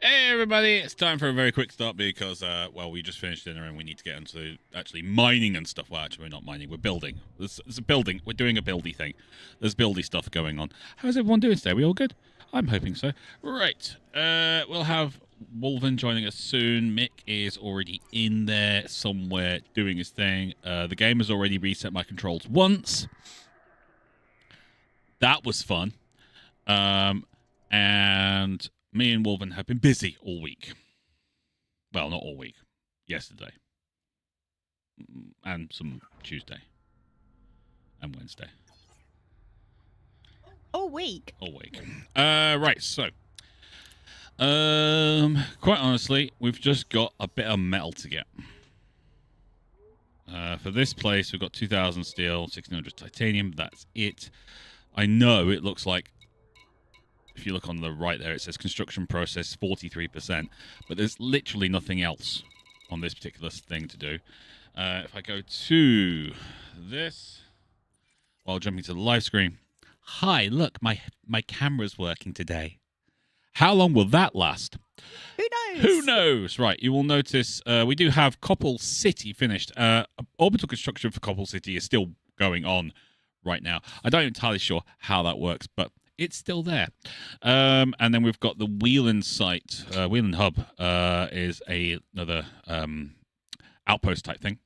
Hey everybody, it's time for a very quick start because, well, we just finished dinner and we need to get into actually mining and stuff. Well, actually, we're not mining, we're building. There's a building, we're doing a buildy thing. There's buildy stuff going on. How's everyone doing today? We all good? I'm hoping so. Right, we'll have Wolven joining us soon. Mick is already in there somewhere doing his thing. The game has already reset my controls once. That was fun. And me and Wolven have been busy all week. Well, not all week. Yesterday. And some Tuesday. And Wednesday. All week? All week. Right, so. Quite honestly, we've just got a bit of metal to get. For this place, we've got 2,000 steel, 1,600 titanium. That's it. I know it looks like, if you look on the right there, it says construction process 43%, but there's literally nothing else on this particular thing to do. If I go to this, while jumping to the live screen, hi, look, my camera's working today. How long will that last? Who knows? Who knows? Right, you will notice we do have Copple City finished. Orbital construction for Copple City is still going on right now. I'm not entirely sure how that works, but it's still there. And then we've got the Whelan site. Whelan Hub is another outpost type thing.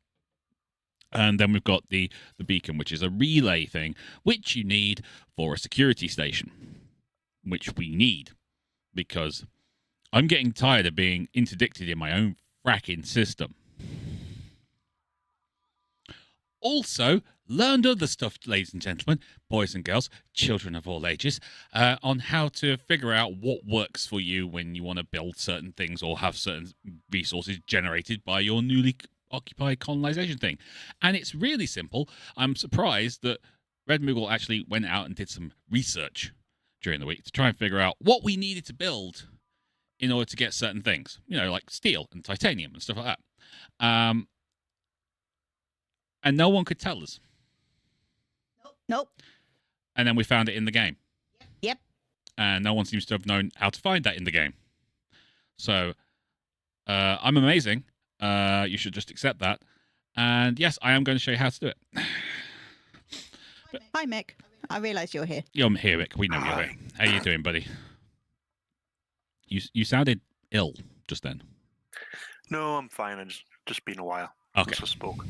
And then we've got the beacon, which is a relay thing, which you need for a security station, which we need because I'm getting tired of being interdicted in my own fracking system. Also, learned other stuff, ladies and gentlemen, boys and girls, children of all ages, on how to figure out what works for you when you want to build certain things or have certain resources generated by your newly occupied colonization thing. And it's really simple. I'm surprised that Red Moogle actually went out and did some research during the week to try and figure out what we needed to build in order to get certain things, you know, like steel and titanium and stuff like that. And no one could tell us. Nope. And then we found it in the game. Yep. And no one seems to have known how to find that in the game. So, I'm amazing. You should just accept that. And yes, I am going to show you how to do it. Hi, Mick. I realise you're here. You're here, Mick. We know you're here. How you doing, buddy? You sounded ill just then. No, I'm fine. It's just been a while Okay. since I spoke.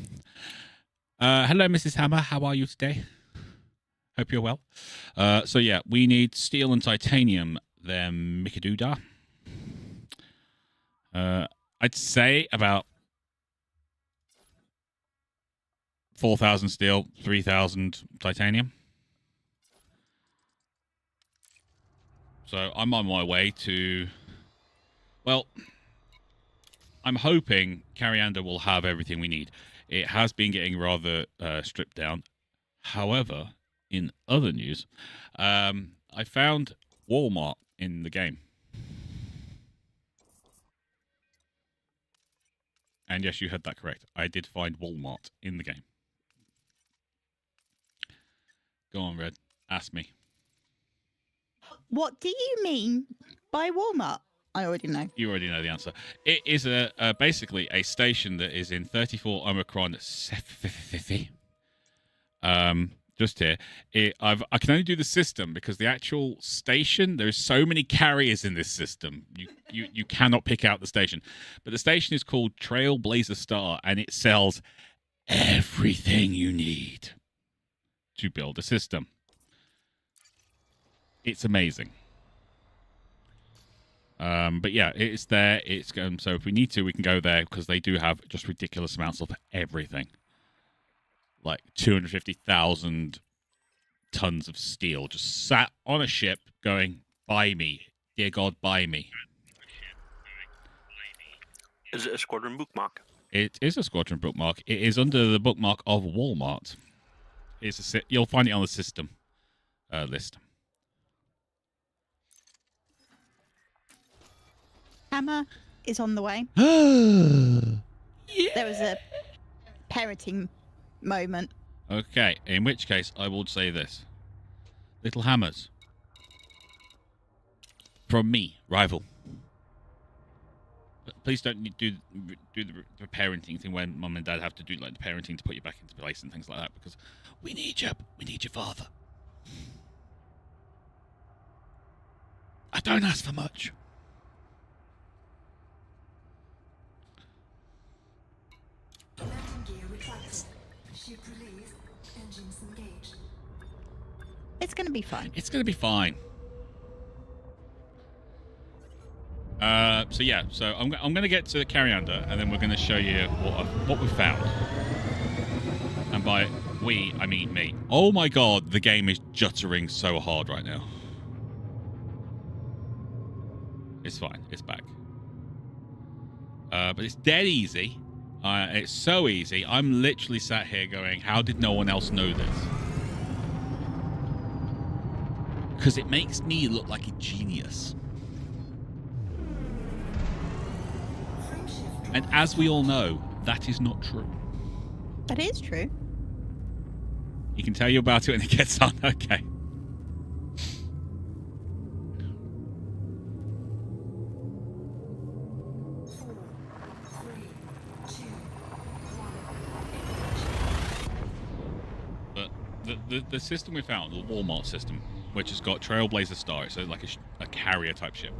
Hello, Mrs. Hammer. How are you today? Hope you're well. So yeah, we need steel and titanium. Then Mikadooda. I'd say about 4,000 steel, 3,000 titanium. So I'm on my way to. Well, I'm hoping Cariander will have everything we need. It has been getting rather stripped down. However, in other news, I found Walmart in the game. And yes, you heard that correct. I did find Walmart in the game. Go on, Red. Ask me. What do you mean by Walmart? I already know. You already know the answer. It is basically a station that is in 34 Omicron Cephi. Just here. I can only do the system because the actual station, there's so many carriers in this system. You cannot pick out the station. But the station is called Trailblazer Star, and it sells everything you need to build a system. It's amazing. But yeah, it's there. It's so if we need to, we can go there because they do have just ridiculous amounts of everything. Like 250,000 tons of steel just sat on a ship going, buy me. Dear God, buy me. Is it a squadron bookmark? It is a squadron bookmark. It is under the bookmark of Walmart. You'll find it on the system list. Hammer is on the way. Yeah. There was a parenting moment. Okay, in which case I will say this. Little hammers. From me, rival. please don't do the parenting thing when mum and dad have to do like the parenting to put you back into place and things like that, because we need you. We need your father. I don't ask for much. Landing gear retracted. Ship released. Engines engaged. It's going to be fine. It's gonna be fine. So yeah, so I'm gonna get to Carianda, and then we're gonna show you what we found. And by we, I mean me. Oh my god, the game is juttering so hard right now. It's fine. It's back. But it's dead easy. It's so easy. I'm literally sat here going, how did no one else know this? Because it makes me look like a genius. And as we all know, that is not true. That is true. You can tell you about it when it gets on. Okay. The system we found, the Walmart system, which has got Trailblazer Star, so like a carrier type ship.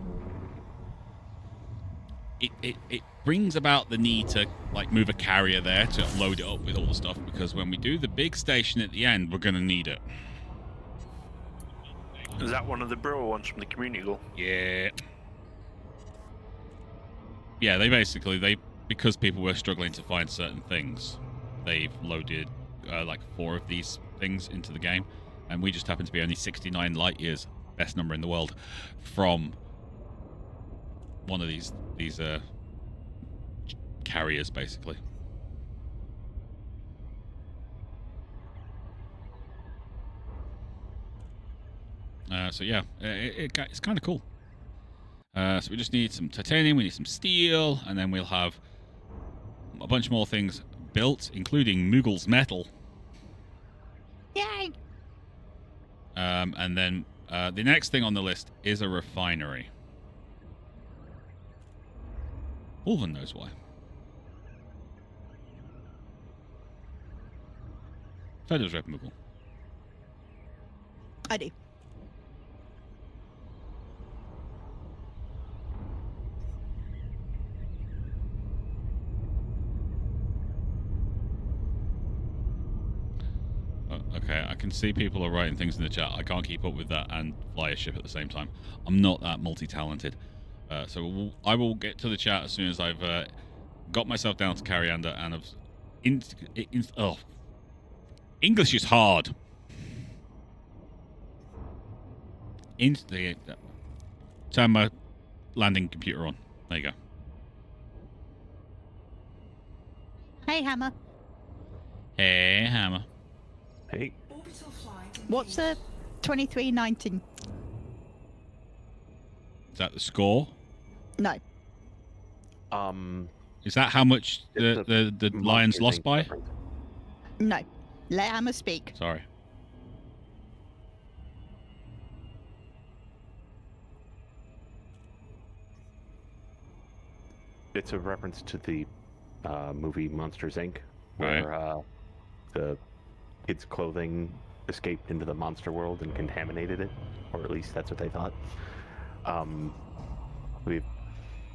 It brings about the need to like move a carrier there to load it up with all the stuff, because when we do the big station at the end, we're going to need it. Is that one of the bro ones from the community goal? Yeah. Yeah, they because people were struggling to find certain things, they've loaded like 4 of these things into the game, and we just happen to be only 69 light years, best number in the world, from one of these carriers, basically. So yeah, it's kind of cool. So we just need some titanium, we need some steel, and then we'll have a bunch more things built, including Moogle's metal. Yay! And then the next thing on the list is a refinery. Ulven knows why. Feathers Red Moogle. I do. Okay, I can see people are writing things in the chat. I can't keep up with that and fly a ship at the same time. I'm not that multi-talented. So I will get to the chat as soon as I've got myself down to Carianda and I've... English is hard. Turn my landing computer on. There you go. Hey, Hammer. Hey, Hammer. Hey. What's a 2319? Is that the score? No. Is that how much the Lions Monster lost Inc. by? reference. No. Let Hammer speak. Sorry. It's a reference to the movie Monsters Inc., Right. where the kids' clothing escaped into the monster world and contaminated it, or at least that's what they thought. We have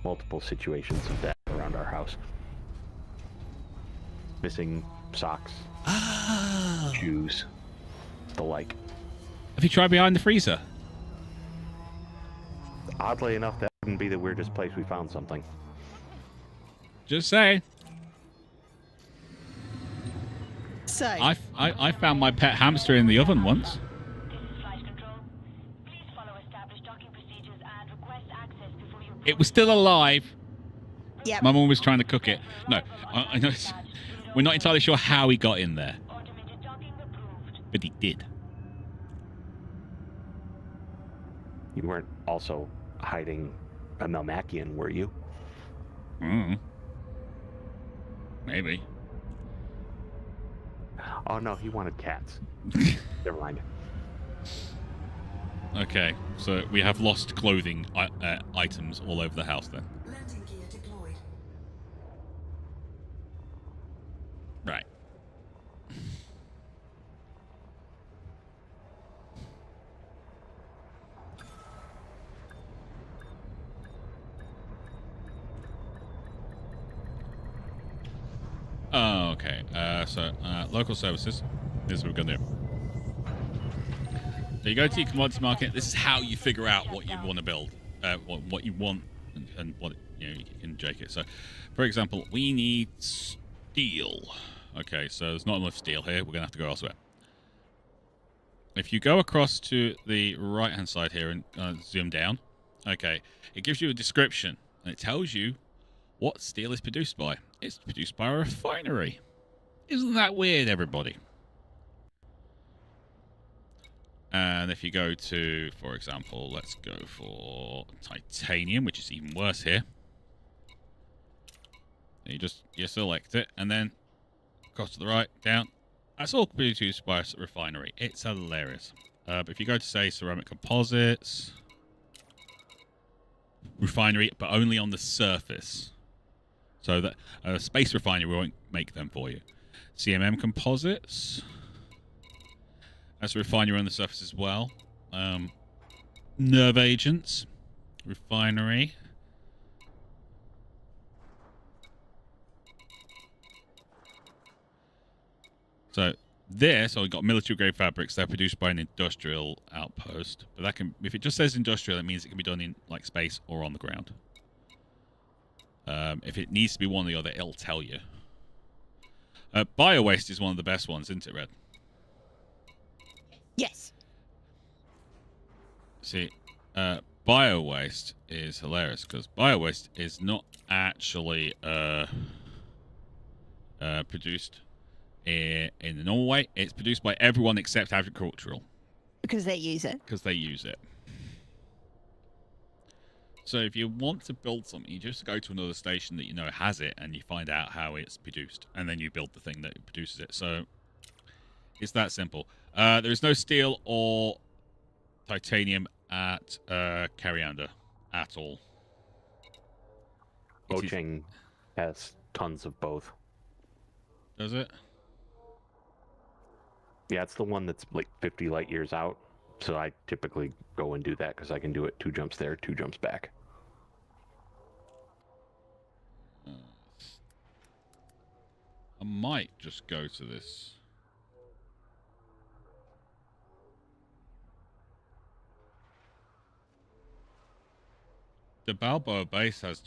multiple situations of that around our house. Missing socks, Oh. shoes, the like. Have you tried behind the freezer? Oddly enough, that wouldn't be the weirdest place we found something. Just saying. So, I found my pet hamster in the oven once. This is flight control. Please follow established docking procedures and request access before you... It was still alive. yeah. My mum was trying to cook it. No, I know. We're not entirely sure how he got in there, Automated docking approved. but he did. You weren't also hiding a Melmacian, were you? Maybe. Oh no, he wanted cats. Never mind. Okay, so we have lost clothing items all over the house then. Landing gear deployed. Oh, okay. So local services. Here's what we're gonna do. So you go to your commodity market. This is how you figure out what you want to build, what you want, and what you can jake it. So, for example, we need steel. Okay, so there's not enough steel here. We're gonna have to go elsewhere. If you go across to the right-hand side here and zoom down, okay, it gives you a description and it tells you what steel is produced by. It's produced by a refinery. Isn't that weird, everybody? And if you go to, for example, let's go for titanium, which is even worse here. You select it, and then across to the right, down. That's all produced by a refinery. It's hilarious. But if you go to, say, ceramic composites, refinery, but only on the surface. So that a space refinery won't make them for you. CMM composites. That's a refinery on the surface as well. Nerve agents. Refinery. So we've got military grade fabrics. They're produced by an industrial outpost. But that can, if it just says industrial, it means it can be done in like space or on the ground. If it needs to be one or the other, it'll tell you. Bio-waste is one of the best ones, isn't it, Red? Yes. See, bio-waste is hilarious because bio-waste is not actually produced in the normal way. It's produced by everyone except agricultural. Because they use it. Because they use it. So if you want to build something, you just go to another station that you know has it, and you find out how it's produced, and then you build the thing that produces it. So it's that simple. There is no steel or titanium at Carianda at all. Poaching has tons of both. Does it? Yeah, it's the one that's like 50 light years out. So I typically go and do that because I can do it 2 jumps there, 2 jumps back. I might just go to this. The Balboa base has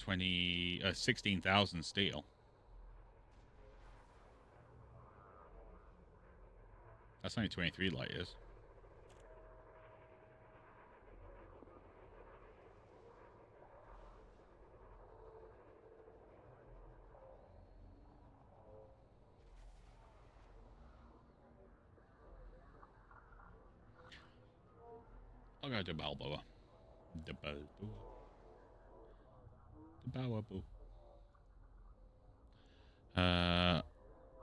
16,000 steel. That's only 23 light years. I'll go to Balboa. The Balboa. The Balboa.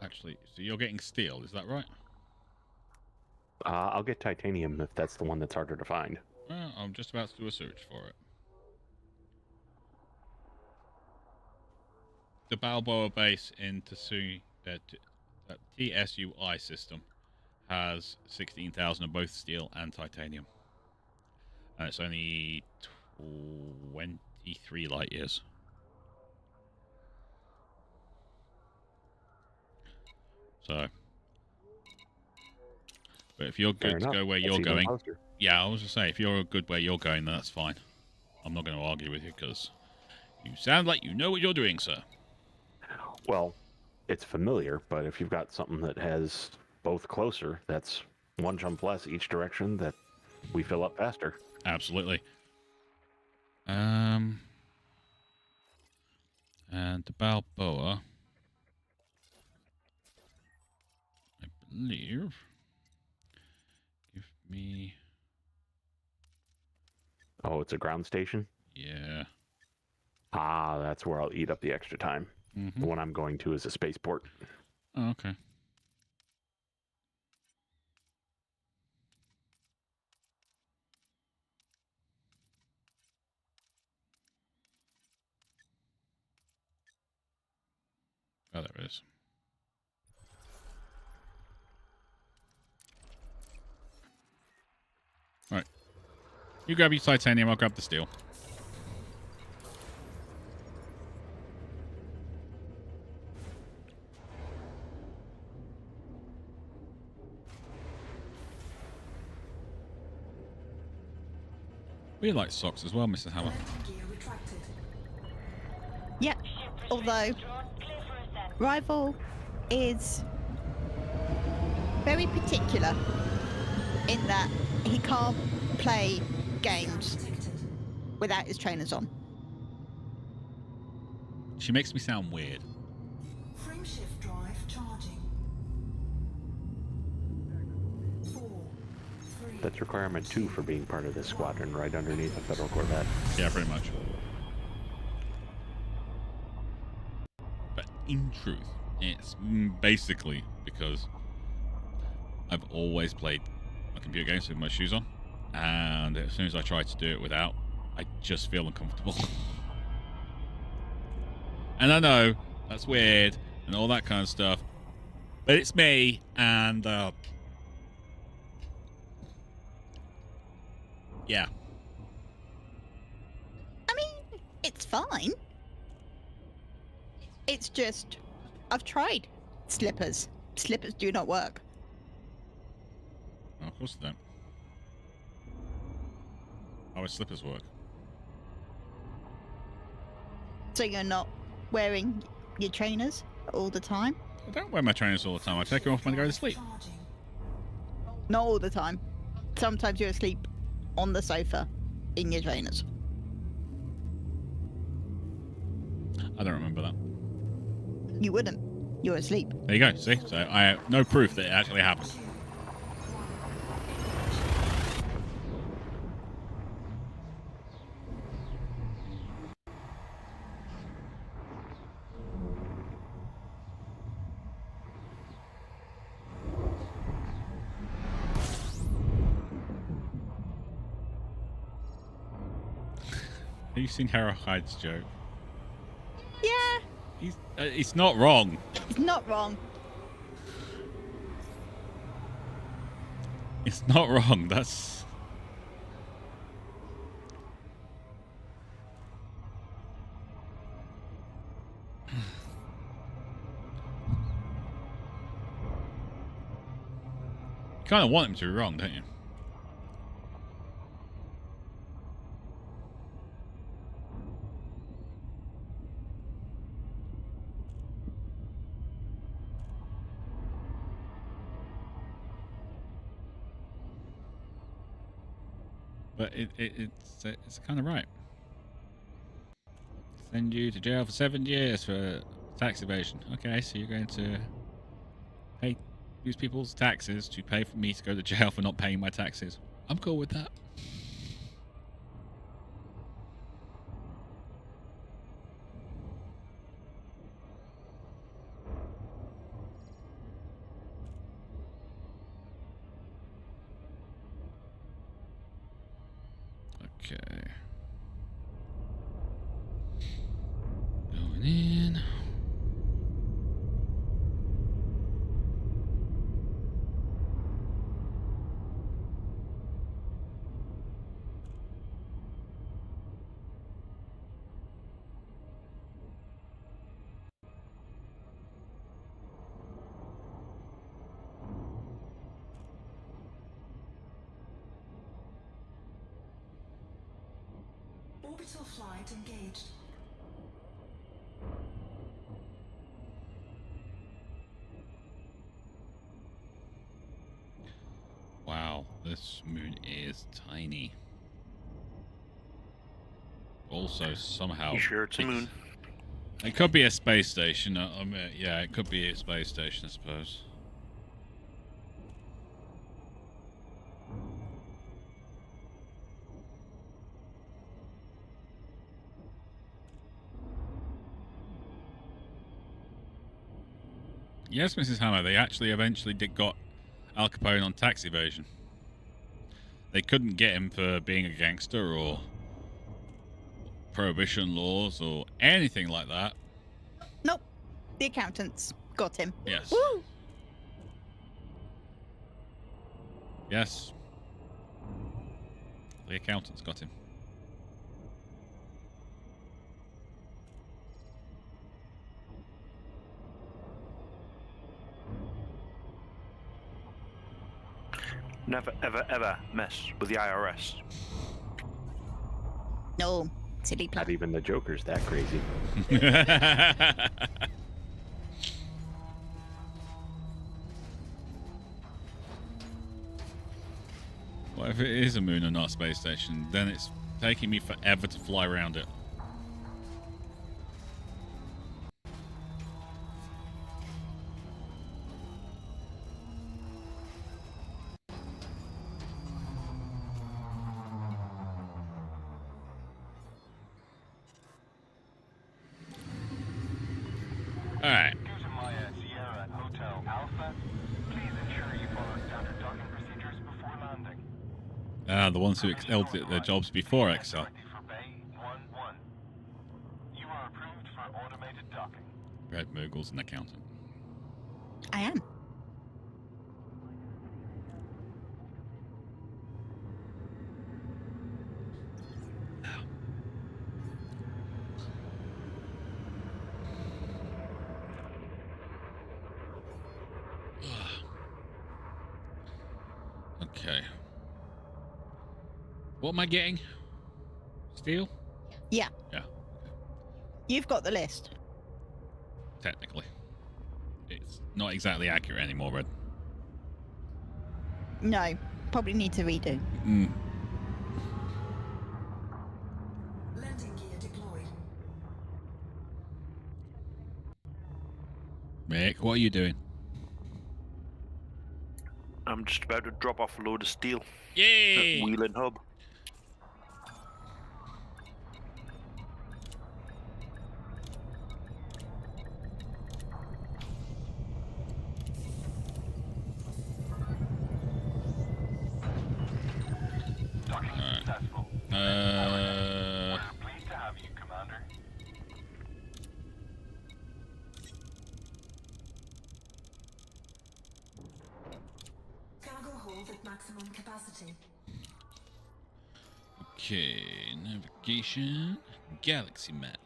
Actually, so you're getting steel, is that right? I'll get titanium if that's the one that's harder to find. Well, I'm just about to do a search for it. The Balboa base in TSUI system has 16,000 of both steel and titanium. And it's only 23 light years. So, but if you're good to go where you're going, yeah, I was just saying, if you're good where you're going, then that's fine. I'm not going to argue with you because you sound like you know what you're doing, sir. Well, it's familiar, but if you've got something that has both closer, that's 1 jump less each direction that we fill up faster. Absolutely. And the Balboa, I believe, give me... Oh, it's a ground station? Yeah. Ah, that's where I'll eat up the extra time. Mm-hmm. The one I'm going to is a spaceport. Oh, okay. Oh, there it is. All right. You grab your titanium, I'll grab the steel. We like socks as well, Mrs. Hammer. Landing gear retracted. Yeah. Although Drone clear for ascent. Rival is very particular in that he can't play games Detected. without his trainers on. She makes me sound weird. Frameshift drive charging. 4, 3. That's requirement 2 for being part of this squadron, right underneath a Federal Corvette. Yeah, pretty much. But in truth, it's basically because I've always played my computer games with my shoes on, and as soon as I try to do it without, I just feel uncomfortable. And I know that's weird and all that kind of stuff, but it's me, and yeah. I mean, it's fine. It's just, I've tried slippers. Slippers do not work. Oh, of course they don't. How would slippers work? So you're not wearing your trainers all the time? I don't wear my trainers all the time. I take them off when I go to sleep. Charging. Not all the time. Sometimes you're asleep on the sofa in your trainers. I don't remember that. You wouldn't. You're asleep. There you go. See? So I have no proof that it actually happened. 2, 1. Have you seen Harold Hyde's joke? Yeah, It's not wrong. it's not wrong. It's not wrong. That's... You kind of want him to be wrong, don't you? But it's kind of right. Send you to jail for 7 years for tax evasion. Okay, so you're going to use people's taxes to pay for me to go to jail for not paying my taxes. I'm cool with that. Okay. Going in. Orbital flight engaged. Wow, this moon is tiny. Also, somehow... You sure it's a moon? It could be a space station. Yeah, it could be a space station, I suppose. Yes, Mrs. Hammer, they actually eventually got Al Capone on tax evasion. They couldn't get him for being a gangster or prohibition laws or anything like that. Nope. The accountants got him. Yes. Woo! Yes. The accountants got him. Never, ever, ever mess with the IRS. No, silly Not plan. even the Joker's that crazy. What if it is a moon and not a space station? Then it's taking me forever to fly around it. Alright. Due to Maya Sierra Hotel Alpha, please ensure you follow standard docking procedures before landing. The ones who excelled at their jobs before Excel. For Bay 11. You are approved for automated docking. Red Moogle's an accountant. I am. Okay. What am I getting? Steel? Yeah, Yeah, you've got the list. technically. It's not exactly accurate anymore, Red. No, probably need to redo. Mm. Landing gear deployed. Mick, what are you doing? I'm just about to drop off a load of steel Yay! at Wheel and Hub. Docking successful. We're pleased to have you, Commander. Cargo hold at maximum capacity. Okay, navigation, galaxy map.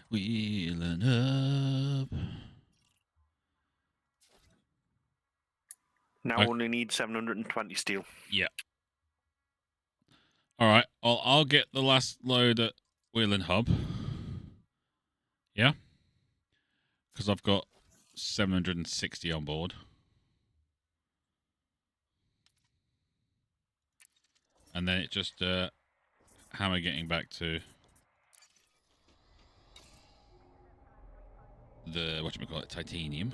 Wheeling up. Now Okay. only need 720 steel. Yeah. All right, I'll get the last load at Wheeling Hub. Yeah, because I've got 760 on board. And then it just hammer getting back to the whatchamacallit, titanium.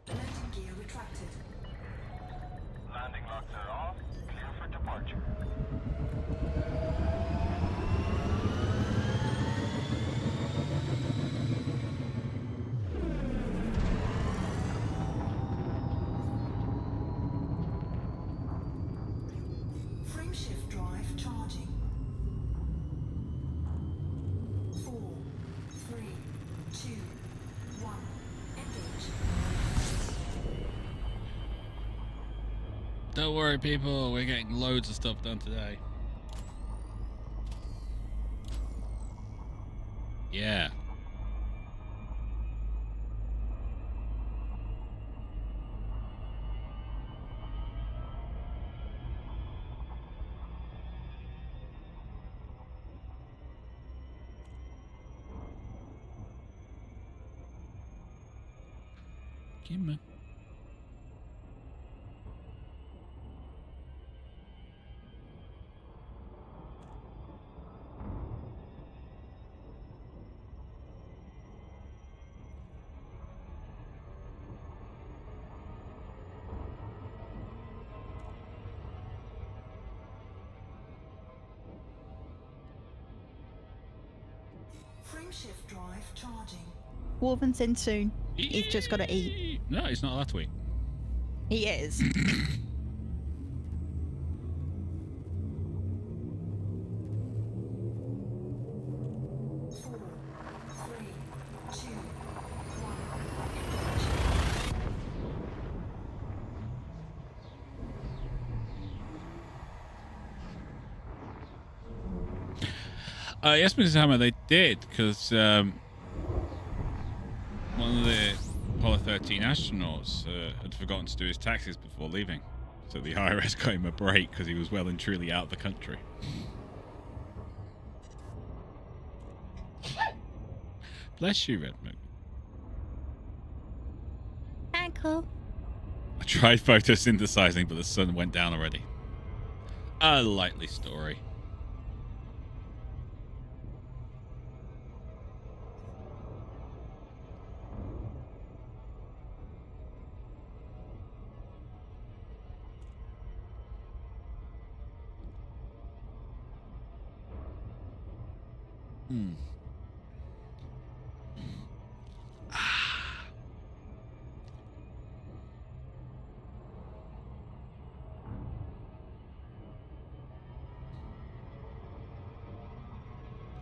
Landing gear retracted. Landing locks are off. Clear for departure. Frameshift drive charging. 4, 3, 2, 1. Engage. Don't worry, people. We're getting loads of stuff done today. Yeah. Gimme. Frameshift drive charging. Warven's in soon. He's just got to eat. No, he's not allowed to eat. He is. Yes, Mrs. Hammer, they did, because one of the Apollo 13 astronauts had forgotten to do his taxes before leaving. So the IRS got him a break because he was well and truly out of the country. Bless you, Red Moogle. Uncle. I tried photosynthesizing, but the sun went down already. A likely story.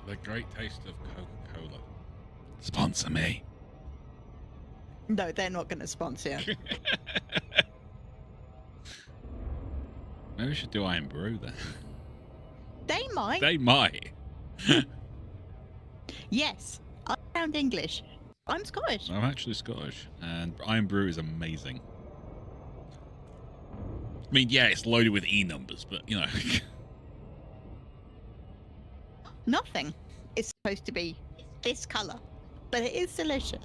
The great taste of Coca-Cola. Sponsor me. No, they're not going to sponsor you. Maybe we should do Iron Brew then. They might. They might. Yes, I sound English. I'm Scottish. I'm actually Scottish, and Iron Brew is amazing. I mean, yeah, it's loaded with E numbers, but you know. Nothing is supposed to be this colour, but it is delicious.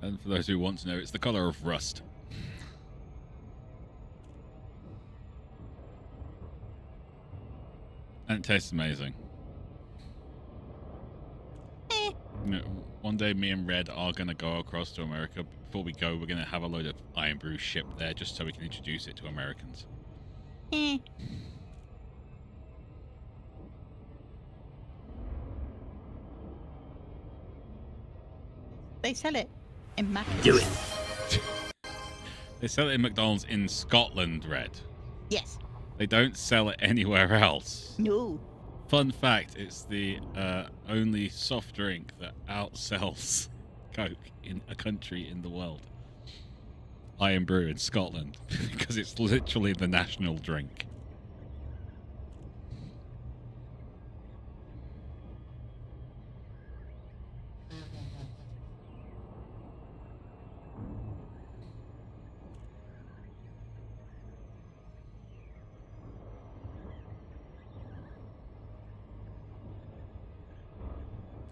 And for those who want to know, it's the colour of rust. And it tastes amazing. Eh. You know, one day me and Red are going to go across to America. Before we go, we're going to have a load of Iron Brew shipped there just so we can introduce it to Americans. Eh. They sell it in Macca's. Do it. They sell it in McDonald's in Scotland, Red. Yes. They don't sell it anywhere else. No. Fun fact, it's the only soft drink that outsells Coke in a country in the world. Iron Brew in Scotland, because it's literally the national drink.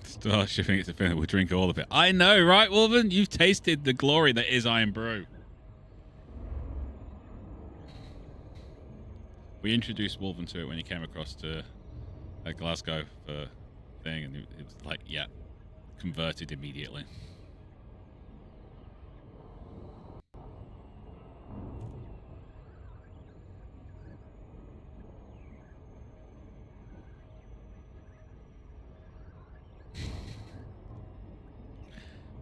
Start shipping it to Finland. We'll drink all of it. I know, right, Wolven? You've tasted the glory that is Iron Brew. We introduced Wolven to it when he came across to Glasgow for thing, and it was like, yeah, converted immediately.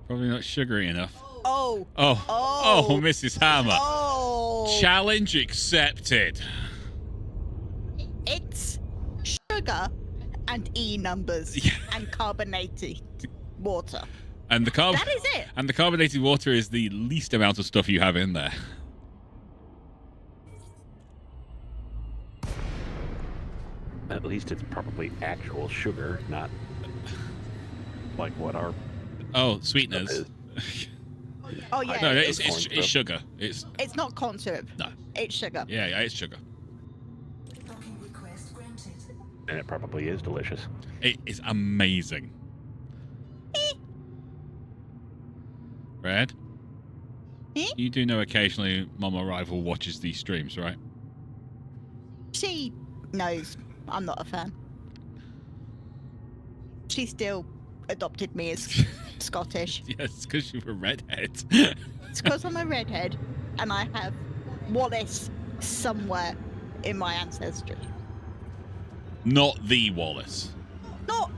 Probably not sugary enough. Oh. Oh, Mrs. Hammer. Oh. Challenge accepted. It's sugar and E numbers Yeah. and carbonated water. And the That is it. And the carbonated water is the least amount of stuff you have in there. At least it's probably actual sugar, not like what our Oh, sweeteners. Oh yeah. No, it's it's sugar. It's not corn syrup. no. It's sugar. Yeah, it's sugar. Docking request granted. and it probably is delicious. It is amazing. Red? You do know occasionally Mama Rival watches these streams, right? She knows I'm not a fan. She still adopted me as Scottish. Yes, because you're a redhead. It's because I'm a redhead and I have Wallace somewhere in my ancestry. Not the Wallace. Not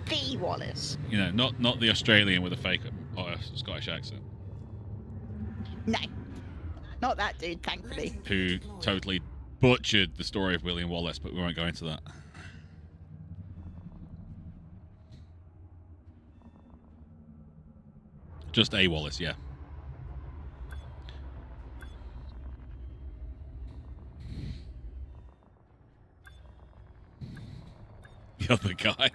the Wallace. You know, not the Australian with a fake Scottish accent. No. Not that dude, thankfully. Who totally butchered the story of William Wallace, but we won't go into that. Just a Wallace, yeah. the other guy.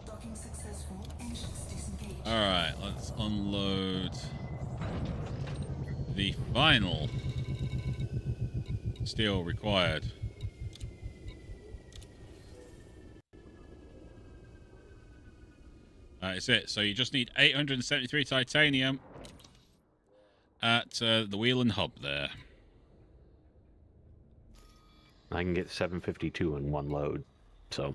Docking successful. Engines disengaged. Alright, let's unload the final steel required. That's it. So you just need 873 titanium at the wheel and hub there. I can get 752 in one load, so.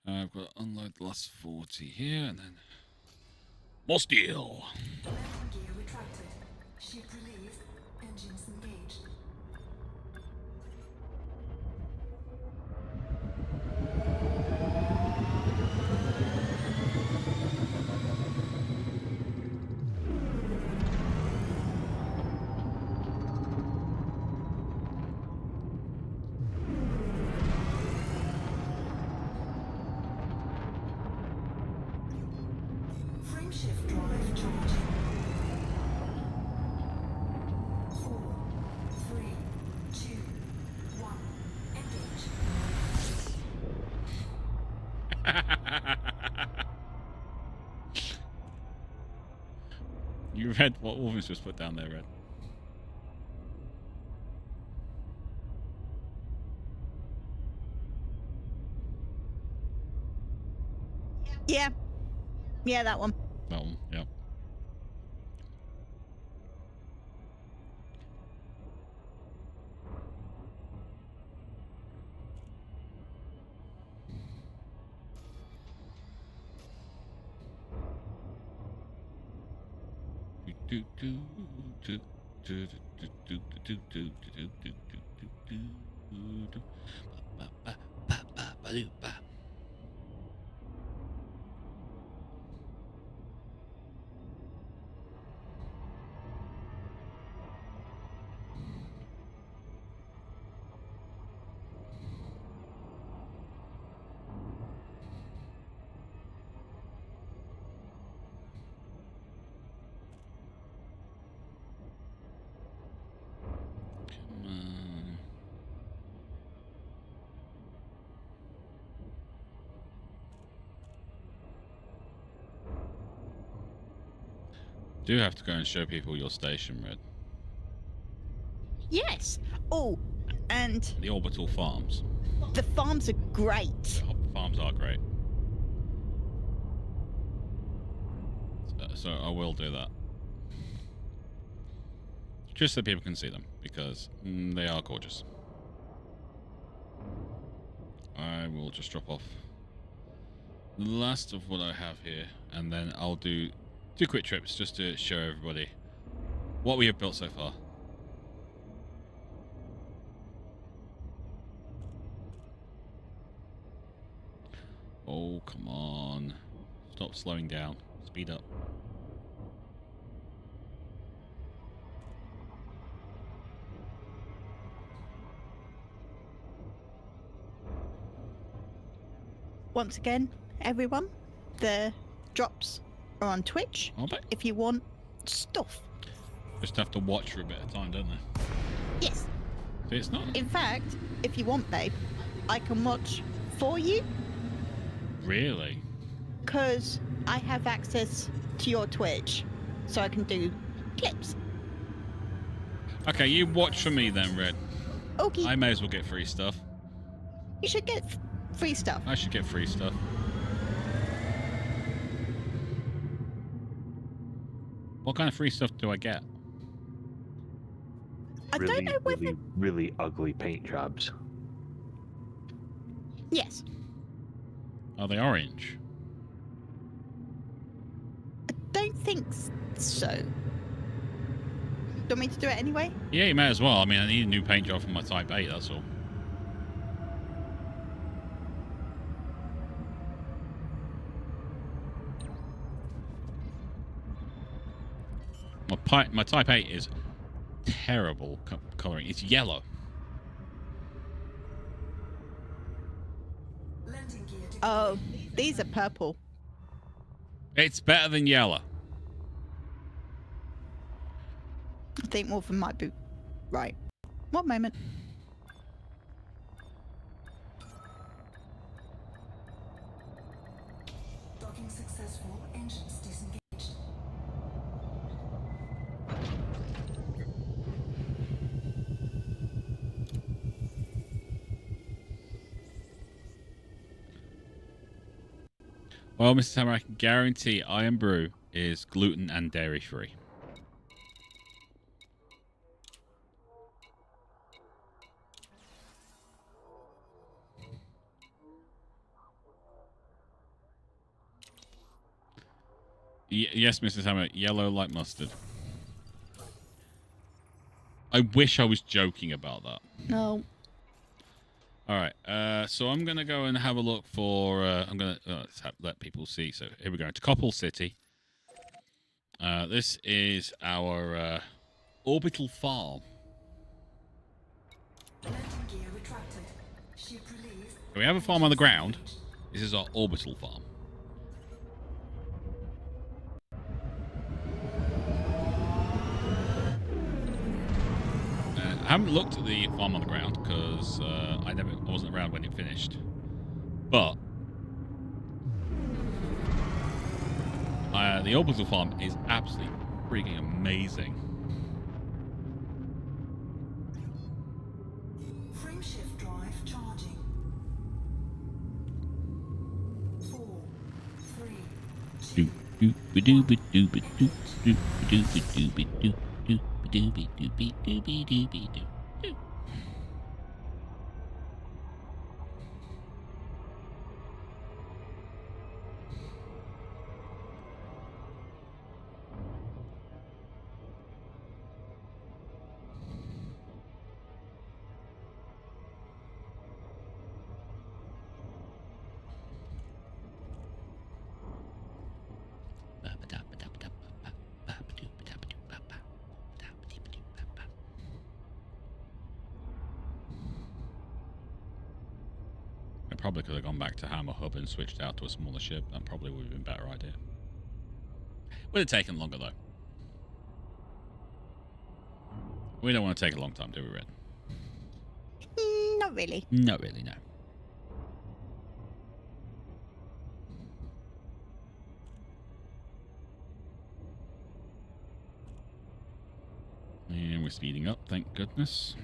I've got to unload the last 40 here, and then more steel. Landing gear retracted. Ship released. Engines engaged. Frameshift drive charging. 4, 3, 2, 1. Engage. You read what Wolfens just put down there, Red. Yeah. Yeah, that one. That one, yeah. Do have to go and show people your station, Red. Yes. Oh, and The orbital farms. the farms are great. The farms are great. So I will do that. Just so people can see them, because they are gorgeous. I will just drop off the last of what I have here, and then I'll do 2 quick trips just to show everybody what we have built so far. Oh, come on. Stop slowing down. Speed up. Once again, everyone, the drops are on Twitch Are they? if you want stuff. Just have to watch for a bit of time, don't they? Yes. See, it's not In fact, if you want, babe, I can watch for you really. because I have access to your Twitch, so I can do clips. Okay, you watch for me then, Red. Okay, I may as well get free stuff. you should get free stuff. I should get free stuff. What kind of free stuff do I get? I don't know whether. really, really ugly paint jobs. Yes, Are they orange? I don't think so. Do you want me to do it anyway? Yeah, you may as well. I mean, I need a new paint job for my Type 8, that's all. My Type 8 is terrible colouring. It's yellow. Landing gear Oh, these are purple. It's better than yellow. I think Wolfen might be right. One moment. Docking successful. Engines disengaged. Well, Mr. Hammer, I can guarantee Iron Brew is gluten and dairy free. Yes, Mrs. Hammer, yellow like mustard. I wish I was joking about that. No. All right, so I'm going to go and have a look for... I'm going to let people see. So here we go, to Coppel City. This is our orbital farm. Landing gear retracted. Ship released. So we have a farm on the ground. This is our orbital farm. I haven't looked at the farm on the ground because I wasn't around when it finished. But the orbital farm is absolutely freaking amazing. Frame shift drive charging. 4, 3, 2. I probably could have gone back to Hammer Hub and switched out to a smaller ship. That probably would have been a better idea. Would have taken longer, though. We don't want to take a long time, do we, Red? Not really. Not really, no. And we're speeding up, thank goodness.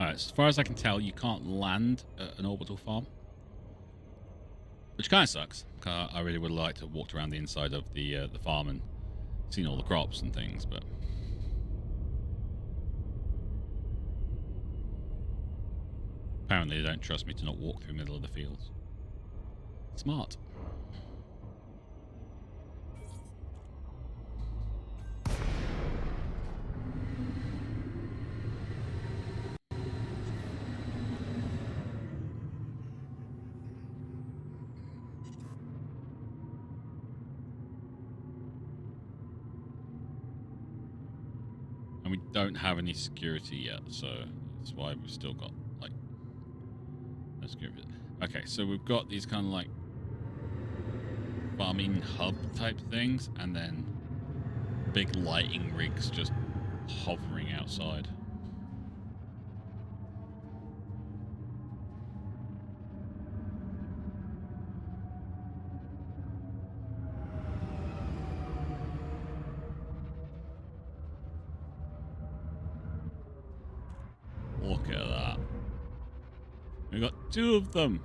Alright, as far as I can tell, you can't land at an orbital farm. Which kind of sucks. I really would like to have walked around the inside of the farm and seen all the crops and things, but... apparently they don't trust me to not walk through the middle of the fields. Smart. And we don't have any security yet, so that's why we've still got, like, no security. Okay, so we've got these kind of, like, farming hub type things, and then big lighting rigs just hovering outside. Look at that. We got 2 of them.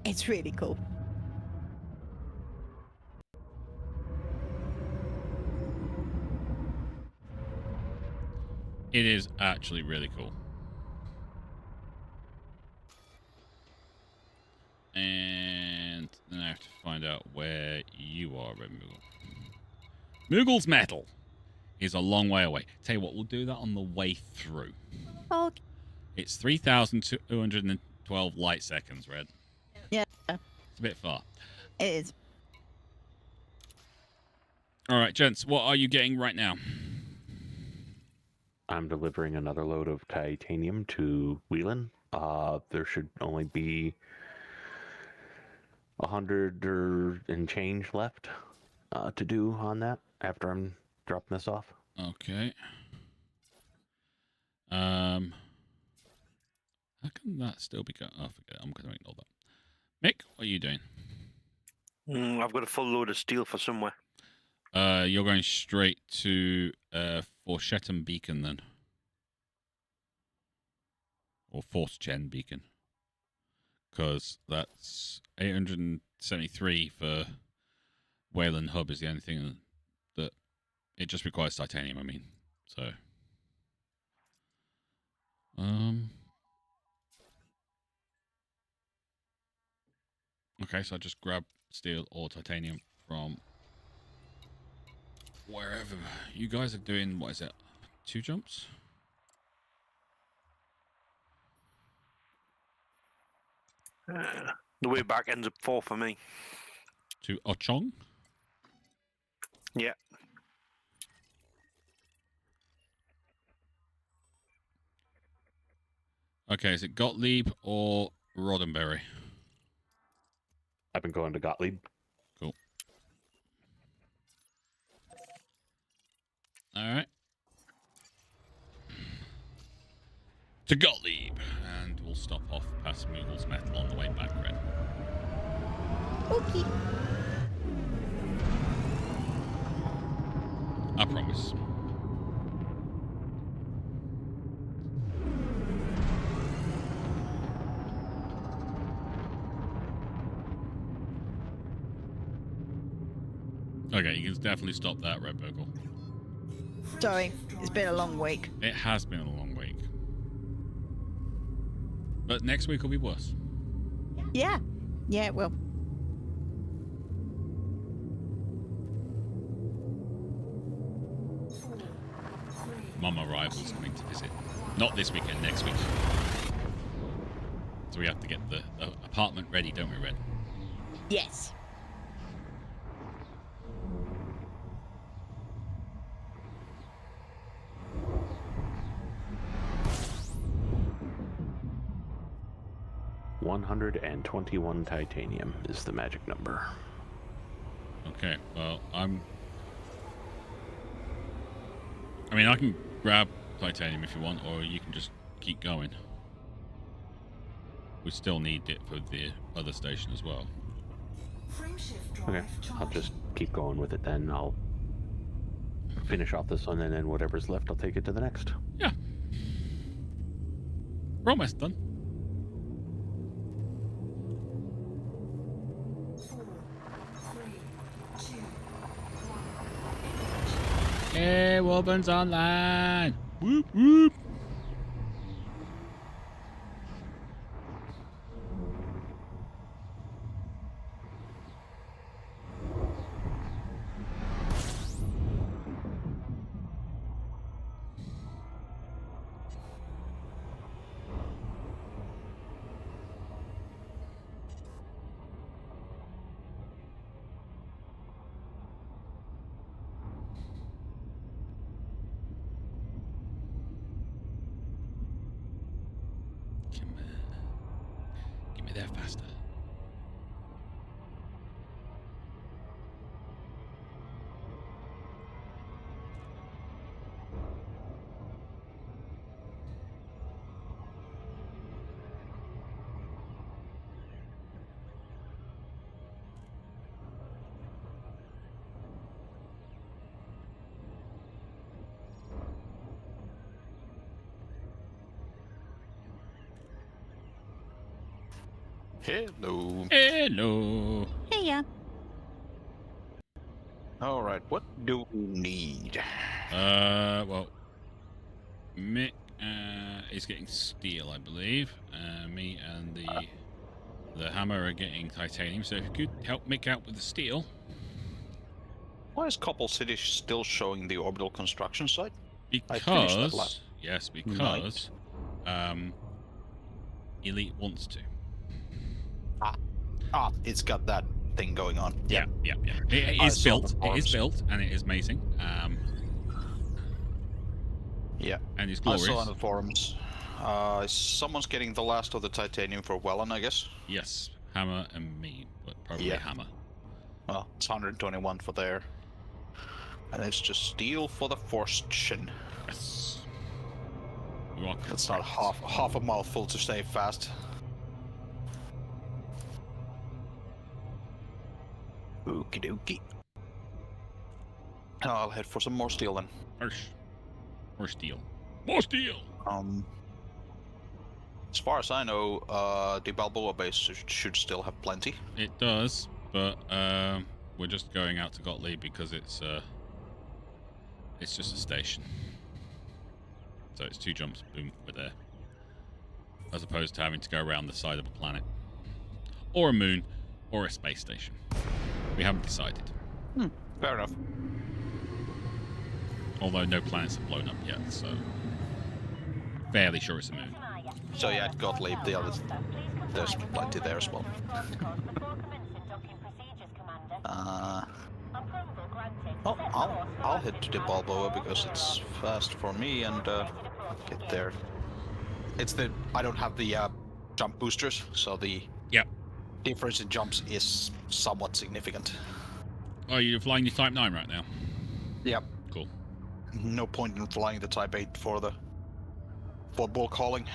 It's really cool. It is actually really cool. And then I have to find out where you are, Red Moogle. Moogle's metal is a long way away. Tell you what, we'll do that on the way through. Okay. It's 3,212 light seconds, Red. Yeah, It's a bit far. it is. All right, gents, what are you getting right now? I'm delivering another load of titanium to Whelan. There should only be 100 or and change left to do on that after I'm dropping this off. Okay. How can that still be going? Oh, forget it. I'm going to ignore that. Mick, what are you doing? I've got a full load of steel for somewhere. You're going straight to Forshetton Beacon then. Or Force Gen Beacon. Because that's 873 for Wayland Hub is the only thing that it just requires titanium, I mean. So okay, so I just grab steel or titanium from wherever you guys are doing. What is it? 2 jumps? The way back ends up 4 for me. To Ochong? Yeah. Okay, is it Gottlieb or Roddenberry? I've been going to Gottlieb. Cool. All right. To Gottlieb. And we'll stop off past Moogle's metal on the way back, Red. Okay. I promise. Okay, you can definitely stop that, Red Burgle. Sorry, it's been a long week. It has been a long week. But next week will be worse. Yeah. Yeah, it will. Mama Rival's coming to visit. Not this weekend, next week. So we have to get the apartment ready, don't we, Red? Yes. $121 titanium is the magic number. Okay, well, I mean, I can grab titanium if you want, or you can just keep going. We still need it for the other station as well. Okay, I'll just keep going with it then. I'll finish off this one, and then whatever's left, I'll take it to the next. Yeah. We're almost done. Hey, Woburns online. Whoop, whoop. Get me there faster. Hello. Hello. Hey, yeah. All right, what do we need? Well, Mick is getting steel, I believe. Me and the hammer are getting titanium. So if you could help Mick out with the steel. Why is Couple City still showing the orbital construction site? I finished that Because yes, because Elite wants to. It's got that thing going on. Yeah. It I is saw built. the It is forums. built, and it is amazing. Yeah. And it's I glorious. saw on the forums. Someone's getting the last of the titanium for Welland, I guess. Yes, hammer and me, but probably Yeah. hammer. Well, it's 121 for there. And it's just steel for the fortune. Yes. You are That's not correct. half a mouthful to say fast. Okie dokie. I'll head for some more steel then. More steel. More steel. As far as I know, the Balboa base should still have plenty. It does, but we're just going out to Gottlieb because it's just a station. So it's 2 jumps, boom, we're there. As opposed to having to go around the side of a planet. Or a moon, or a space station. We haven't decided. Fair enough. Although no planets have blown up yet, so fairly sure it's a moon. So yeah, at Gottlieb, the others, there's plenty there as well. Oh, I'll head to the Balboa because it's fast for me and get there. I don't have the jump boosters, so the difference in jumps is somewhat significant. Oh, you're flying your Type 9 right now? Yep. Cool. No point in flying the Type 8 for bulk hauling.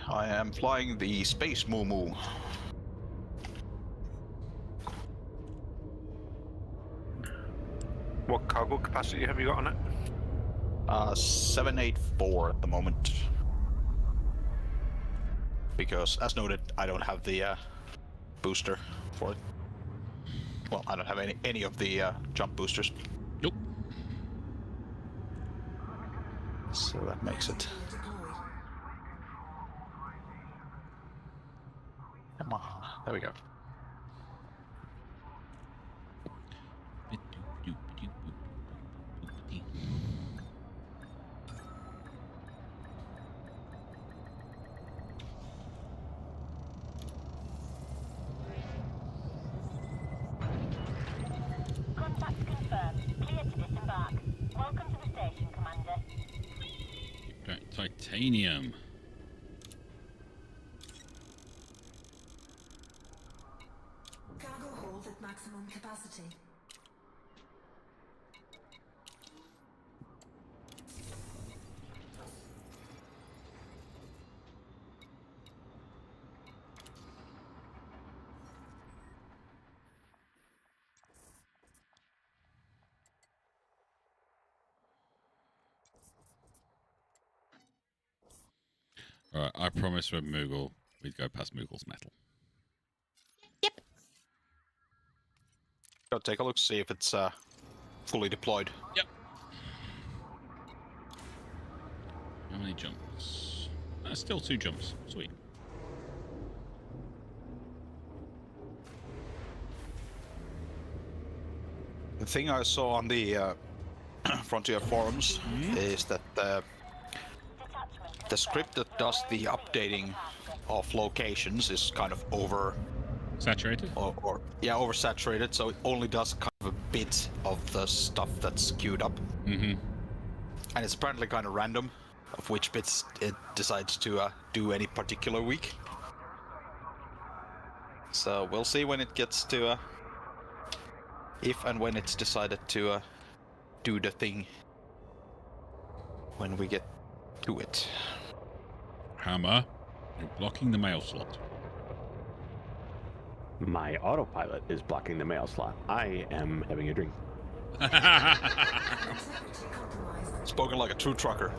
I am flying the Space Moogle. What cargo capacity have you got on it? 784 at the moment. Because, as noted, I don't have the booster for it. Well, I don't have any of the jump boosters. Nope. So that makes it. Come on, there we go. Contact confirmed. Clear to disembark. Welcome to the station, Commander. Right, titanium. Cargo hold at maximum capacity. Alright, I promised with Moogle we'd go past Moogle's metal. Go take a look, see if it's fully deployed. Yep. How many jumps? Still 2 jumps. Sweet. The thing I saw on the Frontier forums is that the script that does the updating of locations is kind of Saturated? or oversaturated, so it only does kind of a bit of the stuff that's queued up. Mm-hmm. And it's apparently kind of random of which bits it decides to do any particular week. So we'll see when it gets to if and when it's decided to do the thing when we get to it. Hammer, you're blocking the mail slot. My autopilot is blocking the mail slot. I am having a drink. Spoken like a true trucker.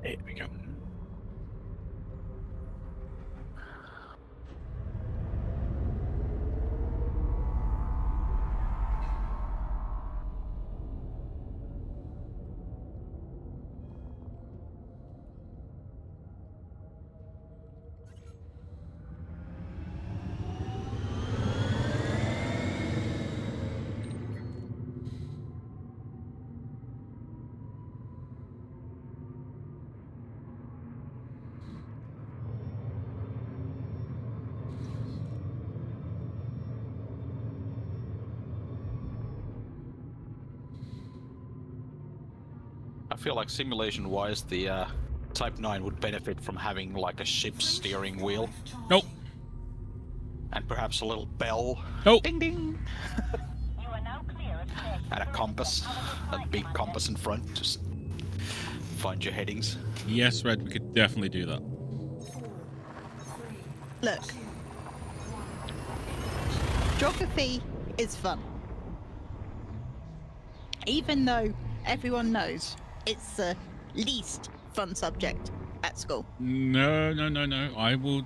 There we go. I feel like simulation-wise, the Type 9 would benefit from having like a ship's steering wheel Nope. and perhaps a little bell. Nope. Ding ding! You are now clear of stage. And a compass. A big compass in front. Just find your headings. Yes, Red, we could definitely do that. Look. Geography is fun. Even though everyone knows it's the least fun subject at school. No. I will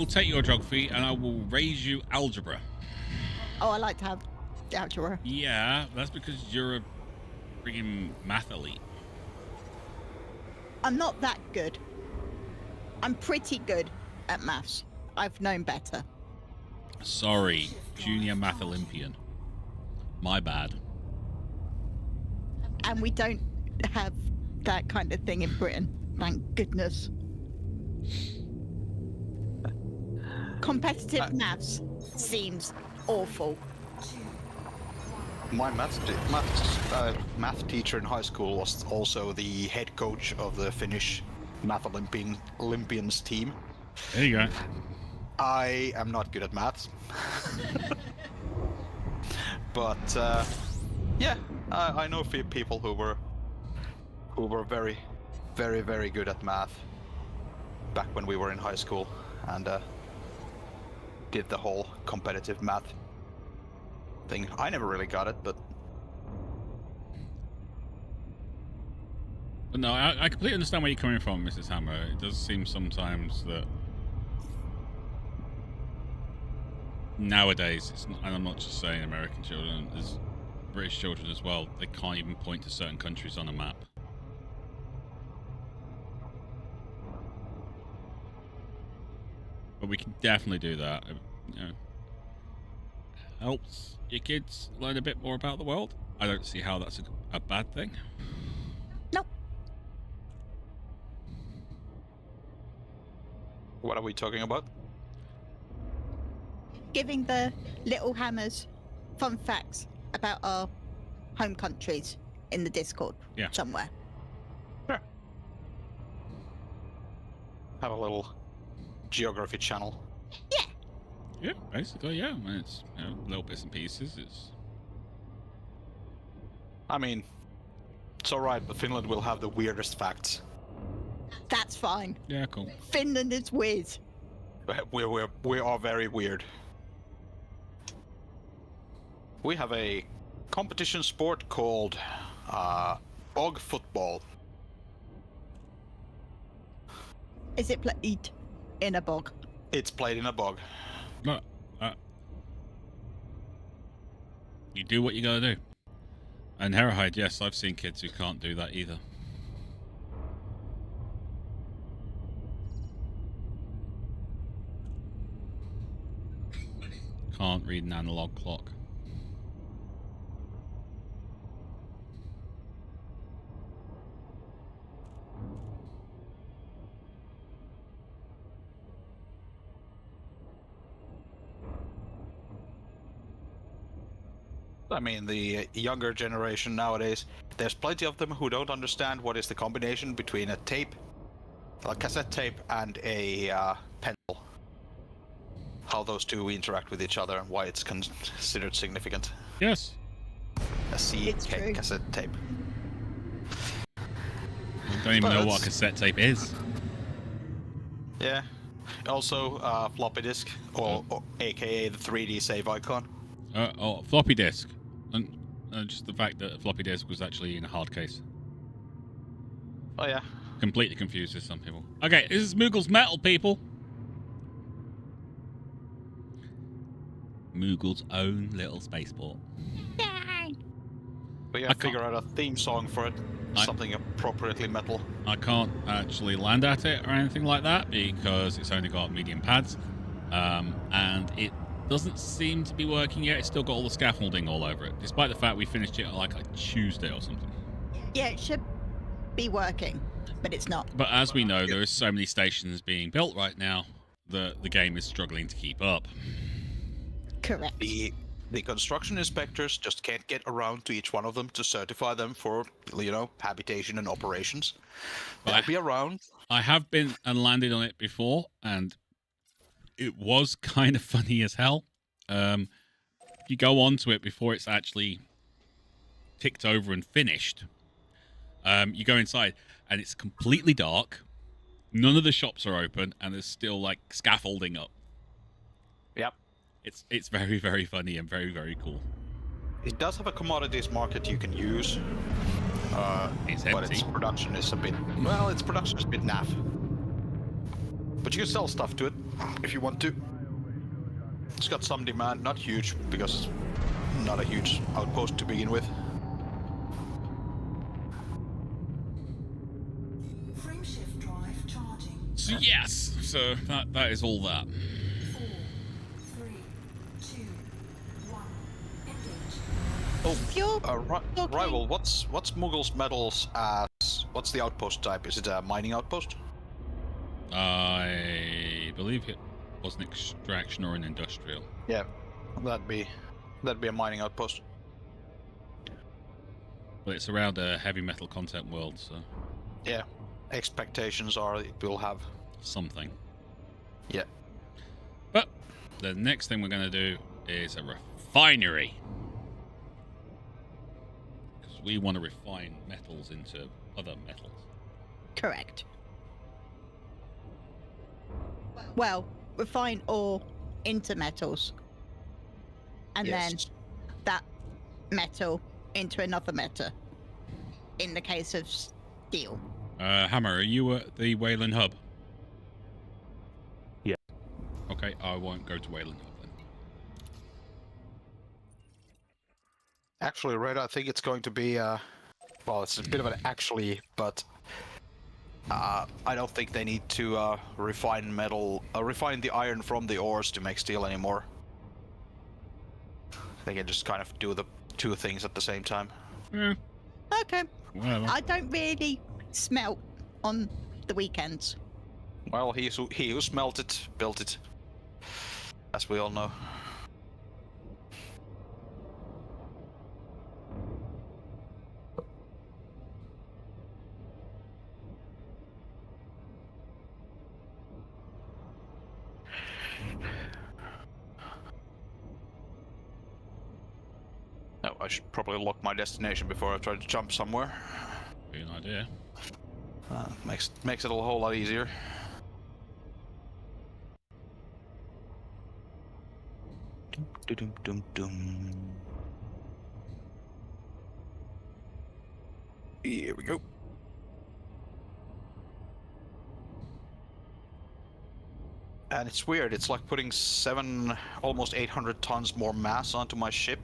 take your geography and I will raise you algebra. Oh, I like to have algebra. Yeah, that's because you're a freaking math elite. I'm not that good. I'm pretty good at maths. I've known better. Sorry, junior math Olympian. My bad. And we don't have that kind of thing in Britain. Thank goodness. Competitive maths seems awful. My math teacher in high school was also the head coach of the Finnish Math Olympians team. There you go. I am not good at maths. But yeah, I know a few people who were very, very, very good at math back when we were in high school and did the whole competitive math thing. I never really got it, but no, I completely understand where you're coming from, Mrs. Hammer. It does seem sometimes that nowadays, and I'm not just saying American children, there's British children as well, they can't even point to certain countries on a map. But we can definitely do that. You know, helps your kids learn a bit more about the world. I don't see how that's a bad thing. Nope. what are we talking about? Giving the little hammers fun facts about our home countries in the Discord somewhere. Sure. Have a little geography channel. Yeah. Yeah, basically, yeah. When it's little bits and pieces. I mean, it's alright, but Finland will have the weirdest facts. That's fine. Yeah, cool. Finland is weird. We are very weird. We have a competition sport called bog football. Is it played in a bog? It's played in a bog. No, you do what you gotta do. And Herahide, yes, I've seen kids who can't do that either. Can't read an analog clock. I mean, the younger generation nowadays, there's plenty of them who don't understand what is the combination between a tape, a cassette tape, and a pencil. How those two interact with each other and why it's considered significant. Yes. A C It's true. cassette tape. I don't even know what a cassette tape is. Yeah. Also, floppy disk, or aka the 3D save icon. Floppy disk. And just the fact that a floppy disk was actually in a hard case. Oh yeah. Completely confuses some people. Okay, this is Moogle's metal, people. Moogle's own little spaceport. Yay! We gotta figure out a theme song for it. Something appropriately metal. I can't actually land at it or anything like that because it's only got medium pads. And it doesn't seem to be working yet. It's still got all the scaffolding all over it, despite the fact we finished it on like a Tuesday or something. Yeah, it should be working, but it's not. But as we know, there are so many stations being built right now that the game is struggling to keep up. Correct. The construction inspectors just can't get around to each one of them to certify them for, habitation and operations. They'll be around. I have been and landed on it before, and it was kind of funny as hell. If you go onto it before it's actually ticked over and finished, you go inside, and it's completely dark. None of the shops are open, and there's still, like, scaffolding up. Yep. It's very, very funny and very, very cool. It does have a commodities market you can use. It's but empty. its production is a bit... Well, its production is a bit naff. But you can sell stuff to it, if you want to. It's got some demand, not huge, because it's not a huge outpost to begin with. Frameshift drive charging. So, yes. So, that is all that. 4, 3, 2, 1. Engage. Oh, If you're talking- Rival, what's Moogle's metals as... What's the outpost type? Is it a mining outpost? I believe it was an extraction or an industrial. Yeah, that'd be a mining outpost. But it's around a heavy metal content world, so Yeah, expectations are it will have something. Yeah. But the next thing we're going to do is a refinery. Because we want to refine metals into other metals. Correct. Well, refine ore into metals. And then that metal into another metal. In the case of steel. Hammer, are you at the Wayland Hub? Yeah. Okay, I won't go to Wayland Hub then. Actually, Red, I think it's going to be well, it's a bit of an actually, but I don't think they need to refine the iron from the ores to make steel anymore. They can just kind of do the two things at the same time. Yeah. Okay. Whatever. I don't really smelt on the weekends. Well, he who smelt it, built it, as we all know. Oh, I should probably lock my destination before I try to jump somewhere. Good idea. Makes it a whole lot easier. Dum dum dum. Here we go. And it's weird. It's like putting almost 800 tons more mass onto my ship.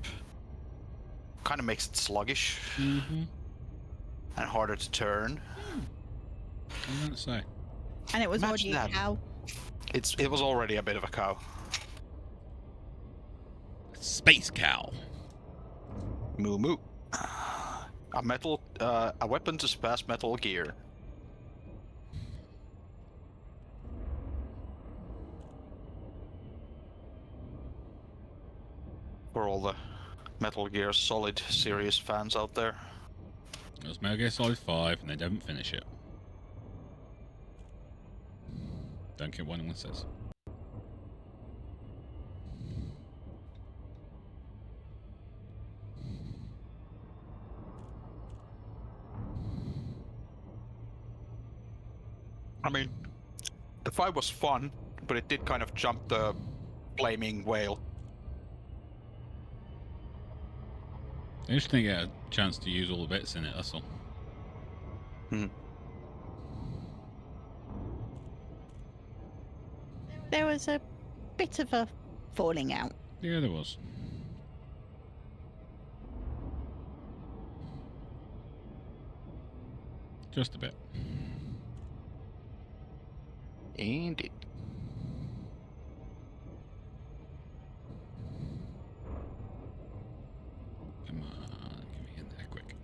Kind of makes it sluggish Mm-hmm. and harder to turn. I'm going to say. And it was Imagine already a that. cow. It was already a bit of a cow. Space cow. Moo moo. A weapon to surpass metal gear. For all the Metal Gear Solid series fans out there. It was Metal Gear Solid 5, and they didn't finish it. Don't care what anyone says. I mean, the 5 was fun, but it did kind of jump the flaming whale. I just didn't get a chance to use all the bits in it, that's all. There was a bit of a falling out. Yeah, there was. Just a bit. Indeed. Come on, get me in there quick.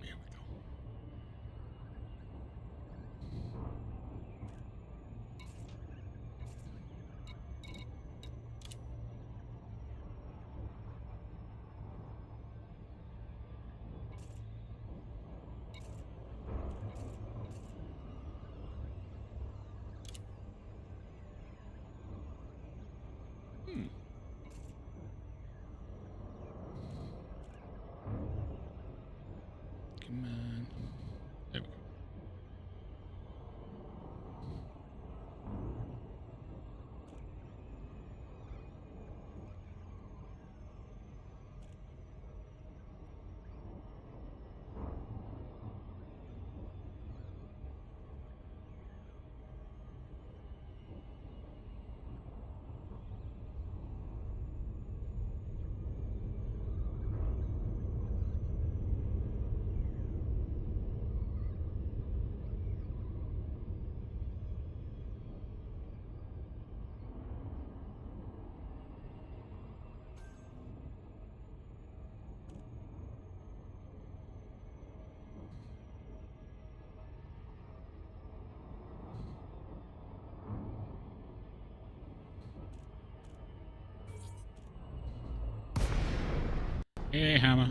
Here we go. Come on. There we go. Hey, Hammer.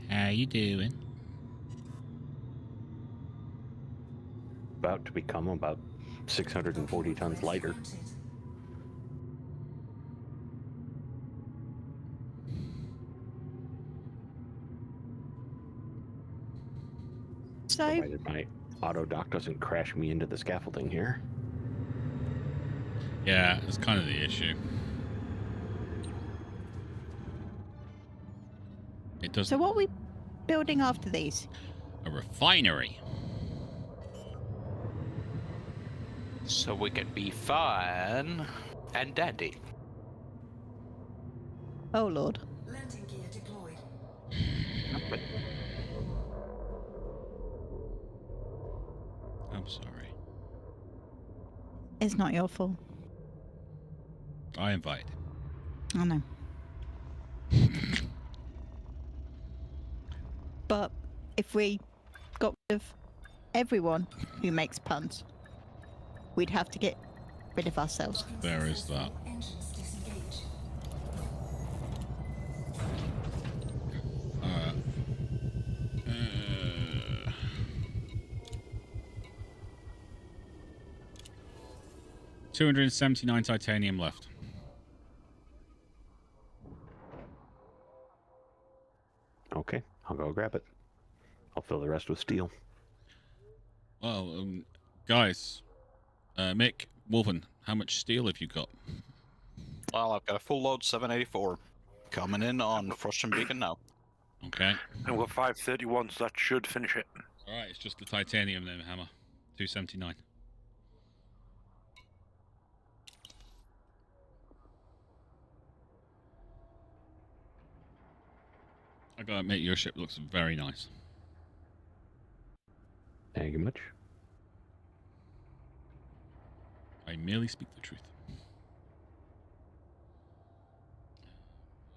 How you doing? About to become about 640 tons lighter. So, Provided my auto dock doesn't crash me into the scaffolding here. Yeah, it's kind of the issue. It doesn't. so what are we building after these? A refinery. So we can be fun and dandy. Oh Lord. Landing gear deployed. I'm sorry. It's not your fault. I invited. I know. But if we got rid of everyone who makes puns, we'd have to get rid of ourselves. There is that. Engines disengage. Uh, 279 titanium left. Okay, I'll go grab it. I'll fill the rest with steel. Well, guys, Mick, Wolfen, how much steel have you got? Well, I've got a full load 784. Coming in on Frost and Beacon now. Okay. And we've got 531, so that should finish it. All right, it's just the titanium then, hammer. 279. I gotta admit, your ship looks very nice. Thank you much. I merely speak the truth.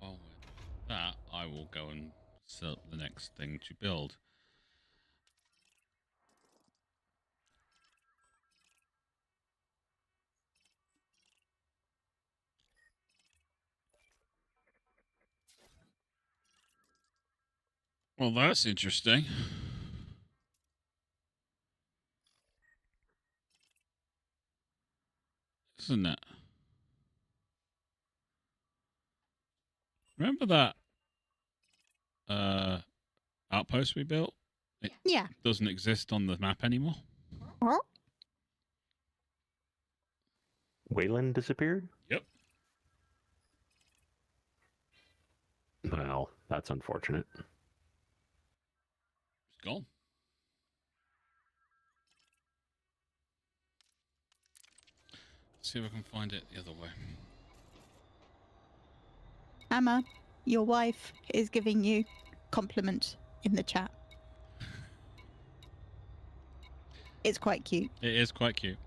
Well, with that, I will go and set up the next thing to build. Well, that's interesting. Isn't it? Remember that outpost we built? It Yeah. doesn't exist on the map anymore. Huh? Wayland disappeared? Yep. Well, that's unfortunate. It's gone. See if I can find it the other way. Emma, your wife is giving you compliments in the chat. It's quite cute. It is quite cute.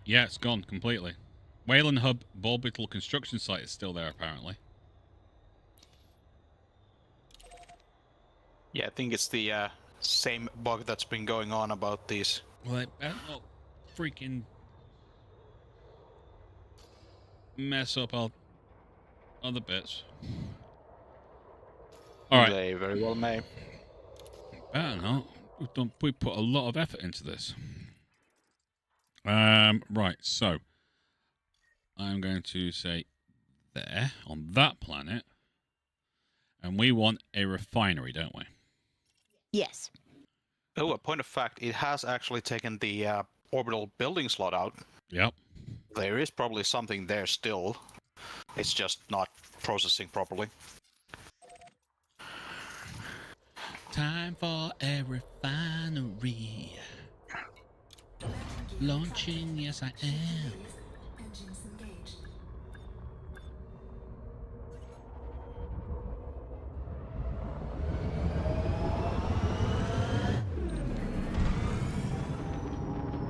Yeah, it's gone completely. Wayland Hub orbital construction site is still there, apparently. Yeah, I think it's the same bug that's been going on about these. Well, it better not freaking mess up our other bits. All right. They very well may. Better not. We put a lot of effort into this. Right, so I'm going to say there on that planet, and we want a refinery, don't we? Yes. Oh, a point of fact, it has actually taken the orbital building slot out. Yep. There is probably something there still. It's just not processing properly. Time for a refinery. Launching, yes I am. Engines engaged.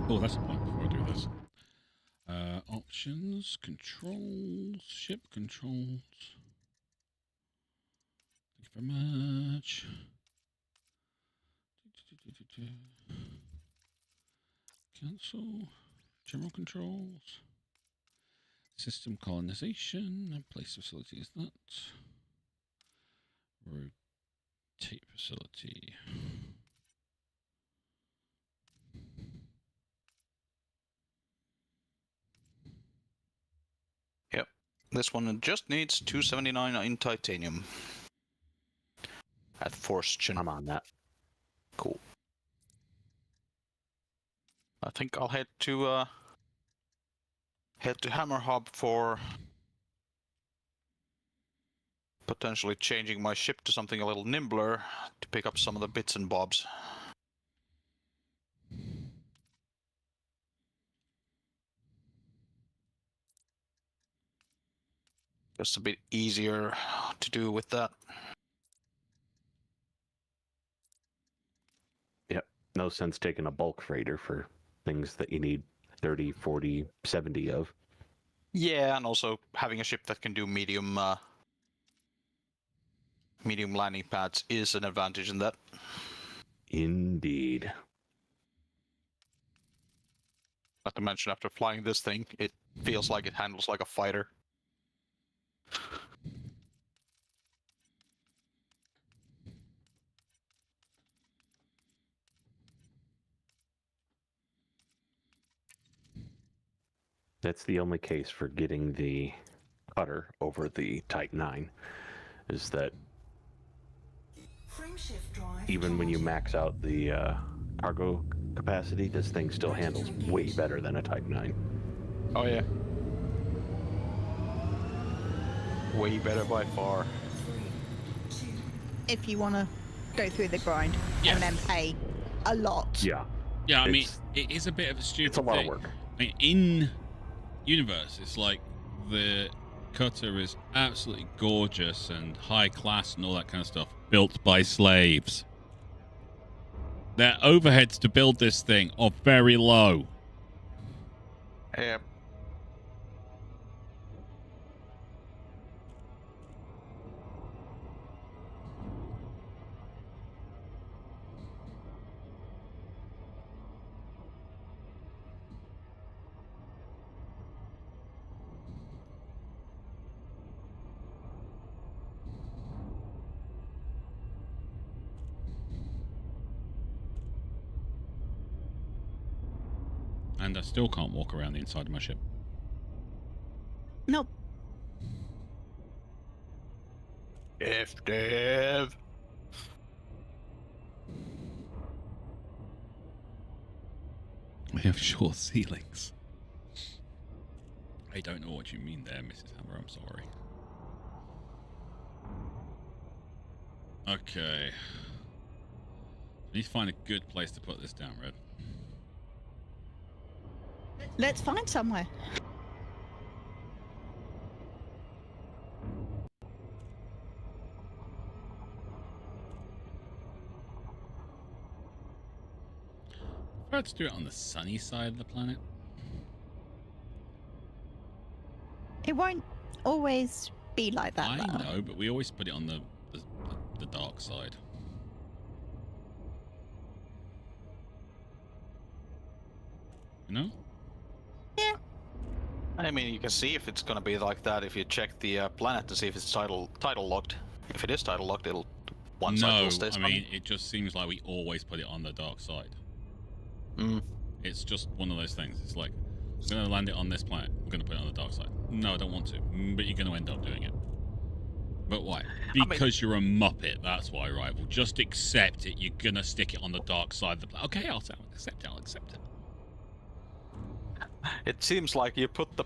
Oh, that's a point before I do this. Options, controls, ship controls. Thank you very much. Cancel. General controls. System colonization. And place facility is that. Rotate facility. Yep. This one just needs 279 in titanium. At Forstchen. I'm on that. Cool. I think I'll head to Hammer Hub for potentially changing my ship to something a little nimbler to pick up some of the bits and bobs. Just a bit easier to do with that. Yep. No sense taking a bulk freighter for things that you need 30, 40, 70 of. Yeah, and also having a ship that can do medium landing pads is an advantage in that. Indeed. Not to mention, after flying this thing, it feels like it handles like a fighter. That's the only case for getting the cutter over the Type 9, is that Frameshift drive even when you charging. max out the cargo capacity, this thing still handles way better than a Type 9. Oh yeah. Way better by far. If you want to go through the grind Yes. and then pay a lot. Yeah. Yeah, I mean, It's- it is a bit of a stupid It's a lot of thing. work. I mean, in universe, it's like the cutter is absolutely gorgeous and high class and all that kind of stuff, built by slaves. Their overheads to build this thing are very low. Yep. And I still can't walk around the inside of my ship. Nope. Dev. We have short ceilings. I don't know what you mean there, Mrs. Hammer. I'm sorry. Okay. I need to find a good place to put this down, Red. Let's find somewhere. Let's do it on the sunny side of the planet. It won't always be like that. I though. know, but we always put it on the dark side. You know? Yeah. I mean, you can see if it's gonna be like that if you check the planet to see if it's title locked. If it is title locked, it'll one side No, will stay I sunny. mean, it just seems like we always put it on the dark side. Mm. It's just one of those things. It's like, I'm going to land it on this planet. I'm going to put it on the dark side. No, I don't want to. But you're going to end up doing it. But why? Because you're a muppet. That's why, right? Well, just accept it. You're going to stick it on the dark side of the planet. Okay, I'll accept it. I'll accept it. It seems like you put the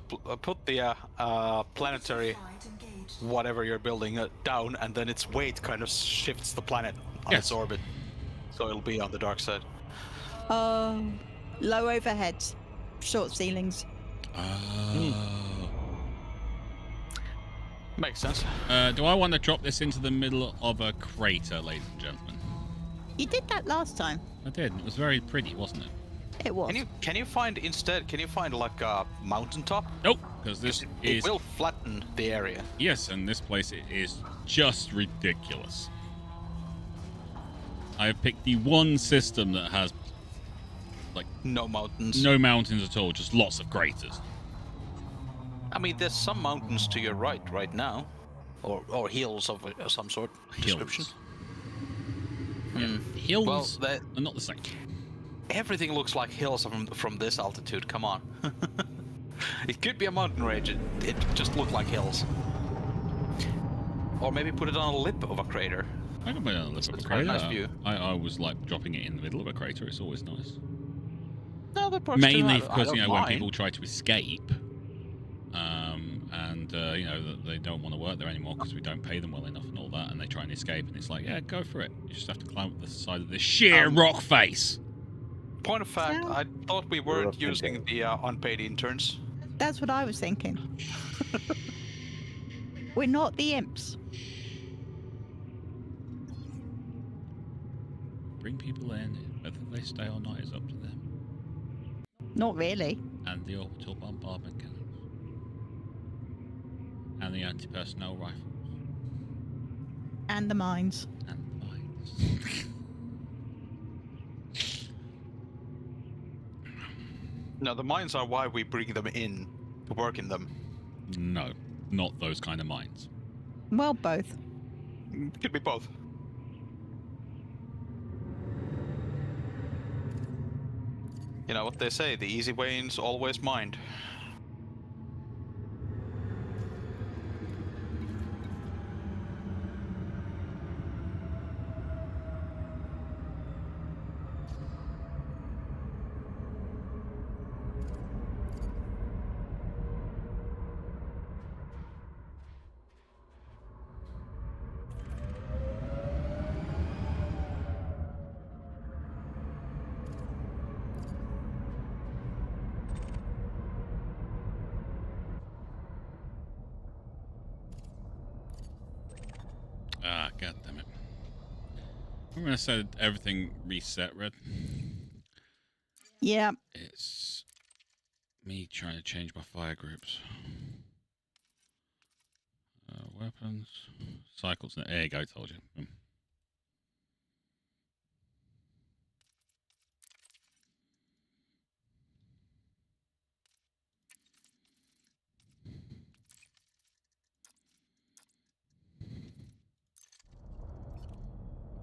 planetary Flight engaged. whatever you're building down, and then its weight kind of shifts the planet on Yes. its orbit, so it'll be on the dark side. Low overheads, short ceilings. Oh. Makes sense. Do I want to drop this into the middle of a crater, ladies and gentlemen? You did that last time. I did. It was very pretty, wasn't it? It was. Can you find like a mountaintop? Nope. Because this It is... will flatten the area. Yes, and this place is just ridiculous. I have picked the one system that has No mountains. no mountains at all, just lots of craters. I mean, there's some mountains to your right now, or hills of some sort. Description. Yeah. Hills Well, are not the same. everything looks like hills from this altitude. Come on. It could be a mountain range. It just looked like hills. Or maybe put it on a lip of a crater. I can put it on the lip It's of a quite a crater. nice view. I was like dropping it in the middle of a crater. It's always nice. No, that works too. Mainly I because, don't you know, when mind. people try to escape, and you know, that they don't want to work there anymore because we don't pay them well enough and all that, and they try and escape, and it's like, yeah, go for it. You just have to climb up the side of this sheer rock face. Point of fact, Yeah. I thought we weren't Rough using thinking. the unpaid interns. That's what I was thinking. We're not the imps. Bring people in, whether they stay or not is up to them. Not really. And the orbital bombardment cannons. And the anti-personnel rifles. And the mines. And the mines. No, the mines are why we bring them in to work in them. No, not those kind of mines. Well, both. Could be both. You know what they say, the easy way is always mined. Ah, god damn it. I'm gonna set everything reset, Red. Yeah. It's me trying to change my fire groups. Weapons. Cycles. There you go, told you. Boom.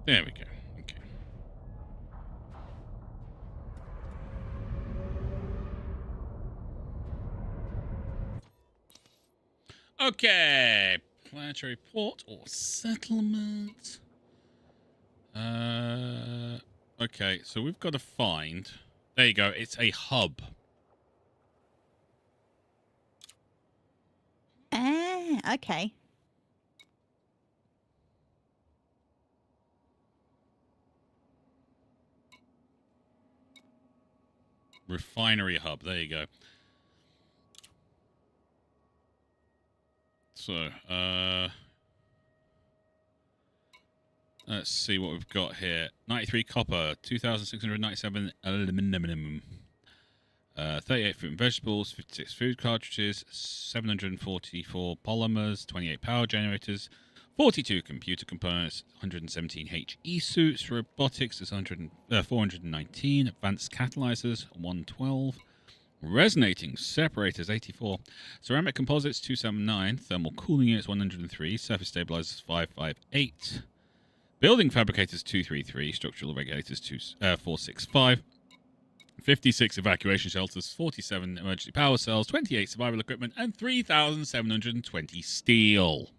There we go. Okay. Okay. Planetary port or settlement. Okay, so we've got to find. There you go. It's a hub. Ah, okay. Refinery hub. There you go. So, let's see what we've got here. 93 copper, 2,697 aluminum, 38 fruit and vegetables, 56 food cartridges, 744 polymers, 28 power generators, 42 computer components, 117 HE suits, robotics is 419, advanced catalyzers 112, resonating separators 84, ceramic composites 279, thermal cooling units 103, surface stabilizers 558, building fabricators 233, structural regulators 465, 56 evacuation shelters, 47 emergency power cells, 28 survival equipment, and 3,720 steel.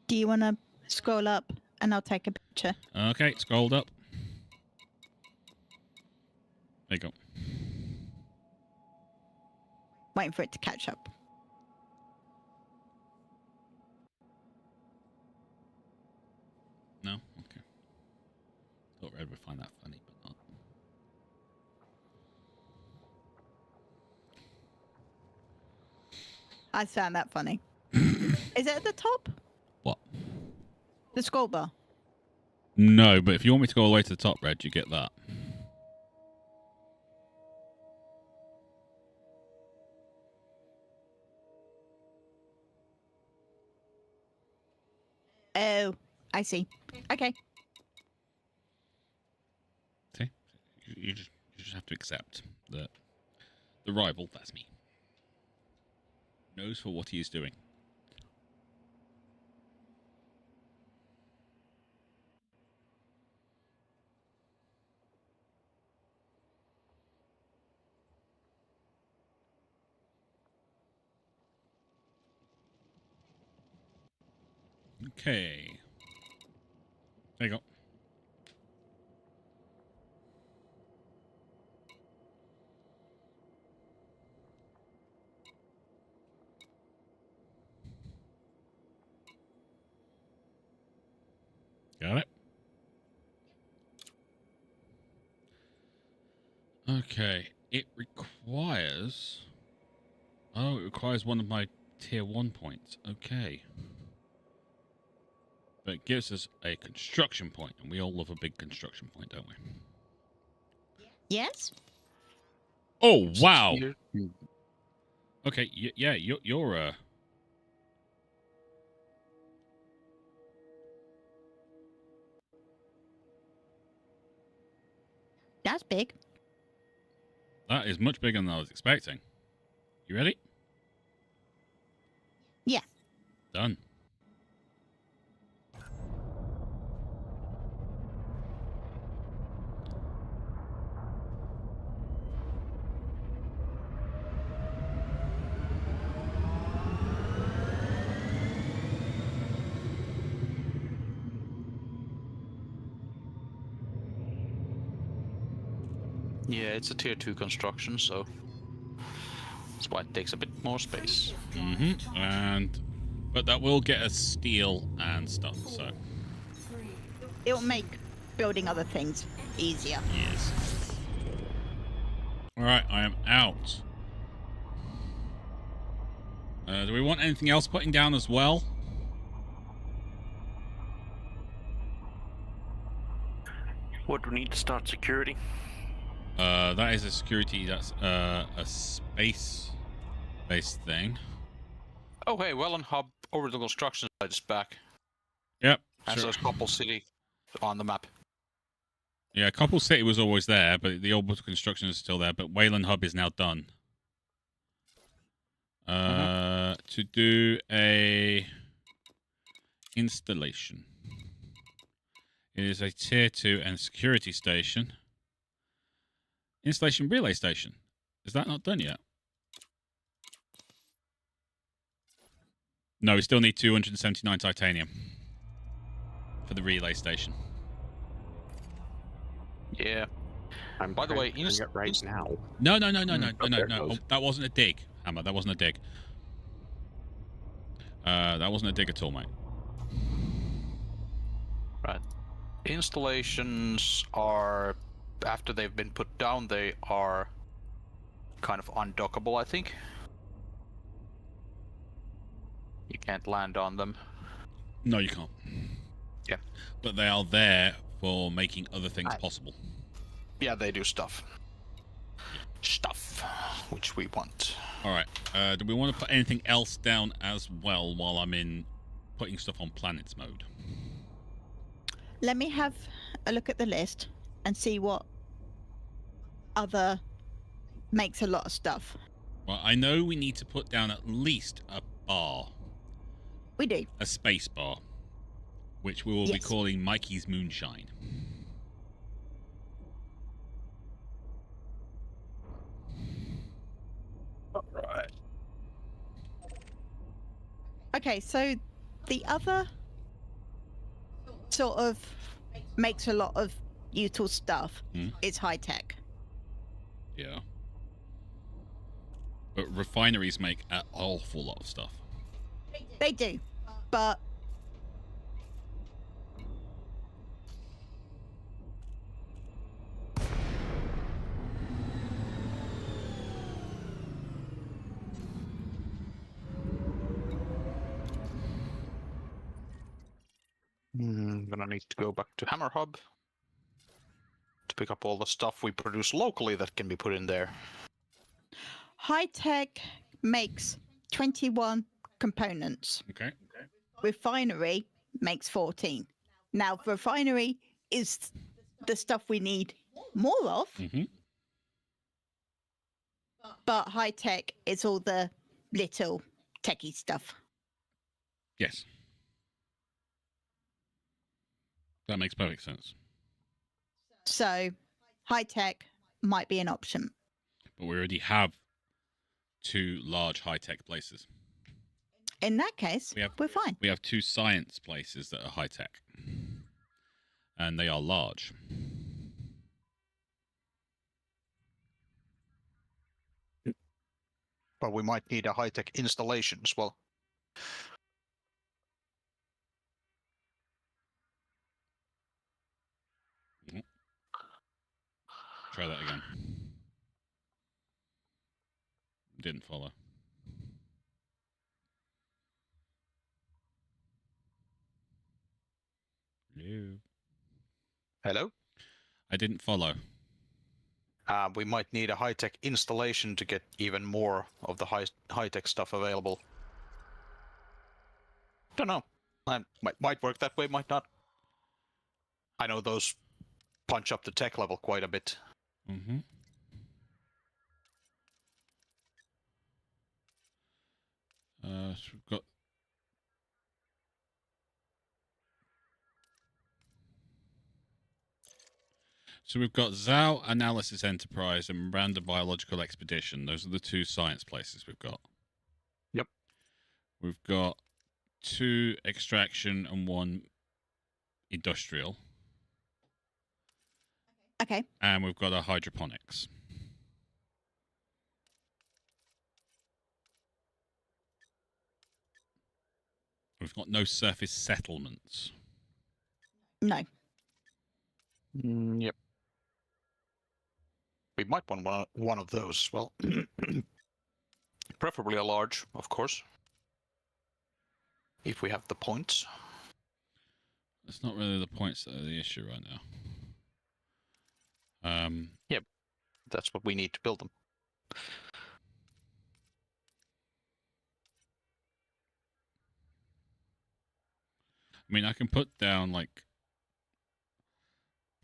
Do you want to scroll up and I'll take a picture? Okay, scrolled up. There you go. Waiting for it to catch up. No? Okay. Thought Red would find that funny, but not. I found that funny. Is it at the top? What? The scroll bar? No, but if you want me to go all the way to the top, Red, you get that. Oh, I see. Okay. See? You just have to accept that the rival, that's me, knows for what he is doing. Okay. There you go. Got it? Okay. It requires... Oh, it requires one of my tier 1 points. Okay. But it gives us a construction point, and we all love a big construction point, don't we? Yes? Oh, wow! Here. Okay, yeah, you're That's big. that is much bigger than I was expecting. You ready? Yeah. Done. Yeah, it's a tier 2 construction, so that's why it takes a bit more space. But that will get us steel and stuff, so... It'll make building other things easier. Yes. Alright, I am out. Do we want anything else putting down as well? What do we need to start security? That is a security. That's a space-based thing. Oh, hey, Welland Hub orbital construction site is back. Yep. And so is Couple City on the map. Yeah, Couple City was always there, but the orbital construction is still there. But Wayland Hub is now done. To do a installation. It is a tier 2 and security station. Installation relay station. Is that not done yet? No, we still need 279 titanium for the relay station. Yeah. I'm By the way, trying to get right now. No. there it Oh, goes. that wasn't a dig, Hammer. That wasn't a dig. That wasn't a dig at all, mate. Right. Installations are, after they've been put down, they are kind of undockable, I think. You can't land on them. No, you can't. Yeah. But they are there for making other things possible. Yeah, they do stuff. Stuff, which we want. All right. Do we want to put anything else down as well while I'm in putting stuff on planets mode? Let me have a look at the list and see what other makes a lot of stuff. Well, I know we need to put down at least a bar. We do. A space bar, which we will be Yes. calling Mikey's Moonshine. Right. Okay, so the other sort of makes a lot of useful stuff is high tech. Yeah. But refineries make an awful lot of stuff. They do, but I'm gonna need to go back to Hammer Hub to pick up all the stuff we produce locally that can be put in there. high tech makes 21 components. Okay. Refinery makes 14. Now, refinery is the stuff we need more of, but high tech is all the little techie stuff. Yes. That makes perfect sense. So, high tech might be an option. But we already have 2 large high-tech places. In that case, we're fine. We have 2 science places that are high-tech. And they are large. But we might need a high-tech installation as well. Try that again. Didn't follow. Hello? Hello? I didn't follow. We might need a high-tech installation to get even more of the high-tech stuff available. Don't know. Might work that way, might not. I know those punch up the tech level quite a bit. Mm-hmm. So we've got... So we've got Zao Analysis Enterprise and Miranda Biological Expedition. Those are the 2 science places we've got. Yep. We've got 2 extraction and 1 industrial. Okay. And we've got a hydroponics. We've got no surface settlements. No. Yep. We might want one of those. Well, preferably a large, of course. If we have the points. It's not really the points that are the issue right now. That's what we need to build them. I mean, I can put down like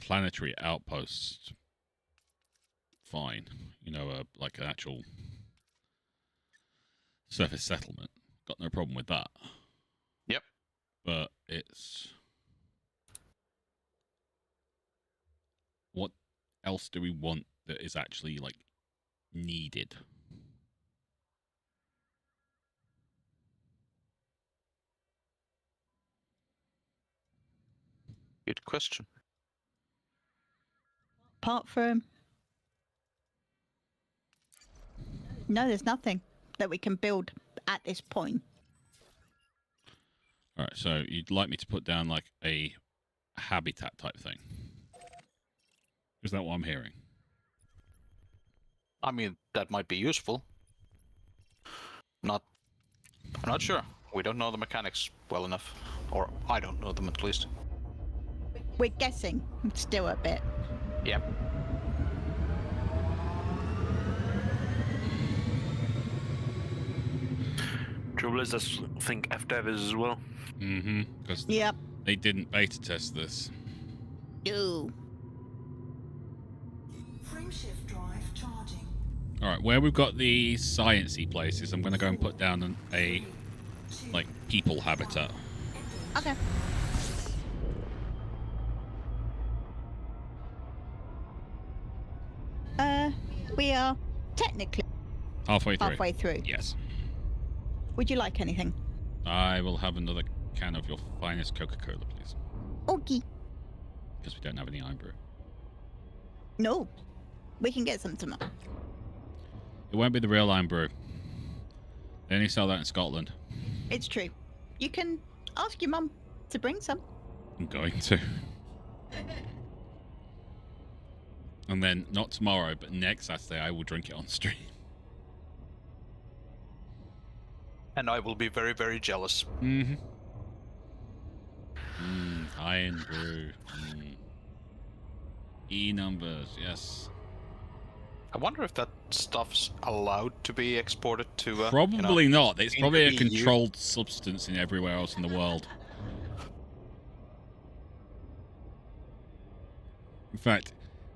planetary outposts. Fine, you know, like an actual surface settlement. Got no problem with that. Yep. But it's what else do we want that is actually like needed? Good question. Apart from... No, there's nothing that we can build at this point. All right, so you'd like me to put down like a habitat type thing? Is that what I'm hearing? I mean, that might be useful. I'm not sure. We don't know the mechanics well enough. Or I don't know them at least. We're guessing still a bit. Yep. Trouble is, I think FDev is as well. Mm-hmm. Because Yep. they didn't beta test this. Ooh. Frameshift drive charging. All right, where we've got the sciencey places, I'm going to go and put down a like people habitat. Okay. We are technically Halfway through. halfway through. Yes. Would you like anything? I will have another can of your finest Coca-Cola, please. Okay. Because we don't have any iron brew. No. We can get some tomorrow. It won't be the real iron brew. They only sell that in Scotland. It's true. You can ask your mum to bring some. I'm going to. And then, not tomorrow, but next Saturday, I will drink it on stream. And I will be very, very jealous. Mm-hmm. Iron brew. E numbers, yes. I wonder if that stuff's allowed to be exported to... Probably not. It's in probably a the EU. controlled substance in everywhere else in the world. In fact,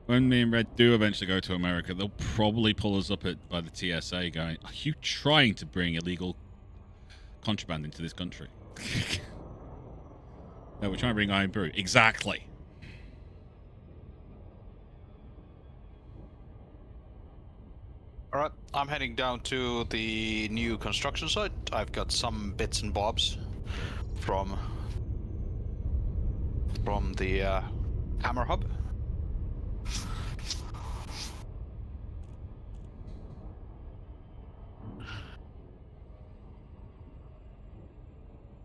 when me and Red do eventually go to America, they'll probably pull us up by the TSA going, are you trying to bring illegal contraband into this country? No, we're trying to bring iron brew. Exactly. Alright, I'm heading down to the new construction site. I've got some bits and bobs from the hammer hub.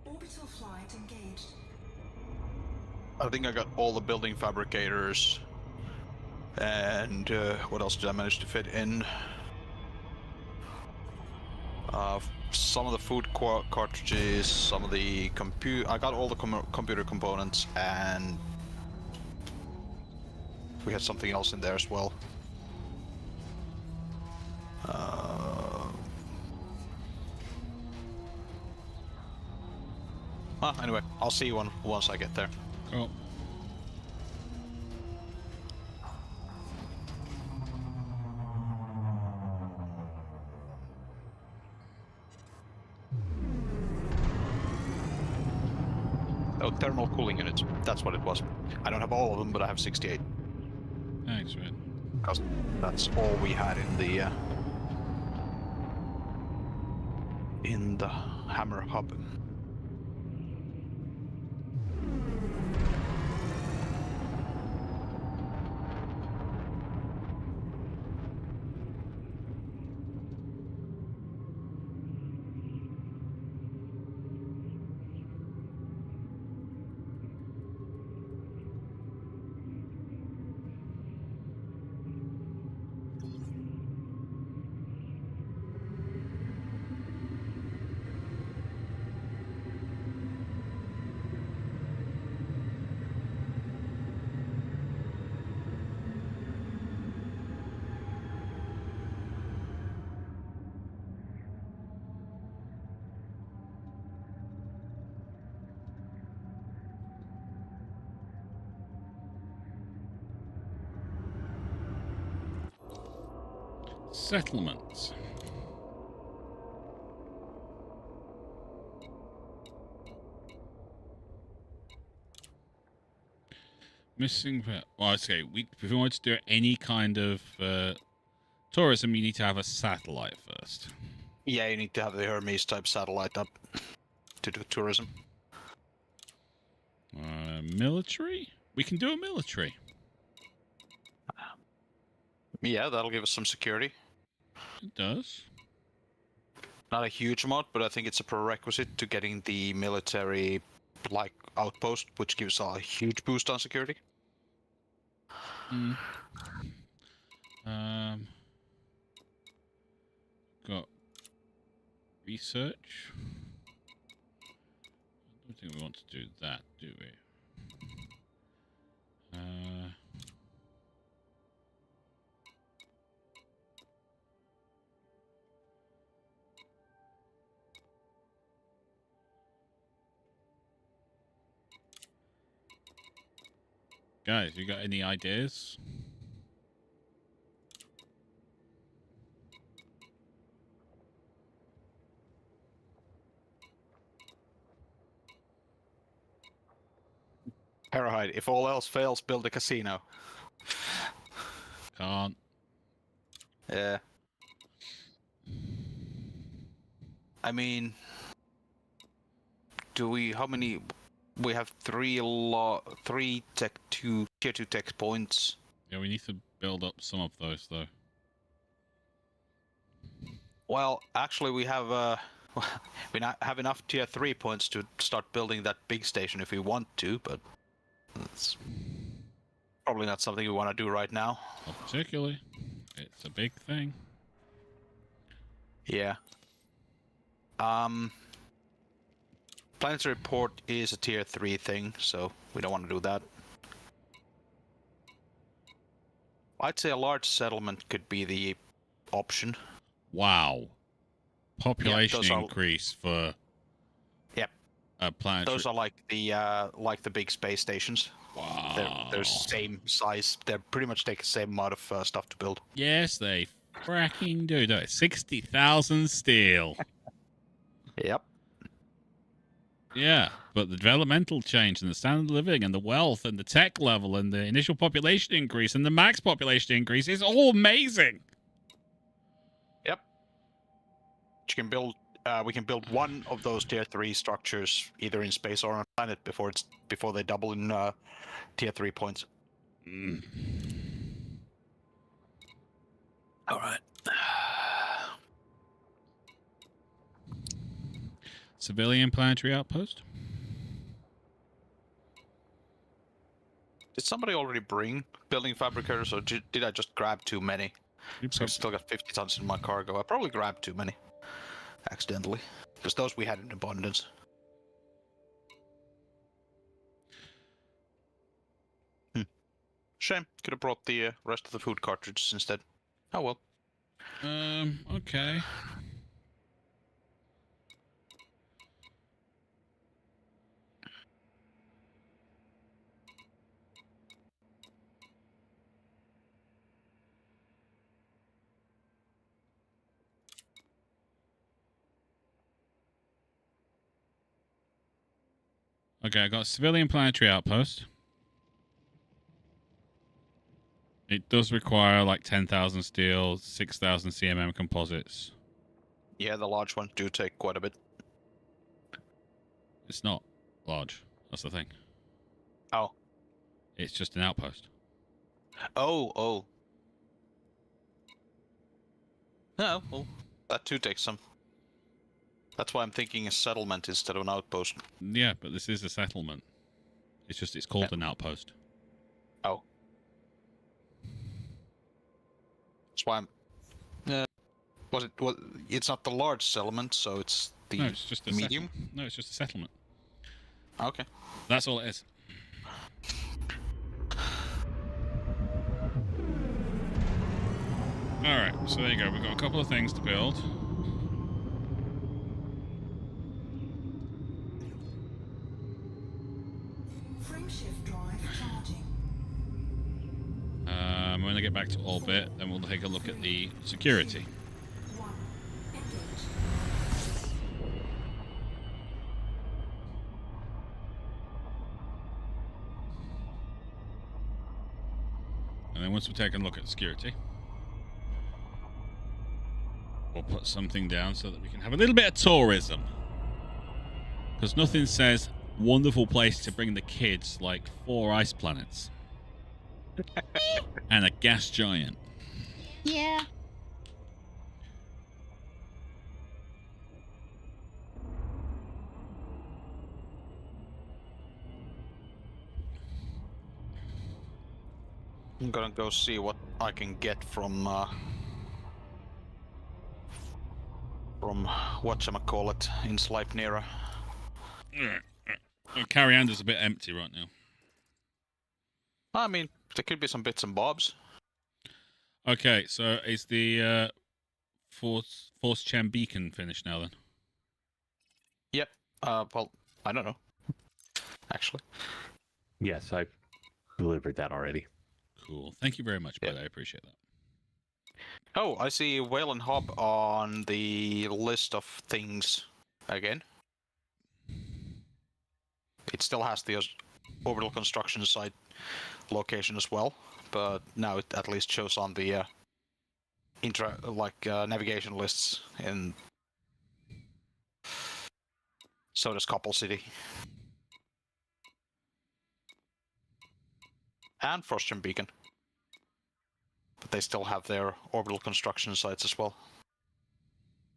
Orbital flight engaged. I think I got all the building fabricators. And what else did I manage to fit in? Some of the food cartridges, some of the I got all the computer components, and we had something else in there as well. Anyway, I'll see you once I get there. Cool. Oh, thermal cooling units. That's what it was. I don't have all of them, but I have 68. Thanks, Red. Because that's all we had in the hammer hub. Settlements. Missing. Well, okay. If we want to do any kind of tourism, you need to have a satellite first. Yeah, you need to have the Hermes type satellite up to do tourism. Military? We can do a military. Yeah, that'll give us some security. It does. Not a huge amount, but I think it's a prerequisite to getting the military like outpost, which gives a huge boost on security. Got research. I don't think we want to do that, do we? Guys, you got any ideas? Parahide, if all else fails, build a casino. Can't. Yeah. I mean, do we? How many? We have three tier 2 tech points. Yeah, we need to build up some of those though. Well, actually, we have we not have enough tier 3 points to start building that big station if we want to, but it's probably not something we want to do right now. Not particularly. It's a big thing. Yeah. Planetary port is a tier 3 thing, so we don't want to do that. I'd say a large settlement could be the option. Wow. Population those are- increase for Yep. a planetary. Those are like the big space stations. Wow. They're same size. They pretty much take the same amount of stuff to build. Yes, they fracking do. 60,000 steel. Yep. Yeah, but the developmental change and the standard of living and the wealth and the tech level and the initial population increase and the max population increase is all amazing. Yep. You can build. We can build one of those tier 3 structures either in space or on a planet before they double in tier 3 points. All right. Civilian planetary outpost. Did somebody already bring building fabricators, or did I just grab too many? So I've still got 50 tons in my cargo. I probably grabbed too many, accidentally, because those we had in abundance. Shame. Could have brought the rest of the food cartridges instead. Oh well. Okay. Okay, I got a civilian planetary outpost. It does require like 10,000 steel, 6,000 CMM composites. Yeah, the large ones do take quite a bit. It's not large. That's the thing. Oh. It's just an outpost. Oh. No, well, that too takes some. That's why I'm thinking a settlement instead of an outpost. Yeah, but this is a settlement. It's called an outpost. Oh. That's why I'm. It's not the large settlement, so it's the No, it's just a medium. No, it's just a settlement. Okay. That's all it is. All right, so there you go. We've got a couple of things to build. Frameshift drive charging. When I get back to orbit, then we'll take a look at the security. 1. Engage. And then once we've taken a look at security, we'll put something down so that we can have a little bit of tourism. Because nothing says wonderful place to bring the kids like 4 ice planets. And a gas giant. Yeah. I'm gonna go see what I can get from whatchamacallit in Sleipnira. Carriander's a bit empty right now. I mean, there could be some bits and bobs. Okay, so is the Force Chan beacon finished now then? Yep. Well, I don't know. Actually. Yes, I delivered that already. Cool. Thank you very much, bud. I appreciate that. Oh, I see Whale and Hub on the list of things again. It still has the orbital construction site location as well, but now it at least shows on the navigation lists, and so does Couple City and Frostgen Beacon. But they still have their orbital construction sites as well,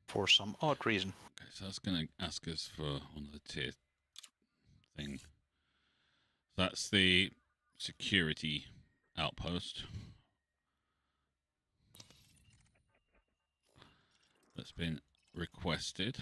for some odd reason. Okay, so that's going to ask us for one of the tier thing. That's the security outpost that's been requested.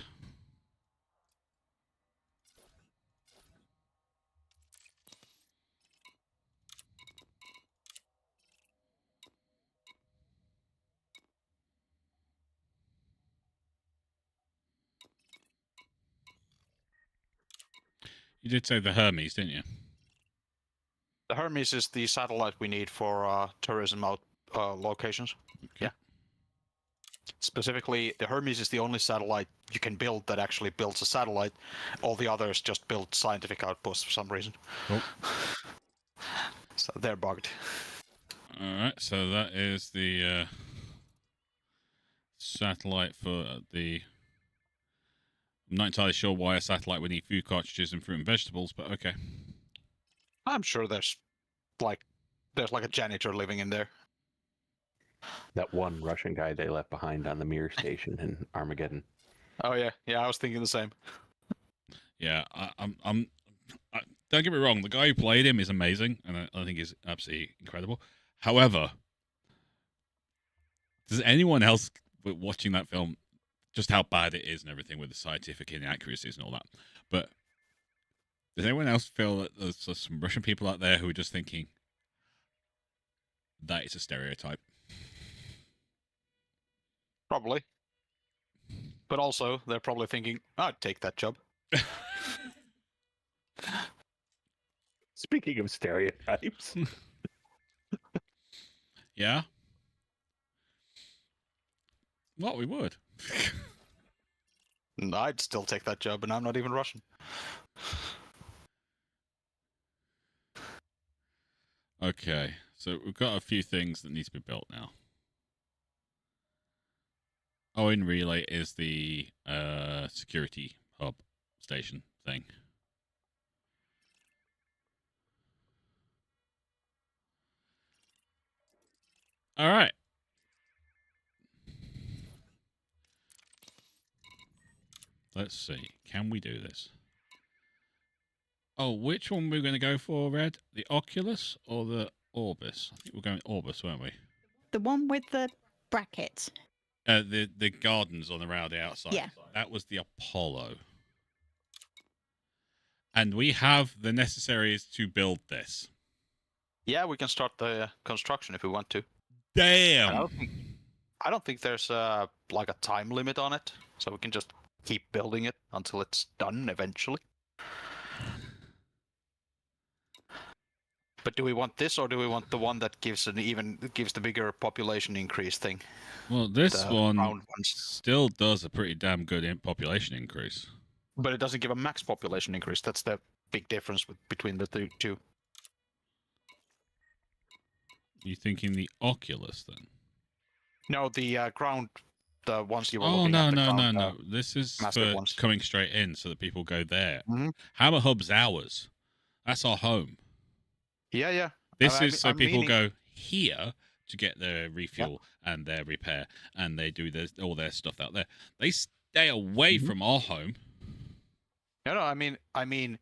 You did say the Hermes, didn't you? The Hermes is the satellite we need for tourism out locations. Okay. Yeah. Specifically, the Hermes is the only satellite you can build that actually builds a satellite. All the others just build scientific outposts for some reason. Cool. So they're bugged. Alright, so that is the satellite for the... I'm not entirely sure why a satellite would need food cartridges and fruit and vegetables, but okay. I'm sure there's like a janitor living in there. That one Russian guy they left behind on the mirror station in Armageddon. Oh yeah, I was thinking the same. Yeah, don't get me wrong. The guy who played him is amazing, and I think he's absolutely incredible. However, does anyone else watching that film, just how bad it is and everything with the scientific inaccuracies and all that, but does anyone else feel that there's some Russian people out there who are just thinking that is a stereotype? Probably. But also, they're probably thinking, I'd take that job. Speaking of stereotypes. Yeah? Well, we would. I'd still take that job, and I'm not even Russian. Okay, so we've got a few things that need to be built now. Oh, in Relay is the security hub station thing. All right. Let's see. Can we do this? Oh, which one were we going to go for, Red? The Oculus or the Orbis? I think we're going Orbis, weren't we? The one with the brackets. The gardens on around the outside. Yeah. That was the Apollo. And we have the necessaries to build this. Yeah, we can start the construction if we want to. Damn! I don't think there's like a time limit on it, so we can just keep building it until it's done eventually. But do we want this, or do we want the one that gives the bigger population increase thing? Well, this The one round ones. still does a pretty damn good population increase. But it doesn't give a max population increase. That's the big difference between the two. You thinking the Oculus then? No, the ground, the ones you were Oh looking no at. no! This is massive for ones. coming straight in, so that people go there. Mhm. Hammer Hub's ours. That's our home. Yeah. This is so I'm people meaning- go here to get their refuel and their repair, and they do all their stuff out there. They stay away from our home. No. I mean,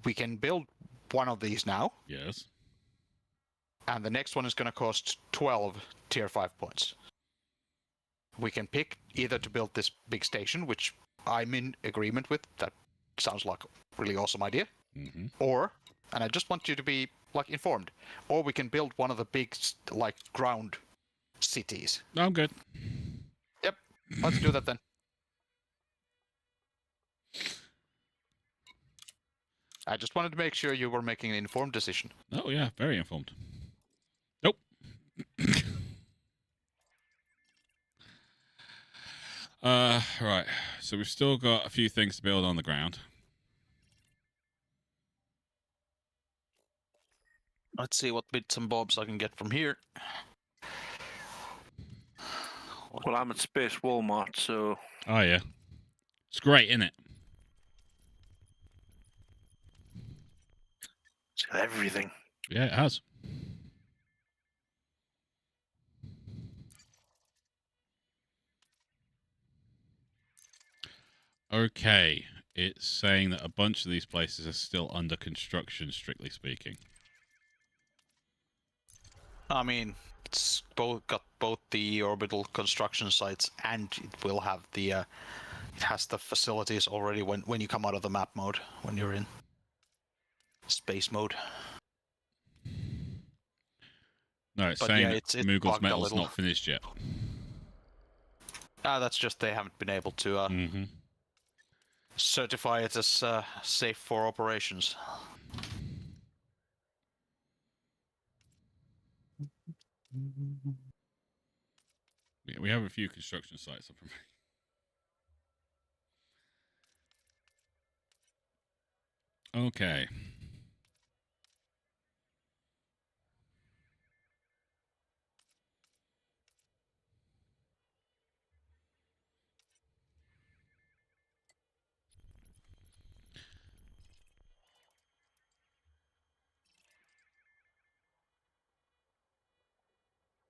we can build one of these now, Yes. and the next one is going to cost 12 tier 5 points. We can pick either to build this big station, which I'm in agreement with. That sounds like a really awesome idea. Mm-hmm. Or, and I just want you to be informed, or we can build one of the big ground cities. I'm good. Yep, let's do that then. I just wanted to make sure you were making an informed decision. Oh yeah, very informed. Nope. Right. So we've still got a few things to build on the ground. Let's see what bits and bobs I can get from here. Well, I'm at Space Walmart, so Oh yeah, it's great, isn't it? it's got everything. Yeah, it has. Okay, it's saying that a bunch of these places are still under construction, strictly speaking. I mean, it's got both the orbital construction sites, and it will have the it has the facilities already when you come out of the map mode, when you're in space mode. No, it's But saying yeah, that it's Moogle's bugged a metal's little. not finished yet. That's just they haven't been able to Mm-hmm. certify it as safe for operations. Yeah, we have a few construction sites up. Okay.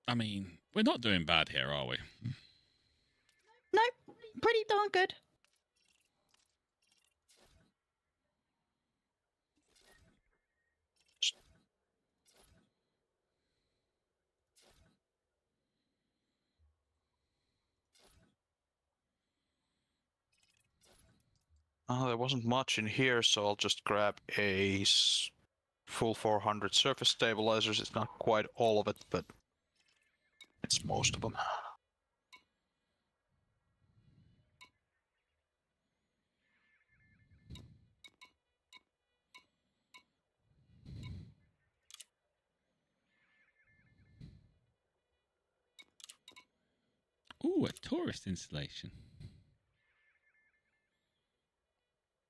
I mean, we're not doing bad here, are we? No, pretty darn good. There wasn't much in here, so I'll just grab a full 400 surface stabilizers. It's not quite all of it, but it's most of them. Ooh, a tourist installation.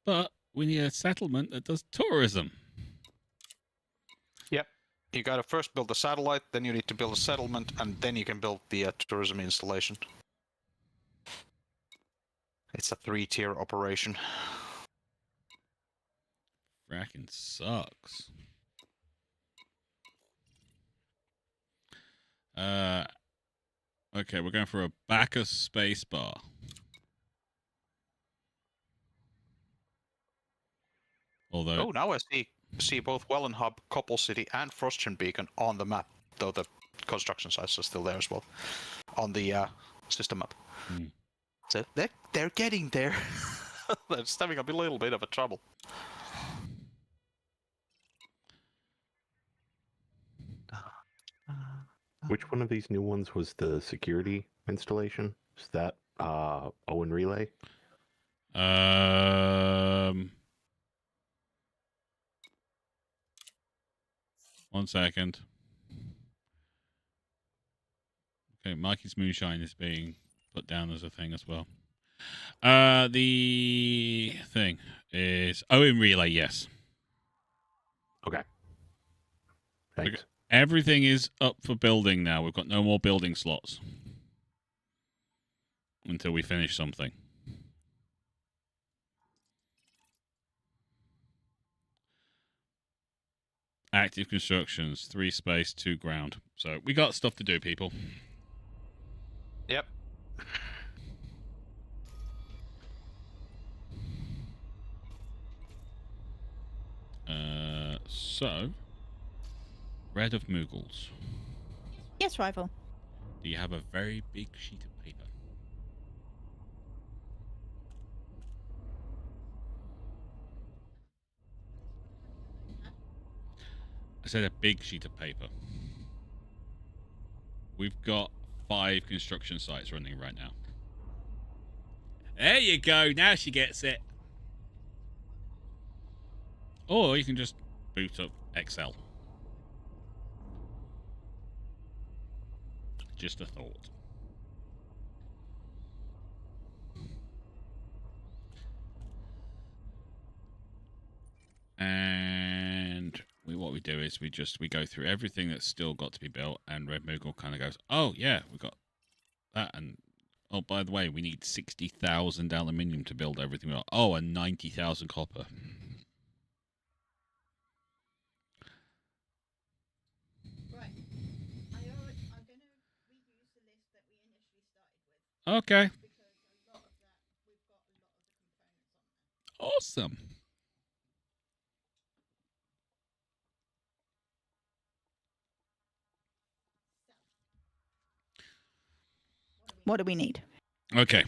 But we need a settlement that does tourism. Yep. You gotta first build a satellite, then you need to build a settlement, and then you can build the tourism installation. It's a 3-tier operation. Fracking sucks. Okay, we're going for a Bacchus space bar. Although, Oh, now I see both Welland Hub, Couple City, and Frostian Beacon on the map, though the construction sites are still there as well on the system map. Hmm. So they're getting there. They're just having a little bit of a trouble. Which one of these new ones was the security installation? Is that Owen Relay? 1 second. Okay, Mikey's moonshine is being put down as a thing as well. The thing is in relay, yes. Okay. Thanks. Everything is up for building now. We've got no more building slots until we finish something. Active constructions, 3 space, 2 ground. So we got stuff to do, people. Yep. So, Red of Moogles. Yes, rival. Do you have a very big sheet of paper? I said a big sheet of paper. We've got 5 construction sites running right now. There you go. Now she gets it. Or you can just boot up Excel. Just a thought. And what we do is we go through everything that's still got to be built, and Red Moogle kind of goes, oh yeah, we got that, and oh, by the way, we need 60,000 aluminium to build everything. Oh, and 90,000 copper. Okay. Awesome. What do we need? Okay.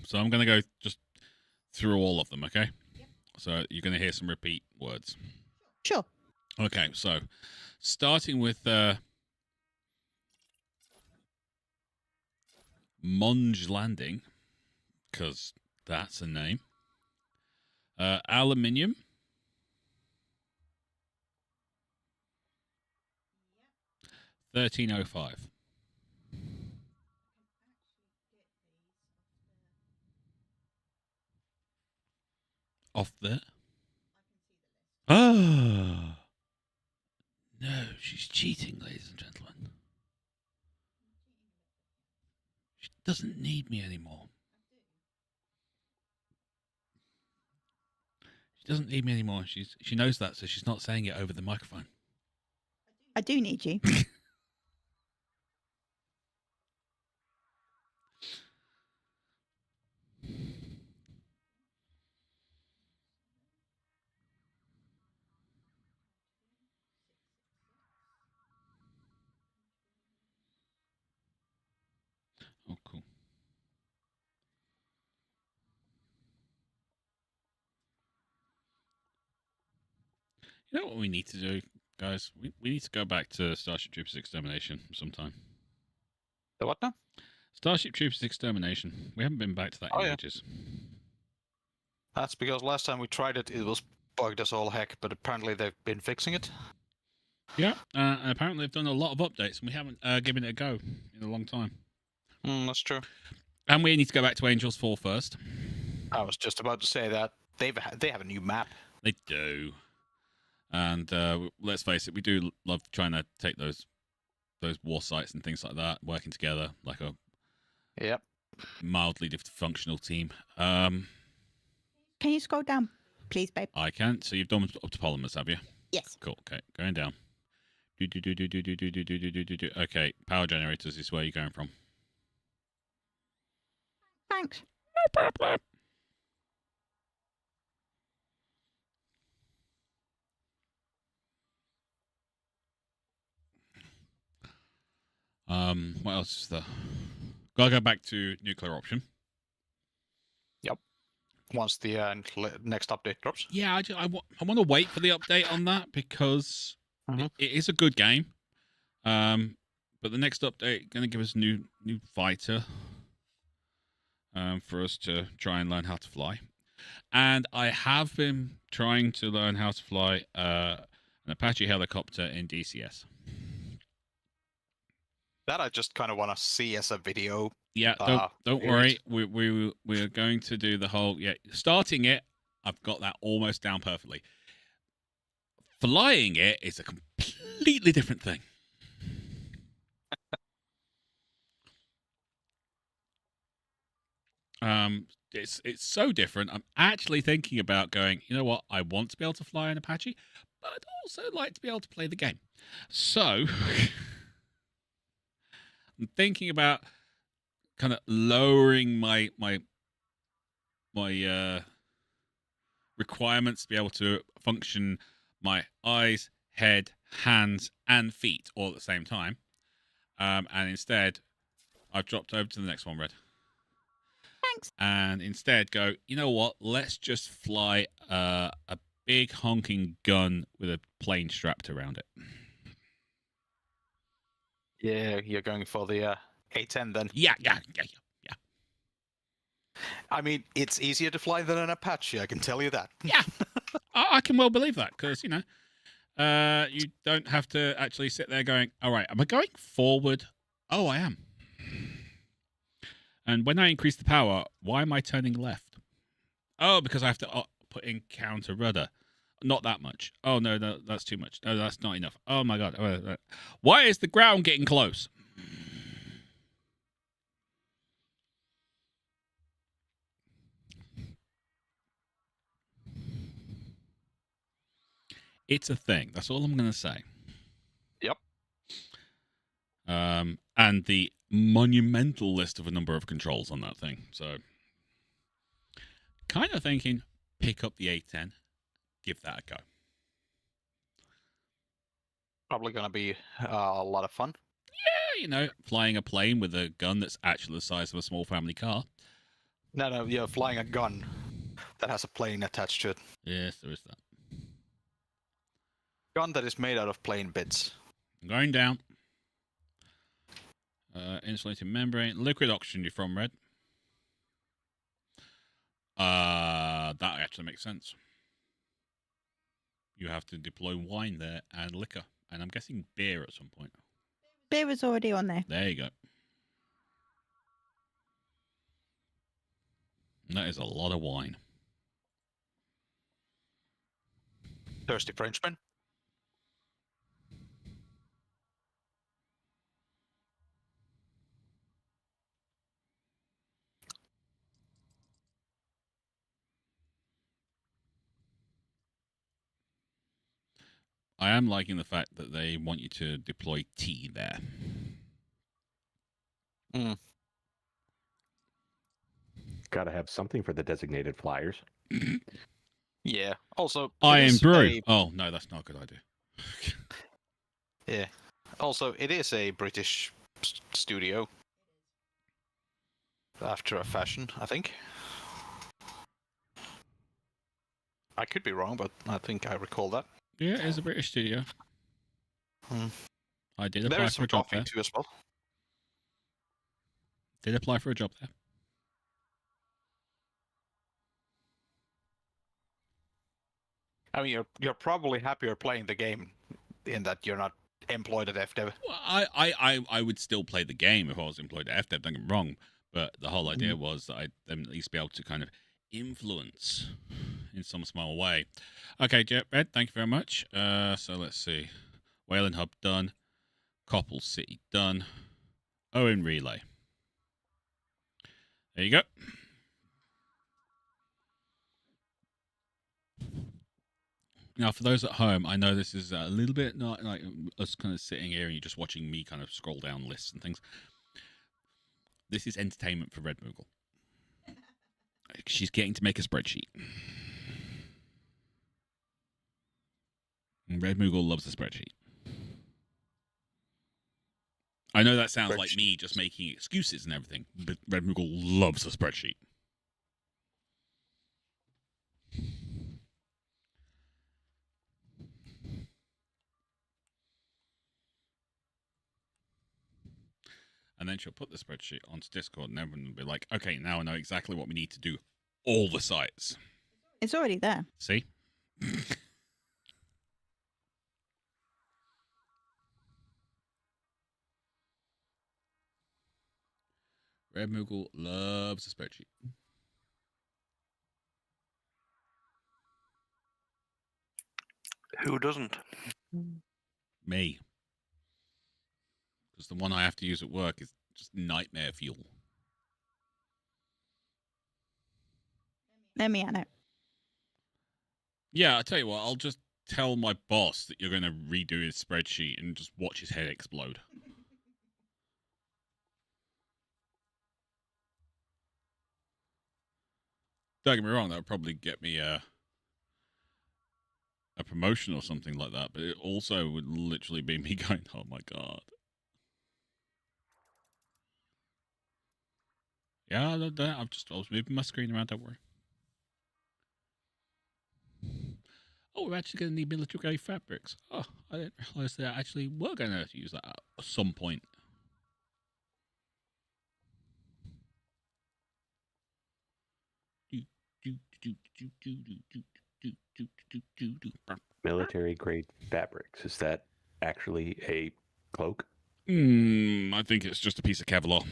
So I'm going to go just through all of them, okay? Yep. So you're going to hear some repeat words. Sure. Okay, so starting with Monge Landing, because that's a name. Aluminium. Yep. 1305. Off there? Ah! No, she's cheating, ladies and gentlemen. She doesn't need me anymore. She doesn't need me anymore. She knows that, so she's not saying it over the microphone. I do need you. Oh, cool. You know what we need to do, guys? We need to go back to Starship Troopers Extermination sometime. The what now? Starship Troopers Extermination. We haven't been back to that in ages. That's because last time we tried it, it was bugged as all heck, but apparently they've been fixing it. Yeah, and apparently they've done a lot of updates, and we haven't given it a go in a long time. That's true. And we need to go back to Angels 4 first. I was just about to say that. They have a new map. They do. And let's face it, we do love trying to take those war sites and things like that, working together like a mildly dysfunctional team. Can you scroll down, please, babe? I can. So you've done up to polymers, have you? Yes. Cool. Okay, going down. Okay, power generators is where you're going from. Thanks. No problem. What else is there? Gotta go back to nuclear option. Yep. Once the next update drops. Yeah, I want to wait for the update on that because it is a good game. But the next update going to give us new fighter for us to try and learn how to fly. And I have been trying to learn how to fly An Apache helicopter in DCS. That I just kind of want to see as a video. Yeah, don't worry. We're going to do the whole starting it. I've got that almost down perfectly. Flying it is a completely different thing. It's so different. I'm actually thinking about going, you know what? I want to be able to fly an Apache, but I'd also like to be able to play the game. So I'm thinking about kind of lowering my requirements to be able to function my eyes, head, hands, and feet all at the same time. And instead, I've dropped over to the next one, Red. Thanks. And instead go, you know what? Let's just fly a big honking gun with a plane strapped around it. Yeah, you're going for the A10 then. Yeah. I mean, it's easier to fly than an Apache, I can tell you that. Yeah. I can well believe that because, you don't have to actually sit there going, all right, am I going forward? Oh, I am. And when I increase the power, why am I turning left? Oh, because I have to put in counter rudder. Not that much. Oh, no, that's too much. No, that's not enough. Oh, my God. Why is the ground getting close? It's a thing. That's all I'm going to say. Yep. And the monumental list of a number of controls on that thing. So, kind of thinking, pick up the A10, give that a go. Probably going to be a lot of fun. Yeah, flying a plane with a gun that's actually the size of a small family car. No, you're flying a gun that has a plane attached to it. Yes, there is that. Gun that is made out of plane bits. I'm going down. Insulating membrane. Liquid oxygen, you're from, Red. That actually makes sense. You have to deploy wine there and liquor. And I'm guessing beer at some point. Beer was already on there. There you go. And that is a lot of wine. Thirsty Frenchman. I am liking the fact that they want you to deploy tea there. Got to have something for the designated flyers. Yeah. Also, I am brew. Oh, no, that's not a good idea. Yeah. Also, it is a British studio. After a fashion, I think. I could be wrong, but I think I recall that. Yeah, it is a British studio. I did apply There is for a some job coffee there. too as well. Did apply for a job there. I mean, you're probably happier playing the game in that you're not employed at FDev. Well, I would still play the game if I was employed at FDev, don't get me wrong. But the whole idea was that I'd at least be able to kind of influence in some small way. Okay, Jetbed, thank you very much. So let's see. Whalen Hub done. Coppell City done. Owen Relay. There you go. Now, for those at home, I know this is a little bit not like us kind of sitting here and you're just watching me kind of scroll down lists and things. This is entertainment for Red Moogle. She's getting to make a spreadsheet. And Red Moogle loves a spreadsheet. I know that sounds like me just making excuses and everything, but Red Moogle loves a spreadsheet. And then she'll put the spreadsheet onto Discord and everyone will be like, okay, now I know exactly what we need to do. All the sites. It's already there. See? Red Moogle loves a spreadsheet. Who doesn't? Me. Because the one I have to use at work is just nightmare fuel. Let me on it. Yeah, I'll tell you what, I'll just tell my boss that you're going to redo his spreadsheet and just watch his head explode. Don't get me wrong, that would probably get me a promotion or something like that, but it also would literally be me going, oh my god. Yeah, I was moving my screen around, don't worry. Oh, we're actually going to need military grade fabrics. Oh, I didn't realize that actually we're going to use that at some point. Military grade fabrics. Is that actually a cloak? I think it's just a piece of Kevlar.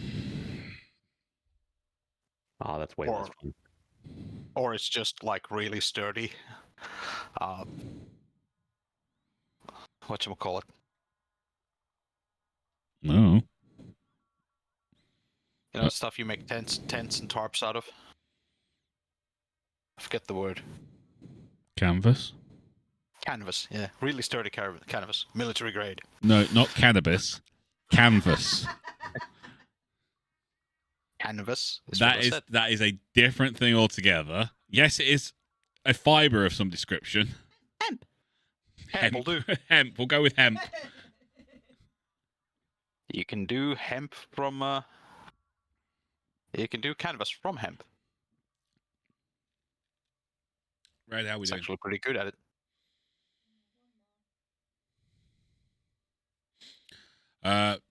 Oh, that's way less fun. Or it's just like really sturdy. Whatchamacallit? No. You know, stuff you make tents and tarps out of. I forget the word. Canvas? Canvas, yeah. Really sturdy canvas. Military grade. No, not cannabis. Canvas. Canvas is that is a different thing altogether. Yes, it is a fiber of some description. Hemp. Hemp will do. Hemp. We'll go with hemp. You can do hemp from. You can do canvas from hemp. Right, how we It's doing? actually pretty good at it.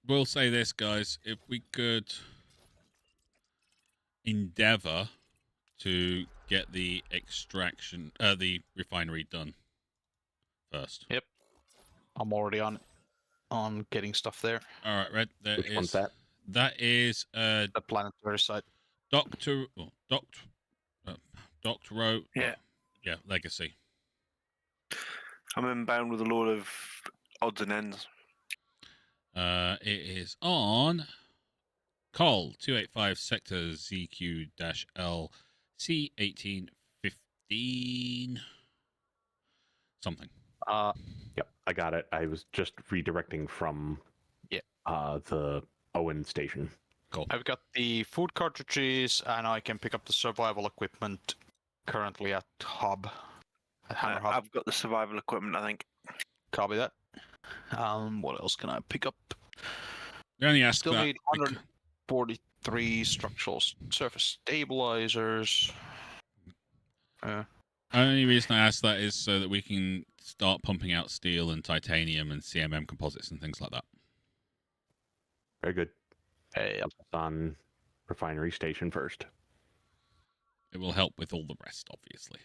We'll say this, guys. If we could endeavor to get the extraction, the refinery done first. Yep. I'm already on getting stuff there. All right, Red. Which one's that? That is The planetary site. Doctorate. Yeah. Yeah, legacy. I'm inbound with a load of odds and ends. It is on Col 285 Sector ZQ-L C1815 something. Yep, I got it. I was just redirecting from the Owen station. Cool. I've got the food cartridges, and I can pick up the survival equipment currently at Hub. At Hammer Hub. I've got the survival equipment, I think. Copy that. What else can I pick up? We only asked Still that need 143 structural surface stabilizers. only reason I asked that is so that we can start pumping out steel and titanium and CMM composites and things like that. Very good. Hey, On refinery station first. It will help with all the rest, obviously.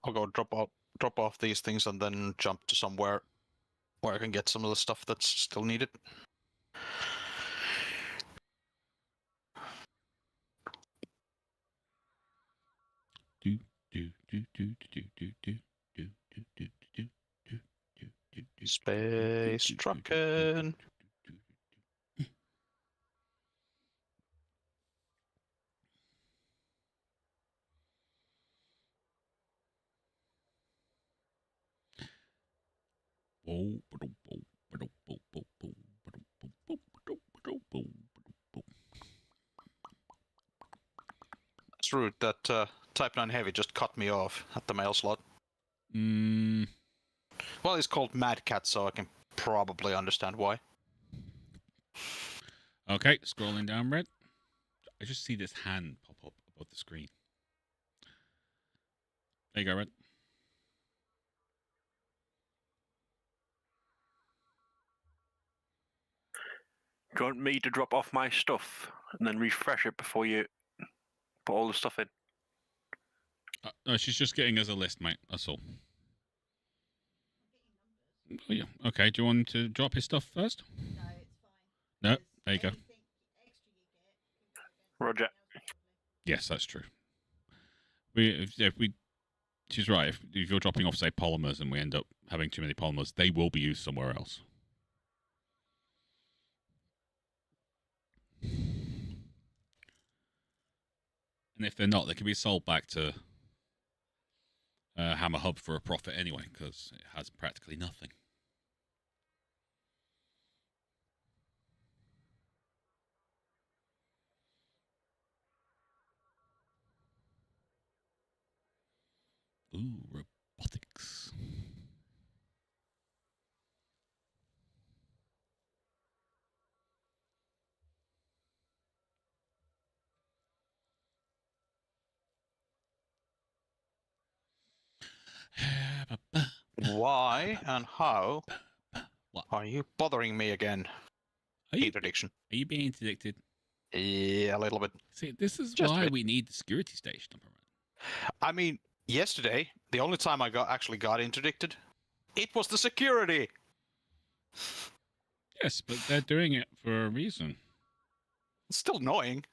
I'll go drop off these things and then jump to somewhere where I can get some of the stuff that's still needed. Space trucking. That's rude. That Type 9 Heavy just cut me off at the mail slot. Well, it's called Mad Cat, so I can probably understand why. Okay, scrolling down, Red. I just see this hand pop up above the screen. There you go, Red. Do you want me to drop off my stuff and then refresh it before you put all the stuff in? No, she's just getting us a list, mate. That's all. Oh, yeah. Okay, do you want him to drop his stuff first? No, it's fine. No, there you go. Anything extra you get, Roger. Yes, that's true. She's right. If you're dropping off, say, polymers, and we end up having too many polymers, they will be used somewhere else. And if they're not, they can be sold back to Hammer Hub for a profit anyway, because it has practically nothing. Ooh, robotics. Why and how What? are you bothering me again? Are you, Heat addiction. are you being interdicted? Yeah, a little bit. See, this is Just a why bit. we need the security station up around. I mean, yesterday, the only time I actually got interdicted, it was the security. Yes, but they're doing it for a reason. It's still annoying.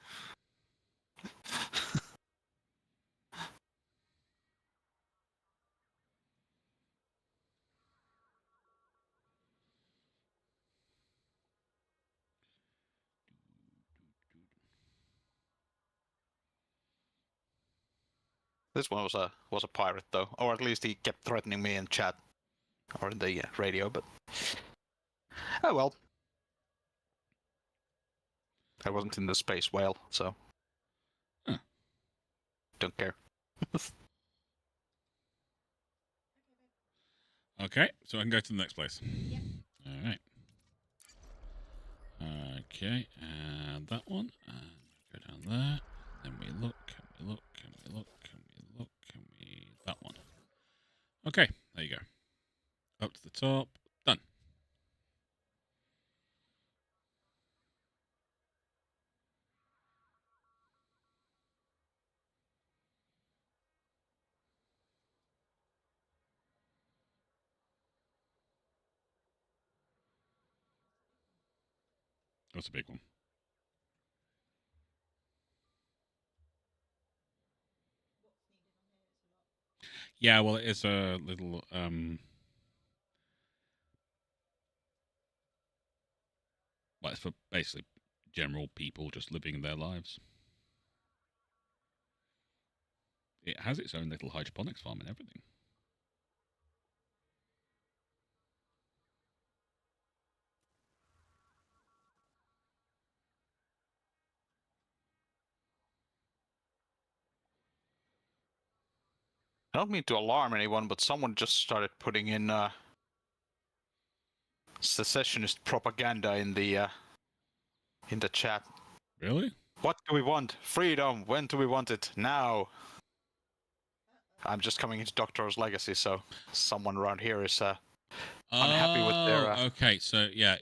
This one was a pirate though, or at least he kept threatening me in chat or in the radio. But oh well, I wasn't in the space whale, so Huh. don't care. Okay, so I can go to the next place. Yep. All right. Okay, and that one, and go down there. Then we look, and we look, and we look, and we look, and we that one. Okay, there you go. Up to the top. Done. That's a big one. Yeah, well, it is a little well, it's for basically general people just living their lives. It has its own little hydroponics farm and everything. I don't mean to alarm anyone, but someone just started putting in secessionist propaganda in the chat. Really? What do we want? Freedom. When do we want it? Now. I'm just coming into Doctor's Legacy, so someone around here is unhappy with their. Okay, so yeah,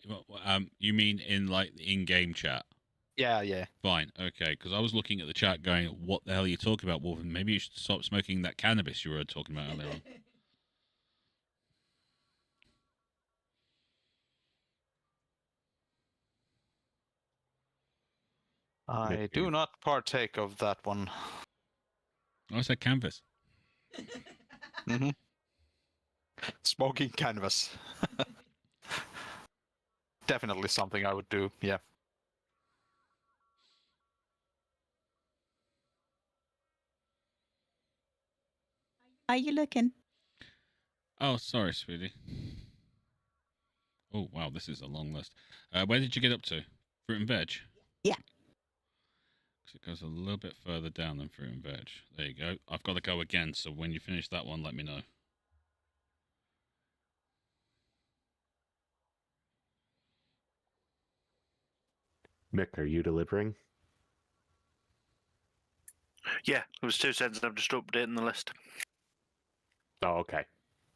you mean in like the in-game chat? Yeah. Fine, okay, because I was looking at the chat going, what the hell are you talking about, Wolfen? Maybe you should stop smoking that cannabis you were talking about earlier on. I do not partake of that one. I said canvas. Mm-hmm. Smoking canvas. Definitely something I would do, yeah. Are you looking? Oh, sorry, sweetie. Oh, wow, this is a long list. Where did you get up to? Fruit and veg? Yeah. 'Cause it goes a little bit further down than fruit and veg. There you go. I've got to go again, so when you finish that one, let me know. Mick, are you delivering? Yeah, it was 2 cents. I'm just updating the list. Oh, okay.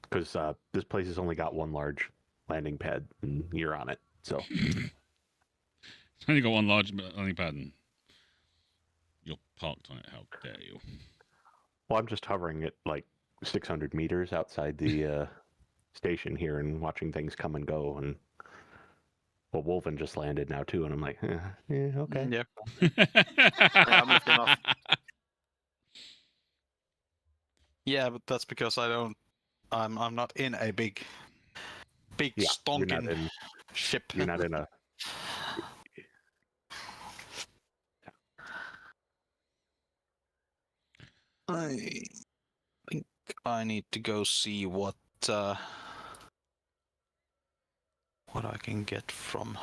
Because this place has only got one large landing pad, and you're on it. So It's only got one large landing pad, and you're parked on it. How dare you? well, I'm just hovering at like 600 meters outside the station here and watching things come and go. And well, Wolven just landed now too, and I'm like, yeah, okay. Yeah. I'm lifting off. Yeah, but that's because I'm not in a big Yeah, you're not stonking in. ship. You're not in a. I think I need to go see what I can get from.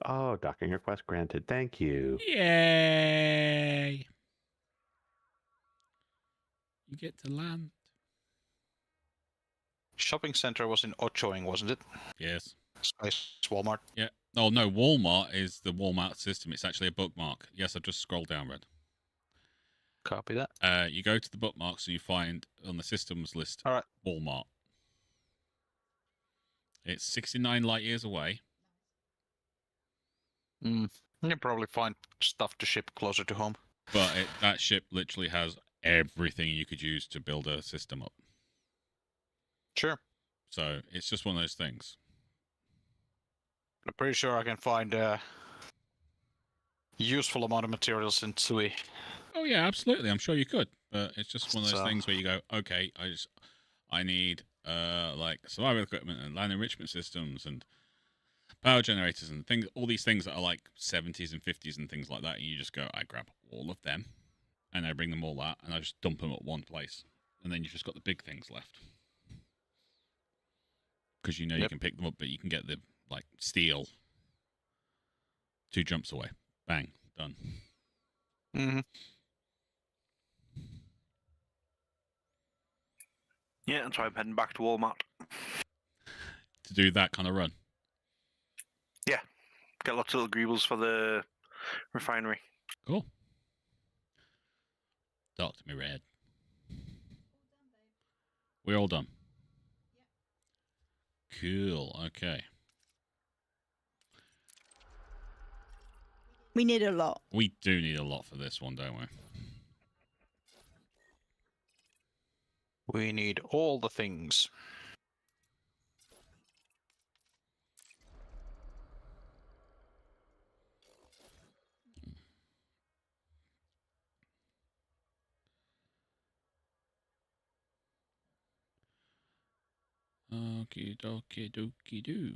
Oh, docking request granted. Thank you. Yay! You get to land. Shopping center was in Ochoing, wasn't it? Yes. Space Walmart. Yeah. Oh no, Walmart is the Walmart system. It's actually a bookmark. Yes, I've just scrolled down, Red. Copy that. You go to the bookmarks and you find on the systems list All right. Walmart. It's 69 light years away. You can probably find stuff to ship closer to home. But that ship literally has everything you could use to build a system up. Sure. So it's just one of those things. I'm pretty sure I can find a useful amount of materials in Tsui. Oh yeah, absolutely. I'm sure you could. But it's just one of those So- things where you go, okay, I need like survival equipment and land enrichment systems and power generators and things, all these things that are like 70s and 50s and things like that. And you just go, I grab all of them and I bring them all out and I just dump them at one place. And then you've just got the big things left. Because you know you can pick them up, but you can get the like steel 2 jumps away. Bang, done. Mm-hmm. Yeah, that's why I'm heading back to Walmart. To do that kind of run. Get lots of little greebles for the refinery. Cool. Talk to me, Red. We're all done. Cool. Okay. We need a lot. We do need a lot for this one, don't we? We need all the things. Okie dokie dokie doo.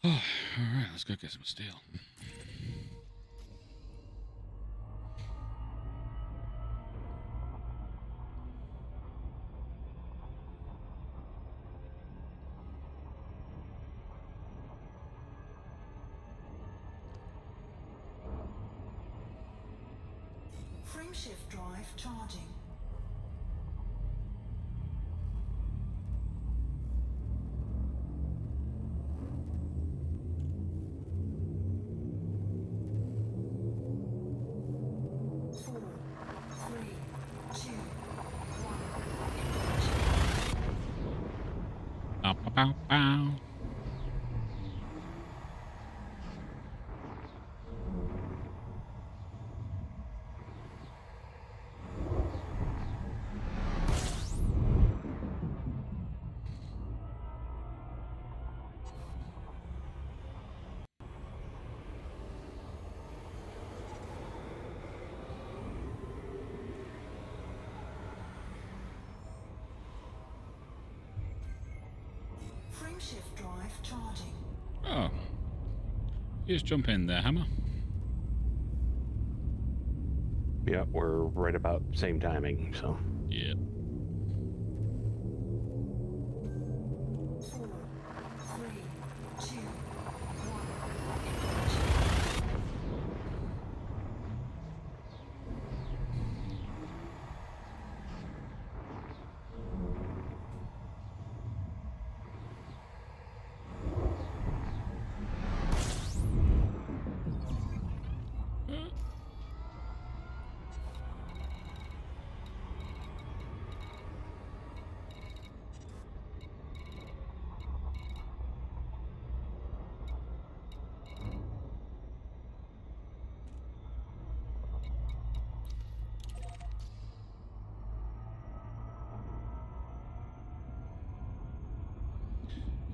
Oh, all right, let's go get some steel. Frameshift drive charging. Four, three, two, Bow, bow, bow, bow. Frameshift drive charging. Oh. You just jump in there, Hammer. Yeah, we're right about same timing, so. Yeah. 4, 3, 2, 1.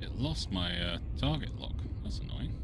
It lost my target lock. That's annoying.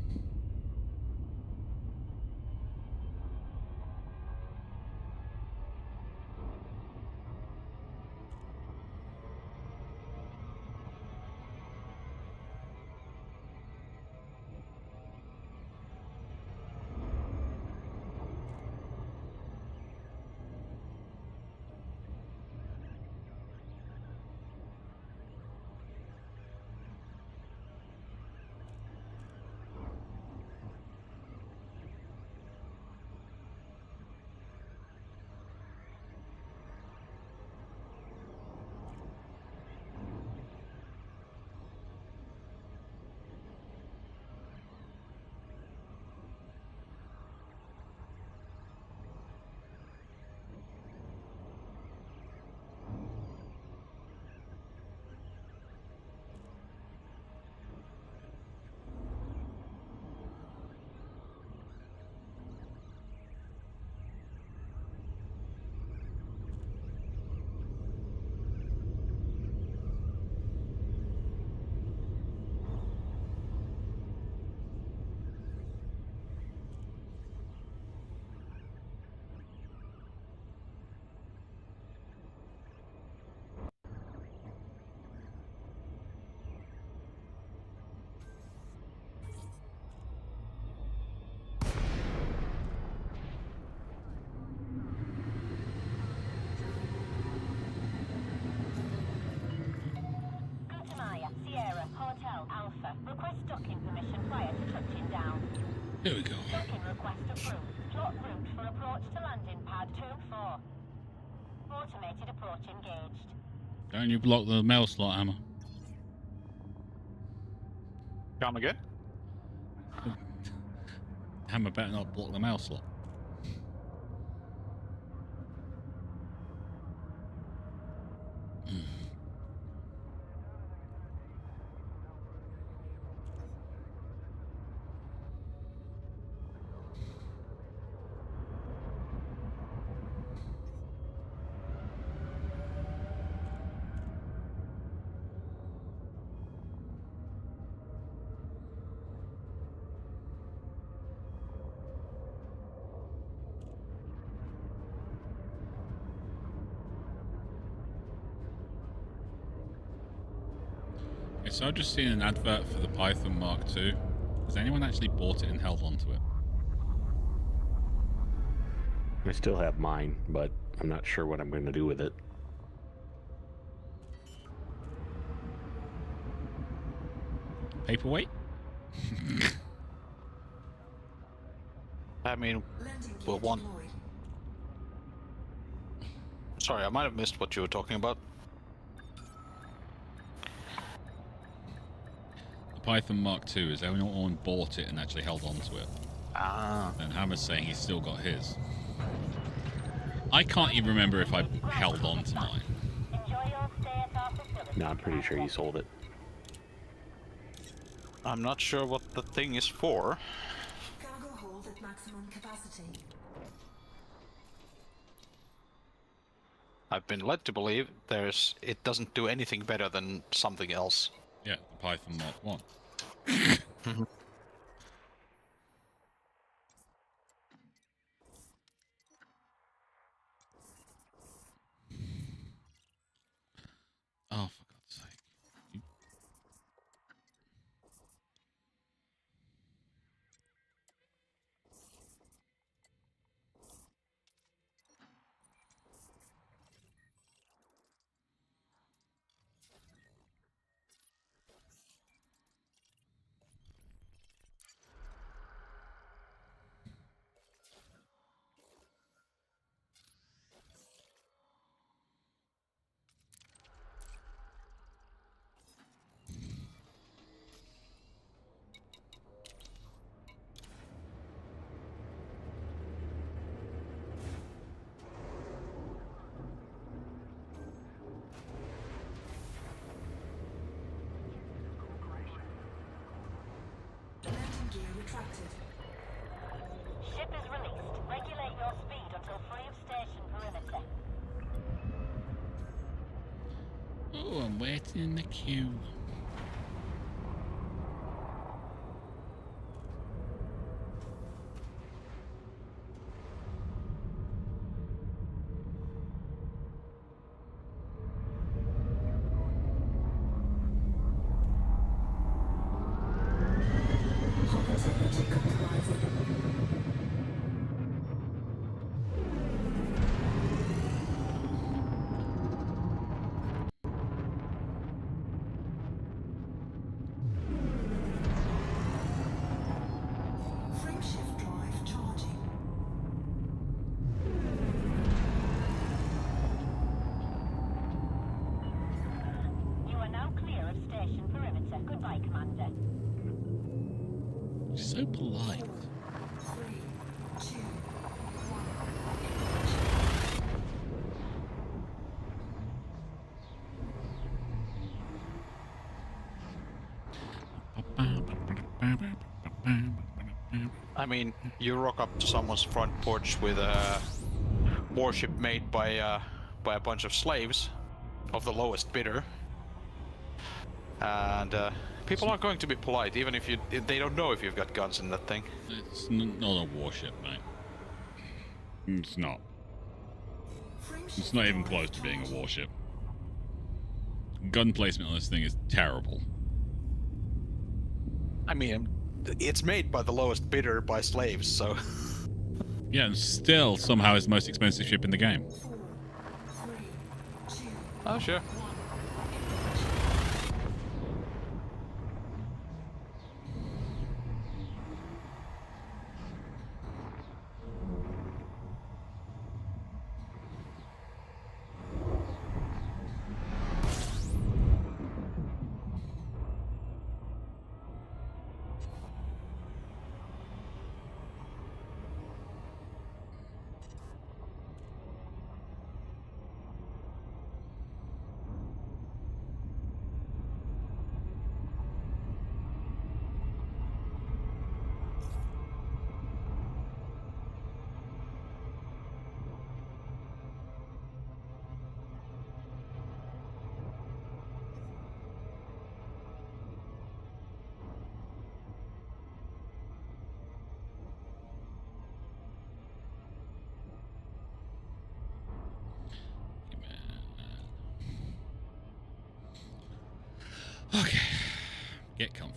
Sierra, Hotel, Alpha. Request docking permission prior to touching down. Here we go. Docking request approved. Plot route for approach to landing pad 2 and 4. Automated approach engaged. Don't you block the mail slot, Hammer. Come again? Hammer better not block the mail slot. Okay, so I've just seen an advert for the Python Mark II. Has anyone actually bought it and held onto it? I still have mine, but I'm not sure what I'm going to do with it. Paperweight? I mean, Landing gear well, one. deployed. Sorry, I might have missed what you were talking about. The Python Mark II, has anyone bought it and actually held onto it? Ah. And Hammer's saying he's still got his. I can't even remember if I held on to mine. Enjoy your stay at our facility. No, I'm pretty sure you sold it. I'm not sure what the thing is for. Cargo hold at maximum capacity. I've been led to believe it doesn't do anything better than something else. Yeah, the Python Mark 1. Oh, for God's sake. retracted. Ship is released. Regulate your speed until free of station perimeter. Oh, I'm waiting in the queue. Frameshift drive charging. You are now clear of station perimeter. Goodbye, Commander. So polite. 3, 2, 1. I mean, you rock up to someone's front porch with a warship made by a bunch of slaves of the lowest bidder, and people aren't going to be polite, even if they don't know if you've got guns in that thing. It's not a warship, mate. It's not. It's not even close to being a warship. Gun placement on this thing is terrible. I mean, it's made by the lowest bidder by slaves, so. Yeah, and still somehow it's the most expensive ship in the game. 4, 3, 2, Oh, sure. 1. Okay. Get comfy.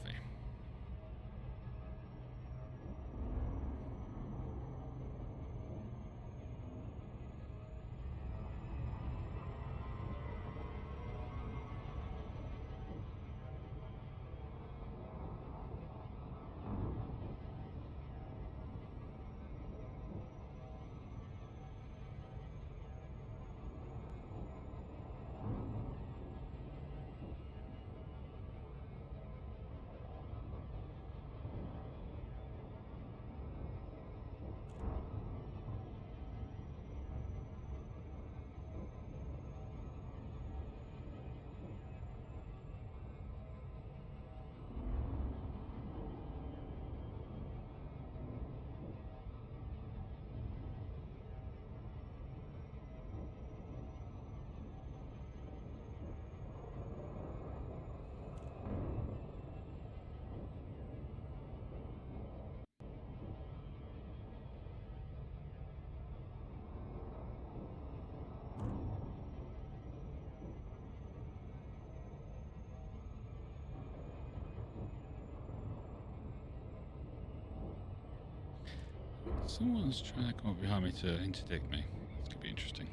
Someone's trying to come up behind me to interdict me. This could be interesting.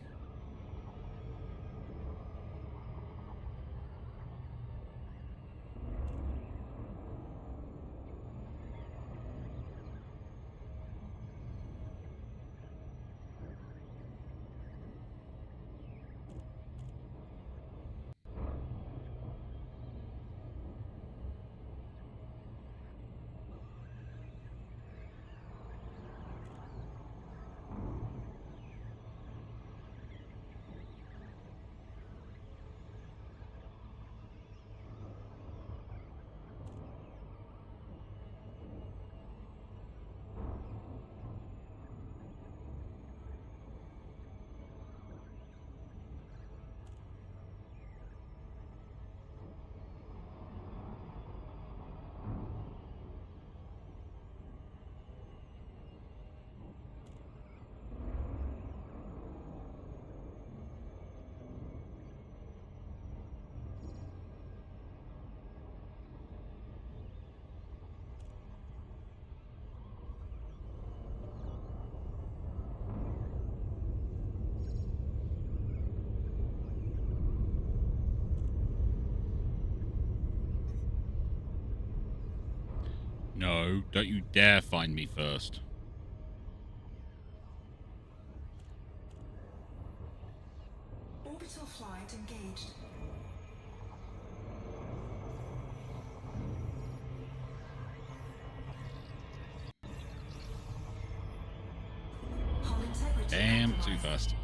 No, don't you dare find me first. Orbital flight engaged. Hull integrity Damn, too compromised. fast.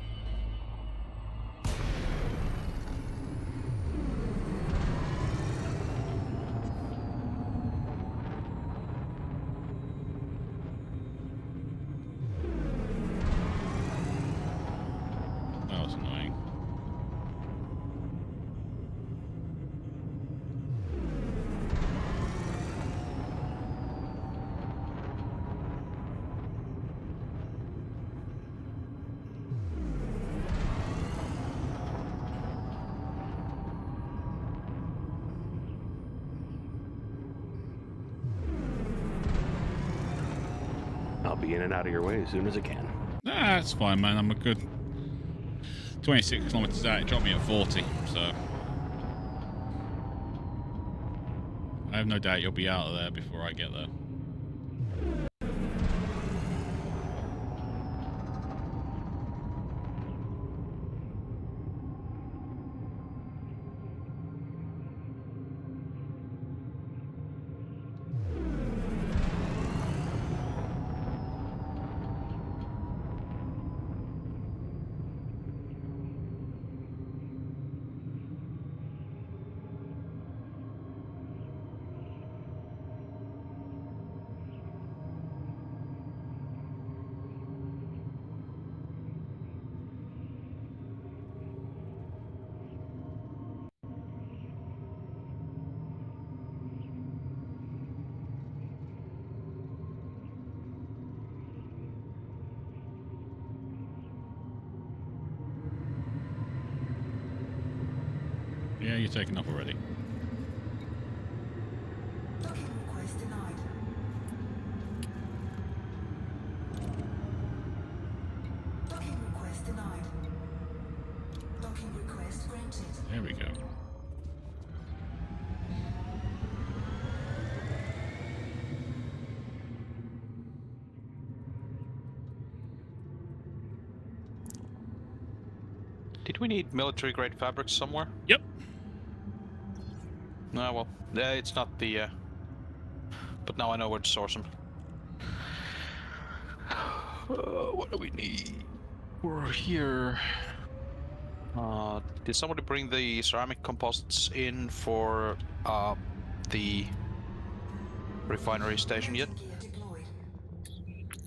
That was annoying. I'll be in and out of your way as soon as I can. Nah, that's fine, man. I'm a good 26 kilometers out. It dropped me at 40, so I have no doubt you'll be out of there before I get there. Yeah, you're taking off already. Docking request denied. Docking request denied. Docking request granted. There we go. Did we need military grade fabrics somewhere? Yep. No, well, it's not the. But now I know where to source them. What do we need? We're here. Did somebody bring the ceramic composites in for the refinery station yet? Gear deployed.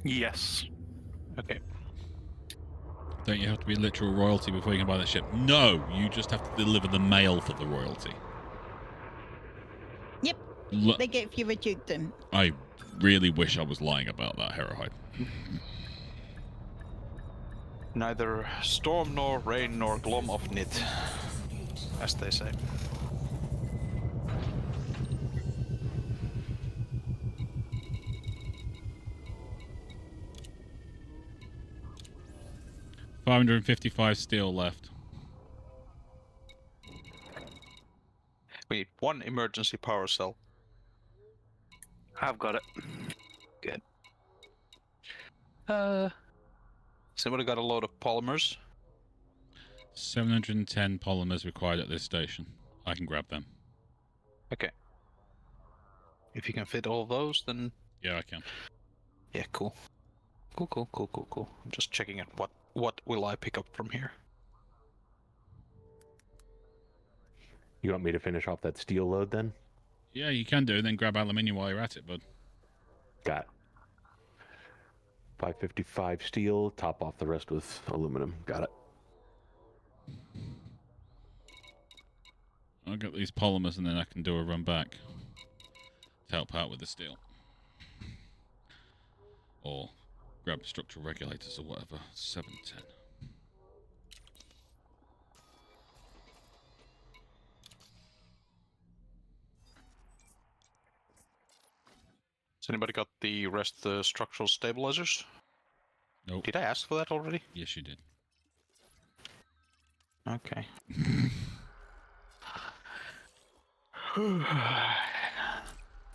Yes. Okay. Don't you have to be literal royalty before you can buy that ship? No, you just have to deliver the mail for the royalty. Yep. L- They gave you a dukedom. I really wish I was lying about that, Herahide. Neither storm nor rain nor glom of nit, as they say. $555 steel left. We need one emergency power cell. I've got it. Good. Somebody got a load of polymers. 710 polymers required at this station. I can grab them. Okay. If you can fit all of those, then Yeah, I can. yeah, cool. Cool. I'm just checking out what will I pick up from here. You want me to finish off that steel load then? Yeah, you can do, and then grab aluminium while you're at it, bud. Got it. 555 steel, top off the rest with aluminum. Got it. I'll get these polymers and then I can do a run back to help out with the steel. Or grab structural regulators or whatever. 710. Has anybody got the rest of the structural stabilizers? Nope. Did I ask for that already? Yes, you did. Okay.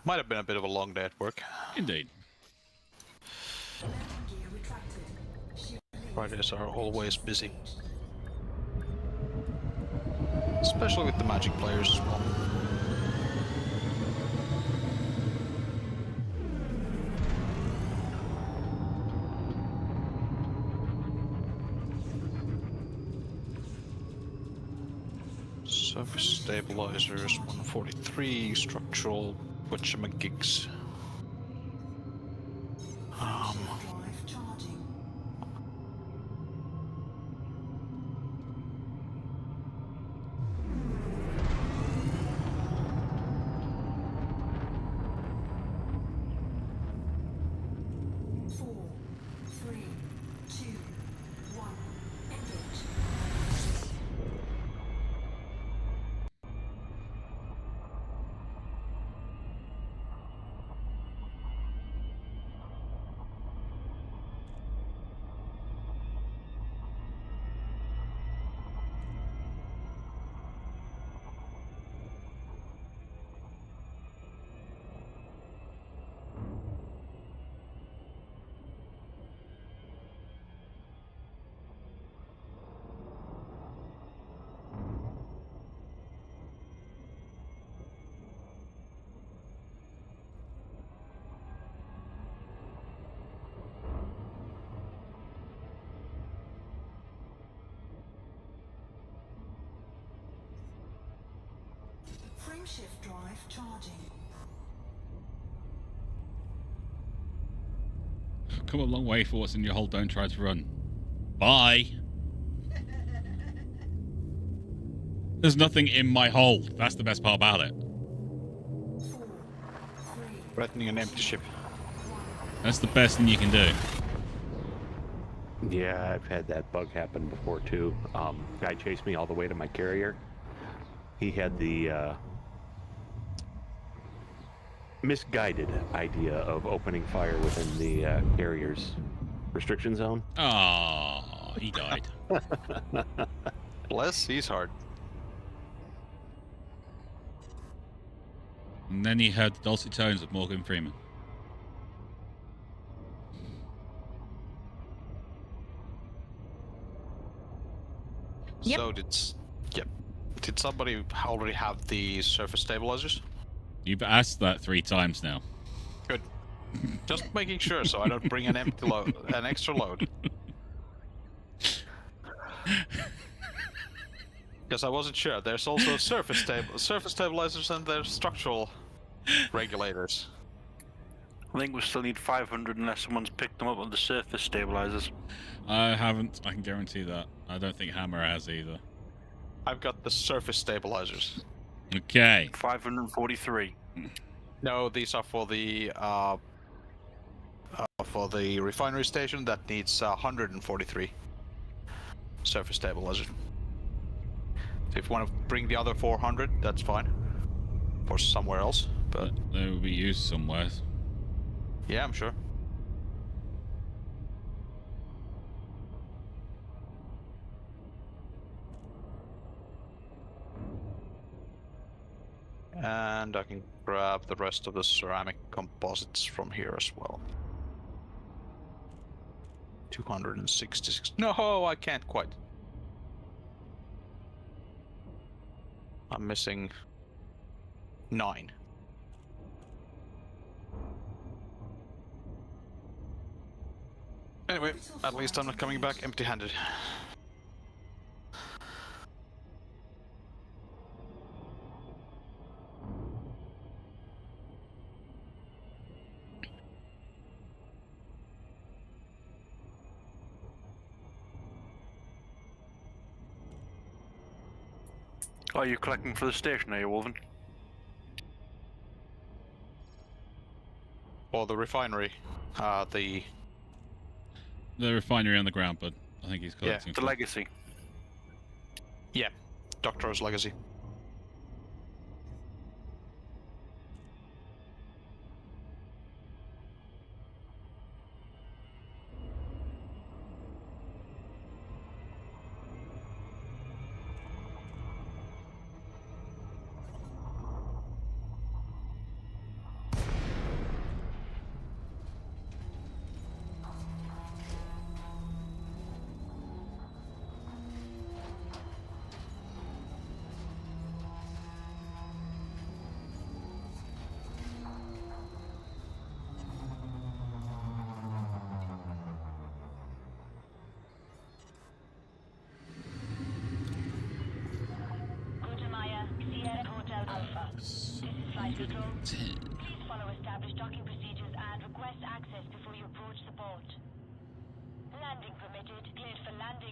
Might have been a bit of a long day at work. Indeed. Landing gear retracted. She believes Fridays are always busy, engaged. especially with the Magic players as well. Surface stabilizers, 143, structural whatchamagigs. Drive charging. Four, three, two, one. Engage. Frameshift drive charging. Come a long way for what's in your hole. Don't try to run. Bye. There's nothing in my hole. That's the best part about it. 4, 3, Threatening an empty ship. That's the best thing you can do. Yeah, I've had that bug happen before too. Guy chased me all the way to my carrier. He had the misguided idea of opening fire within the carrier's restriction zone. Oh, he died. Bless, he's hard. And then he heard the dulcet tones of Morgan Freeman. Yep. So did somebody already have the surface stabilizers? You've asked that 3 times now. Good. Just making sure so I don't bring an empty load, an extra load. Because I wasn't sure. There's also surface stabilizers and there's structural regulators. I think we still need 500 unless someone's picked them up on the surface stabilizers. I haven't. I can guarantee that. I don't think Hammer has either. I've got the surface stabilizers. Okay. 543. No, these are for the refinery station that needs 143 surface stabilizers. So if you want to bring the other 400, that's fine. For somewhere else, but They will be used somewhere. yeah, I'm sure. And I can grab the rest of the ceramic composites from here as well. 266. No, I can't quite. I'm missing 9. Anyway, at least I'm not coming back empty-handed. Are you collecting for the station, are you, Wolven? Or the refinery, the refinery on the ground, but I think he's collecting. The legacy. Doctor's legacy.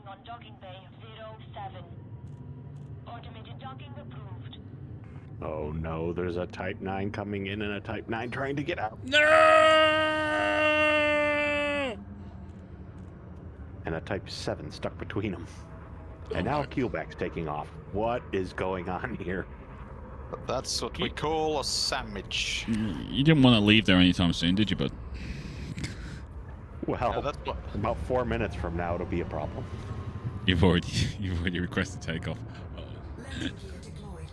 on docking bay 07. Automated docking approved. Oh no, there's a Type 9 coming in and a Type 9 trying to get out. No! And a Type 7 stuck between them. And now a keelback's taking off. What is going on here? That's what we call a sandwich. You didn't want to leave there anytime soon, did you, bud? Well, Yeah, that's what. about 4 minutes from now it'll be a problem. You've already requested takeoff. Landing gear deployed.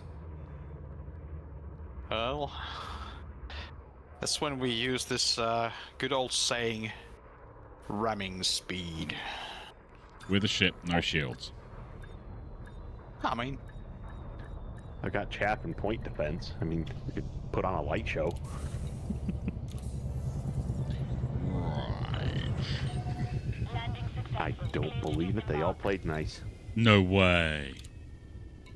Well, that's when we use this good old saying, ramming speed. With a ship, no shields. I mean, I got chaff and point defense. I mean, you could put on a light show. Right. Landing I successful. don't believe it. They all played nice. No way.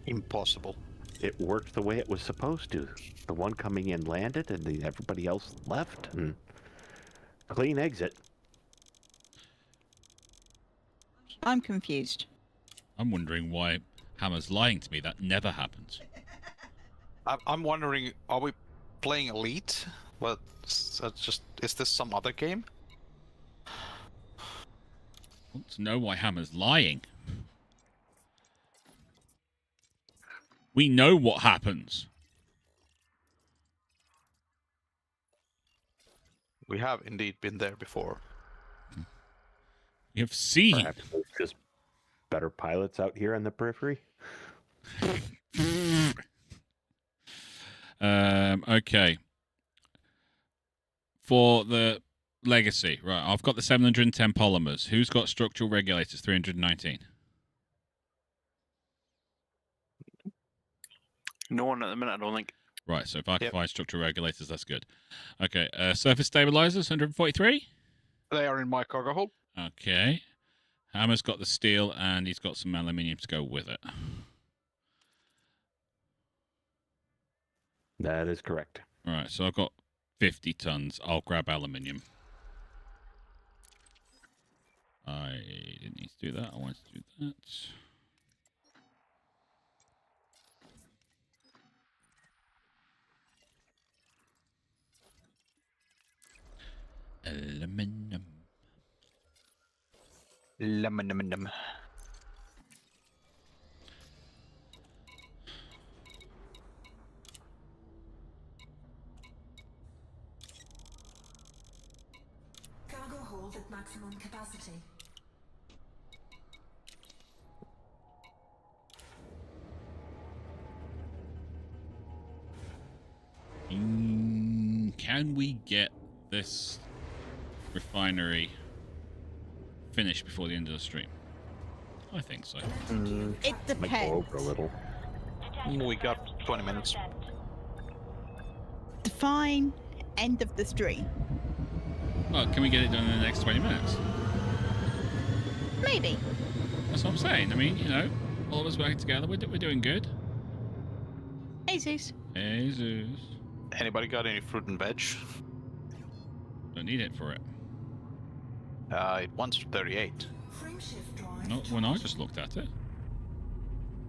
impossible. It worked the way it was supposed to. The one coming in landed, and everybody else left, and clean exit. I'm confused. I'm wondering why Hammer's lying to me. That never happens. I'm wondering, are we playing Elite? Well, is this some other game? I want to know why Hammer's lying. We know what happens. We have indeed been there before. We have seen. Perhaps there's just better pilots out here on the periphery. Okay. For the legacy, right? I've got the 710 polymers. Who's got structural regulators? 319. No one at the minute, I don't think. Right. So if I can Yep. find structural regulators, that's good. Okay. Surface stabilizers, 143. They are in my cargo hold. Okay. Hammer's got the steel, and he's got some aluminium to go with it. That is correct. All right. So I've got 50 tons. I'll grab aluminium. I didn't need to do that. I wanted to do that. Aluminum. Aluminum. Cargo hold at maximum capacity. Can we get this refinery finished before the end of the stream? I think so. It Might go depends. over a little. We got 20 minutes. Define end of the stream. Well, can we get it done in the next 20 minutes? Maybe. That's what I'm saying. I mean, you know, all of us working together, we're doing good. Jesus. Jesus. Anybody got any fruit and veg? Don't need it for it. It wants 38. Frame shift drive. Not when I just looked at it.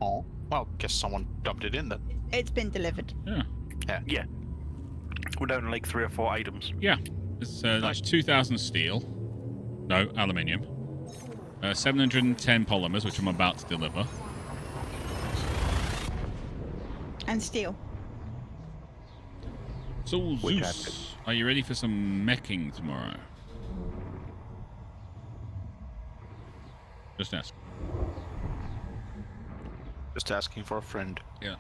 Oh, well, guess someone dumped it in then. It's been delivered. Yeah. Yeah. We're down to like 3 or 4 items. Yeah. It's, that's 2,000 steel. No, aluminium. 710 polymers, which I'm about to deliver. And steel. So, Which Zeus, are you ready for some meching tomorrow? Just ask. Just asking for a friend. Yeah.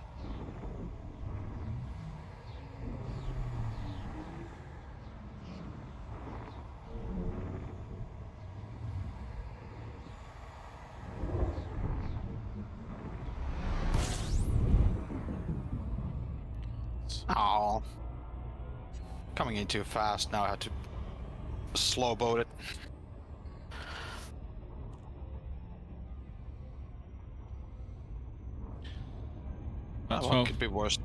Oh. Coming in too fast. Now I have to slow boat it. That's Well, could be worse.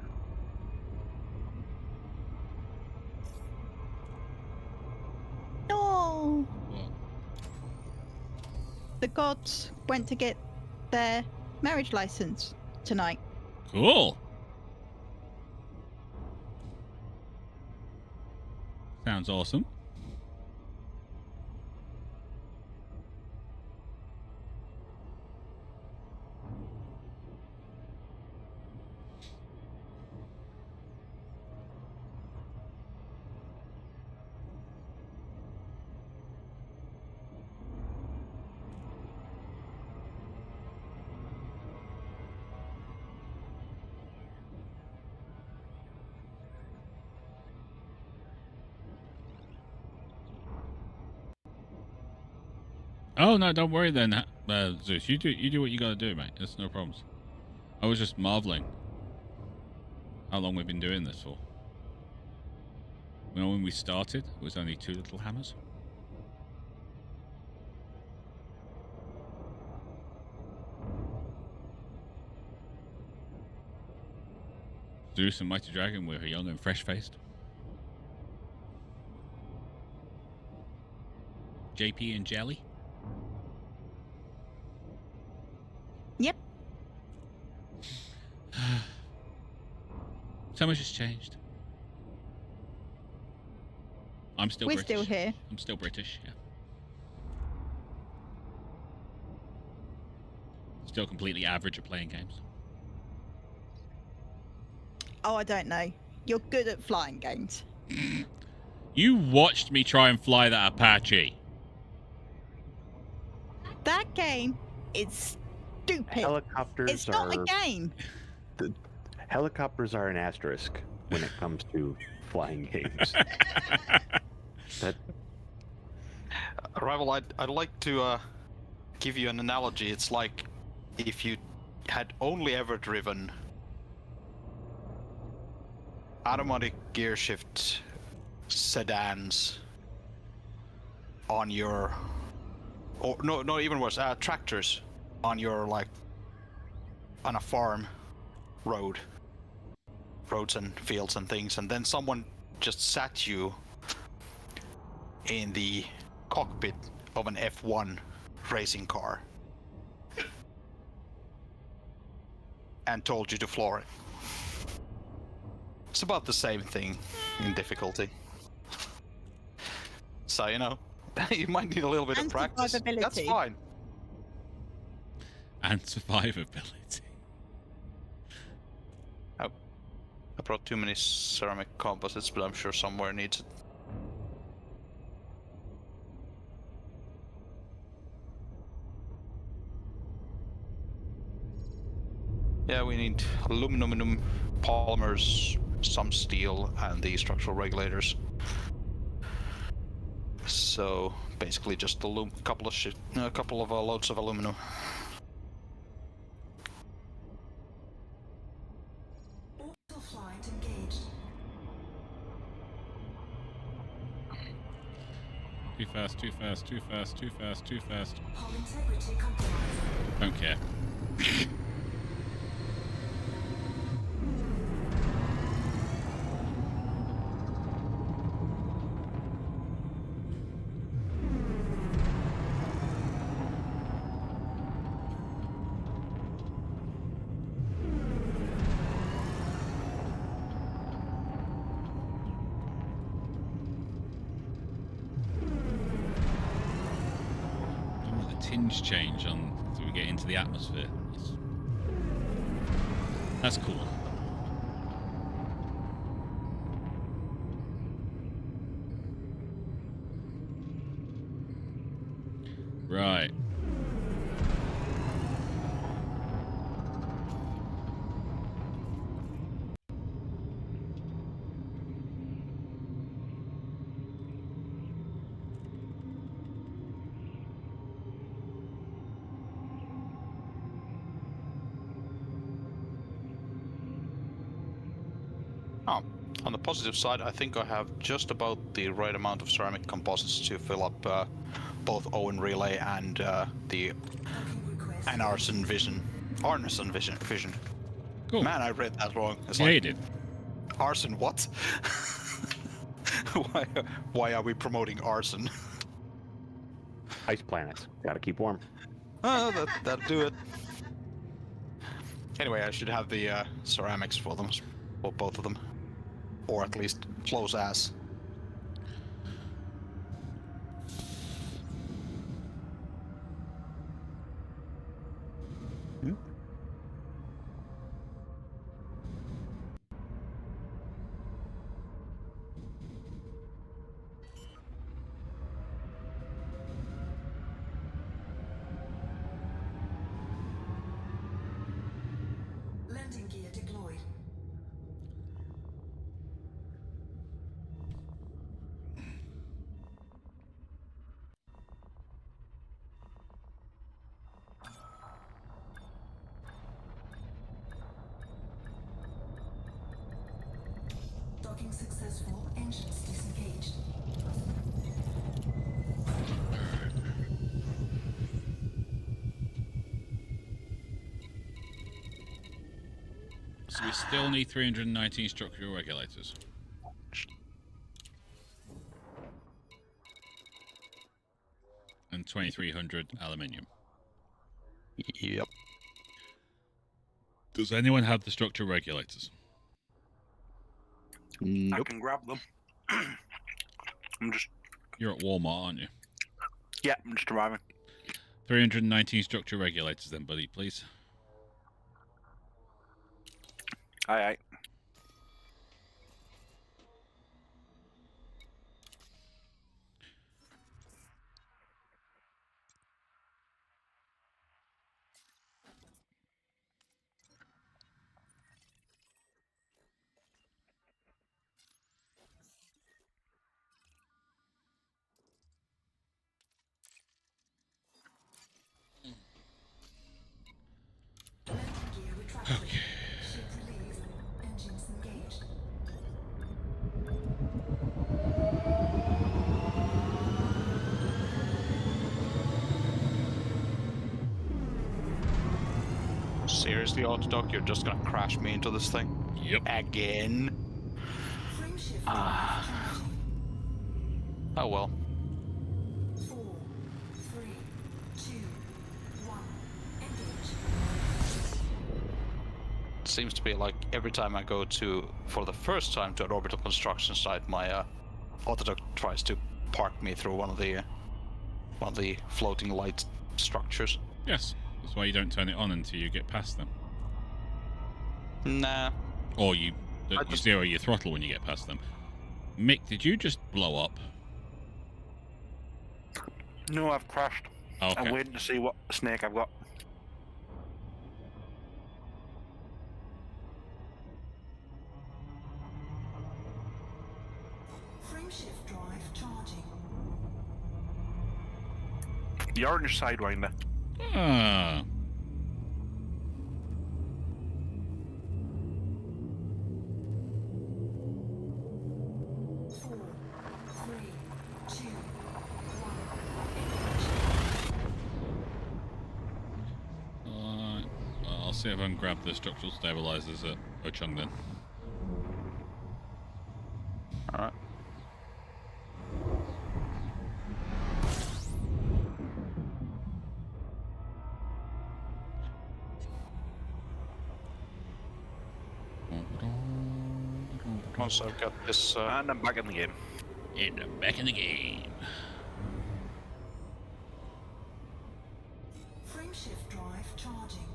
No. What? the gods went to get their marriage license tonight. Cool. Sounds awesome. Oh no, don't worry then, Zeus. You do what you gotta do, mate. There's no problems. I was just marveling how long we've been doing this for. You know, when we started, it was only 2 little hammers. Zeus and Mighty Dragon were young and fresh-faced. JP and Jelly. Yep. So much has changed. I'm still We're British. still here. I'm still British, yeah. Still completely average at playing games. Oh, I don't know. You're good at flying games. You watched me try and fly that Apache. That game is stupid. Helicopters It's not are a game. helicopters are an asterisk when it comes to flying games. Arrival, I'd like to give you an analogy. It's like if you had only ever driven automatic gear shift sedans on your, or no, even worse, tractors on your, like, on a farm roads and fields and things, and then someone just sat you in the cockpit of an F1 racing car and told you to floor it. It's about the same thing in difficulty. So, you know, you might need a little bit of And practice. That's survivability. fine. And survivability. I brought too many ceramic composites, but I'm sure somewhere needs it. Yeah, we need aluminum, polymers, some steel, and the structural regulators. So basically, just a couple of loads of aluminum. Orbital flight engaged. Too fast, too fast, too fast, too fast, too fast. Hull integrity compromised. Don't care. Tinge change on so we get into the atmosphere. That's cool. Right. On the positive side, I think I have just about the right amount of ceramic composites to fill up both Owen Relay and the Arneson Vision. Cool. Man, I read that wrong. It's Yeah, like, you did. arson what? Why are we promoting arson? Ice planets. Gotta keep warm. That'll do it. Anyway, I should have the ceramics for them, for both of them, or at least close as. Landing gear deployed. Docking successful. Engines disengaged. So we still need 319 structural regulators. And 2300 aluminium. Yep. Does anyone have the structural regulators? I Nope. can grab them. I'm just. You're at Walmart, aren't you? Yeah, I'm just arriving. 319 structural regulators then, buddy, please. Aye. Landing gear retracted. Ship released. Engines engaged. Seriously, Autodoc, you're just gonna crash me into this thing? Yep. Again? Frame shift. Ah. Oh well. 4, 3, 2, 1. Engage. It seems to be like every time I go for the first time to an orbital construction site, my Autodoc tries to park me through one of the floating light structures. Yes. That's why you don't turn it on until you get past them. Nah. Or you zero your throttle when you get past them. Mick, did you just blow up? No, I've crashed. Oh, okay. I'm waiting to see what snake I've got. Frame shift drive charging. The orange sidewinder. Ah. 4, 3, 2, 1. Alright. I'll see if I can grab the structural stabilizers at Ochung then. Alright. Once I've got this And I'm back in the game. And I'm back in the game. Frame shift drive charging.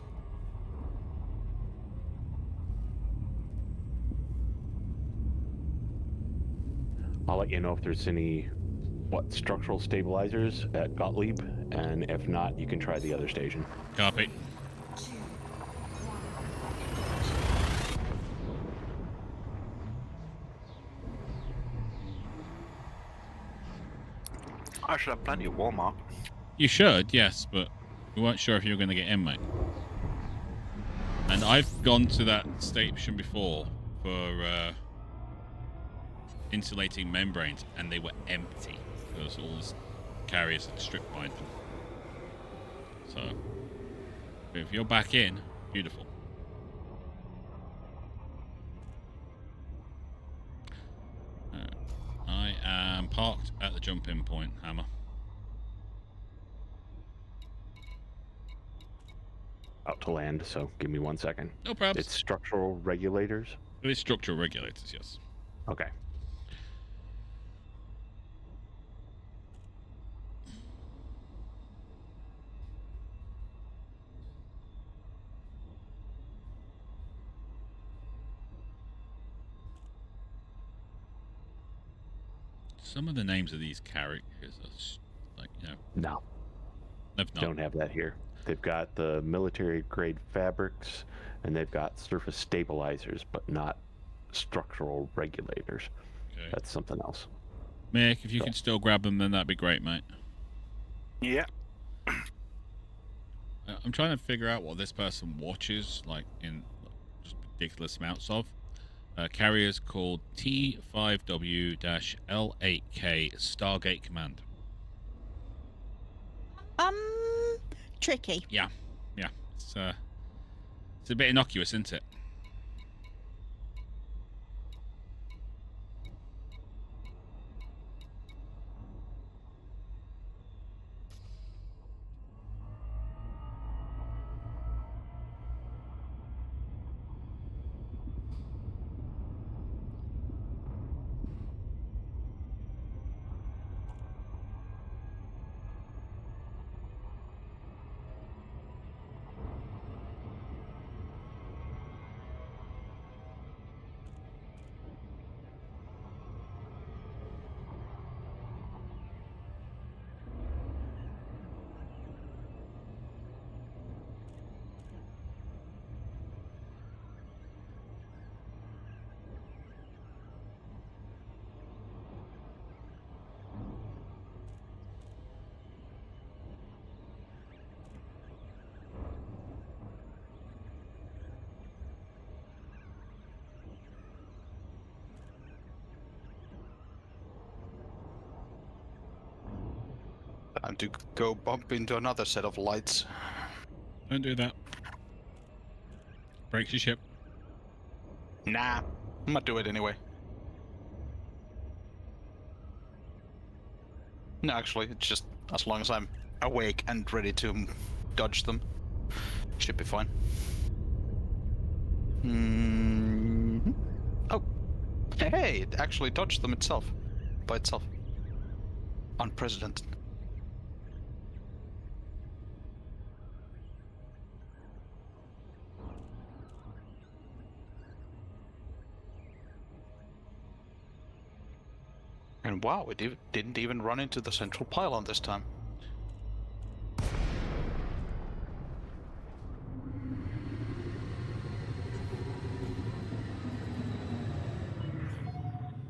I'll let you know if there's any structural stabilizers at Gottlieb, and if not, you can try the other station. Copy. 2, 1. I should have plenty of Walmart. You should, yes, but we weren't sure if you were going to get in, mate. And I've gone to that station before for insulating membranes, and they were empty because all the carriers had strip mined them. So, if you're back in, beautiful. I am parked at the jump-in point, Hammer. out to land, so give me 1 second. No problems. It's structural regulators. It is structural regulators, yes. Okay. Some of the names of these characters are like, No, they've not. don't have that here. They've got the military grade fabrics, and they've got surface stabilizers, but not structural regulators. Okay. That's something else. Mick, if you can still grab them, then that'd be great, mate. Yeah. I'm trying to figure out what this person watches, like, in just ridiculous amounts of. Carriers called T5W-L8K Stargate Command. Tricky. Yeah. It's a bit innocuous, isn't it? Time to go bump into another set of lights. Don't do that. Breaks your ship. Nah, I'm gonna do it anyway. No, actually, it's just as long as I'm awake and ready to dodge them, should be fine. Oh, hey, it actually dodged them by itself. Unprecedented. And wow, it didn't even run into the central pylon this time.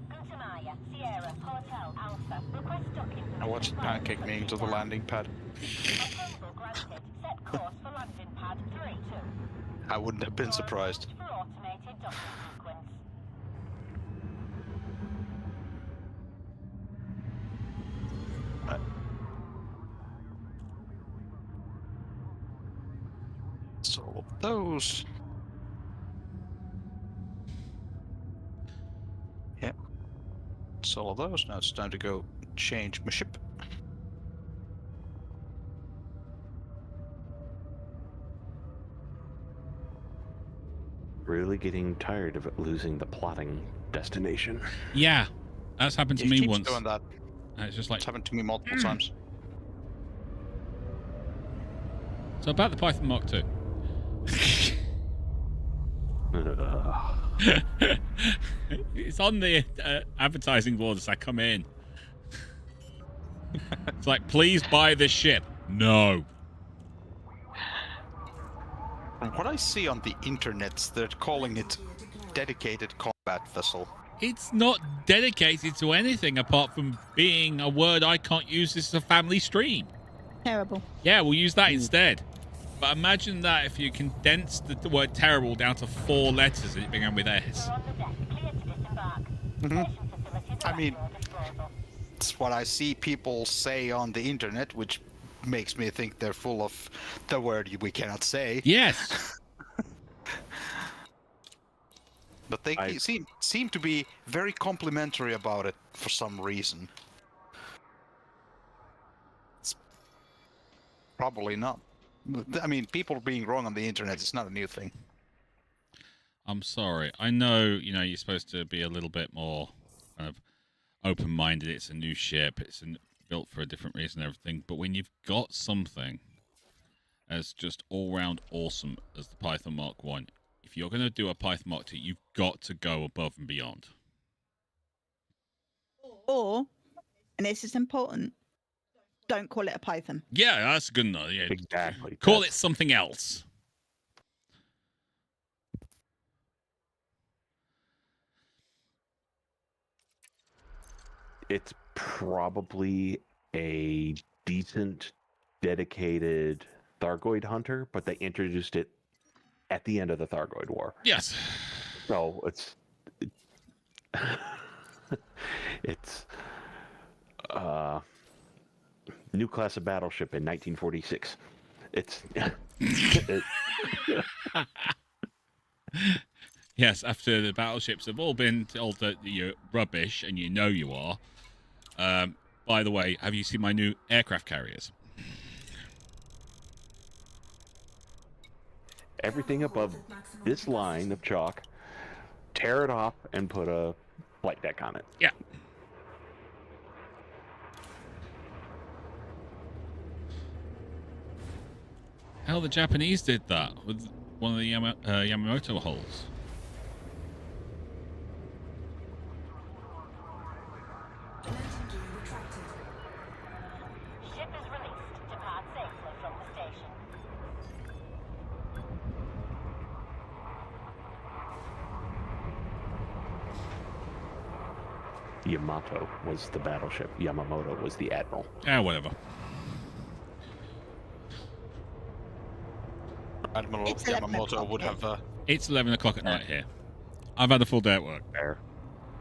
Gutamaya, Sierra, Hotel, Alpha. Request docking. I watched it pancake me into the landing pad. Approval granted. Set course for landing pad 3-2. I wouldn't have been surprised. For automated docking sequence. So those. Yep. So all those. Now it's time to go change my ship. Really getting tired of it losing the plotting destination. Yeah, that's happened to It me keeps once. doing that. And it's just like, It's happened to me multiple times. so about the Python Mark II. It's on the advertising board as I come in. It's like, please buy this ship. No. From what I see on the internet, they're calling it dedicated combat vessel. It's not dedicated to anything apart from being a word I can't use. This is a family stream. Terrible. Yeah, we'll use that instead. But imagine that if you condense the word terrible down to 4 letters and it began with S. You're on the deck. Clear to disembark. Station facilities I mean, at your disposal. it's what I see people say on the internet, which makes me think they're full of the word we cannot say. Yes. But they seem to be very complimentary about it for some reason. It's probably not I mean, people being wrong on the internet is not a new thing. I'm sorry. I know, you're supposed to be a little bit more kind of open-minded. It's a new ship. It's built for a different reason and everything. But when you've got something as just all-round awesome as the Python Mark 1, if you're going to do a Python Mark 2, you've got to go above and beyond. Or, and this is important, don't call it a Python. Yeah, that's good enough. Yeah. Exactly. Call it something else. It's probably a decent, dedicated Thargoid hunter, but they introduced it at the end of the Thargoid War. Yes. So it's new class of battleship in 1946. It's Yes, after the battleships have all been told that you're rubbish, and you are. By the way, have you seen my new aircraft carriers? everything above this line of chalk, tear it off, and put a flight deck on it. Yeah. Hell, the Japanese did that with one of the Yamamoto holes. Landing gear retracted. Ship is released. Depart safely from the station. Yamato was the battleship. Yamamoto was the admiral. Whatever. Admiral It's 11 Yamamoto o'clock, would yeah. have. It's 11 o'clock at night here. I've had a full day at work. Fair.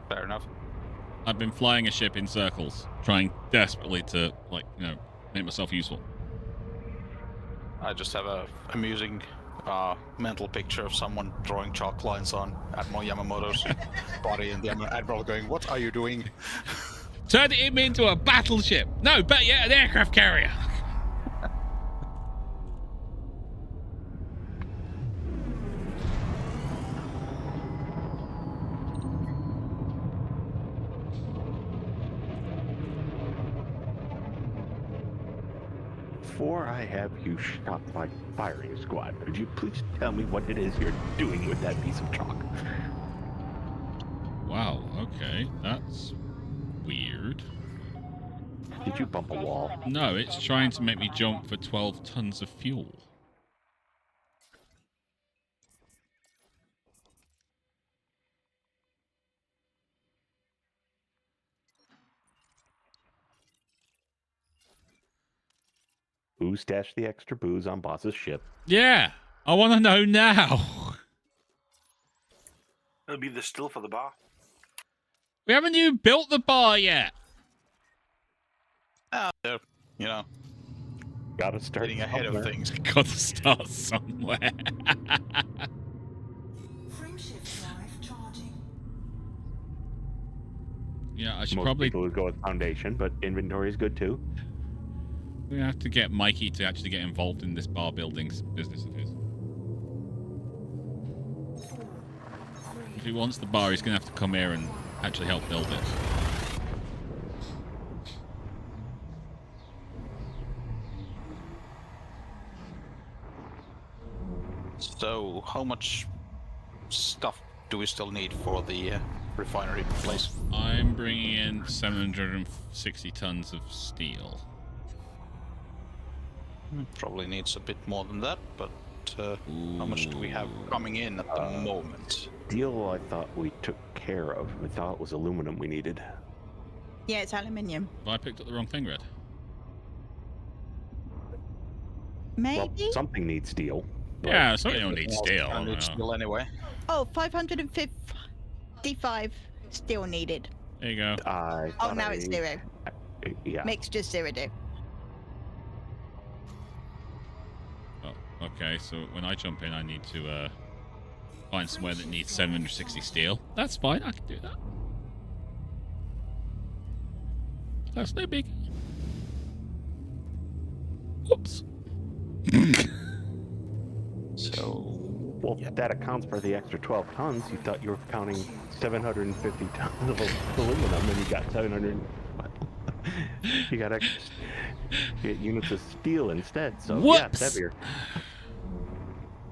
Fair enough. I've been flying a ship in circles, trying desperately to, make myself useful. I just have a amusing mental picture of someone drawing chalk lines on Admiral Yamamoto's body, and the Admiral going, "What are you doing?" Turn him into a battleship! No, but yeah, an aircraft carrier! Before I have you shot by firing squad, could you please tell me what it is you're doing with that piece of chalk? Wow, okay, that's weird. Did you bump a wall? No, it's trying to make me jump for 12 tons of fuel. Who stashed the extra booze on boss's ship? Yeah, I want to know now. It'll be the still for the bar. We haven't even built the bar yet. They're, you know, Gotta start getting ahead of somewhere. things. Got to start somewhere. Frameshift drive charging. Yeah, I should Most probably... people would go with foundation, but inventory is good too. We have to get Mikey to actually get involved in this bar building business of his. 4, 3, If he wants the bar, he's going to have to come here and actually help build it. So, how much stuff do we still need for the refinery place? I'm bringing in 760 tons of steel. Probably needs a bit more than that, but how much do we have coming in at the moment? Deal I thought we took care of. I thought it was aluminum we needed. Yeah, it's aluminium. Have I picked up the wrong thing, Red? Maybe? Well, something needs steel. but Yeah, something don't need steel. I need steel anyway. Oh, 555 steel needed. There you go. I Oh, thought now it's 0. Yeah. Makes just 0 do. Oh, okay, so when I jump in, I need to find somewhere that needs 760 steel. That's fine, I can do that. That's no big. Oops. So, Well, that accounts for the extra 12 tons. You thought you were counting 750 tons of aluminum, and you got 700. You got extra. You get units of steel instead. So yeah, it's Whoops! heavier.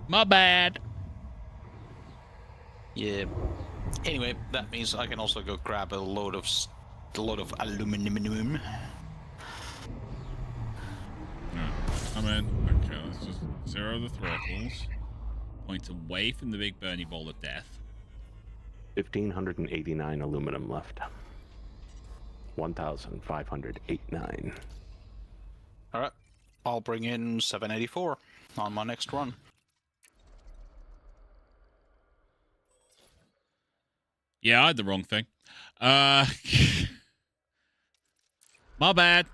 My bad. yeah. Anyway, that means I can also go grab a load of aluminum. Come in. Okay, let's just zero the throttles. Point away from the big burny ball of death. 1,589 aluminum left. 1,589. All right, I'll bring in 784 on my next run. Yeah, I had the wrong thing. My bad.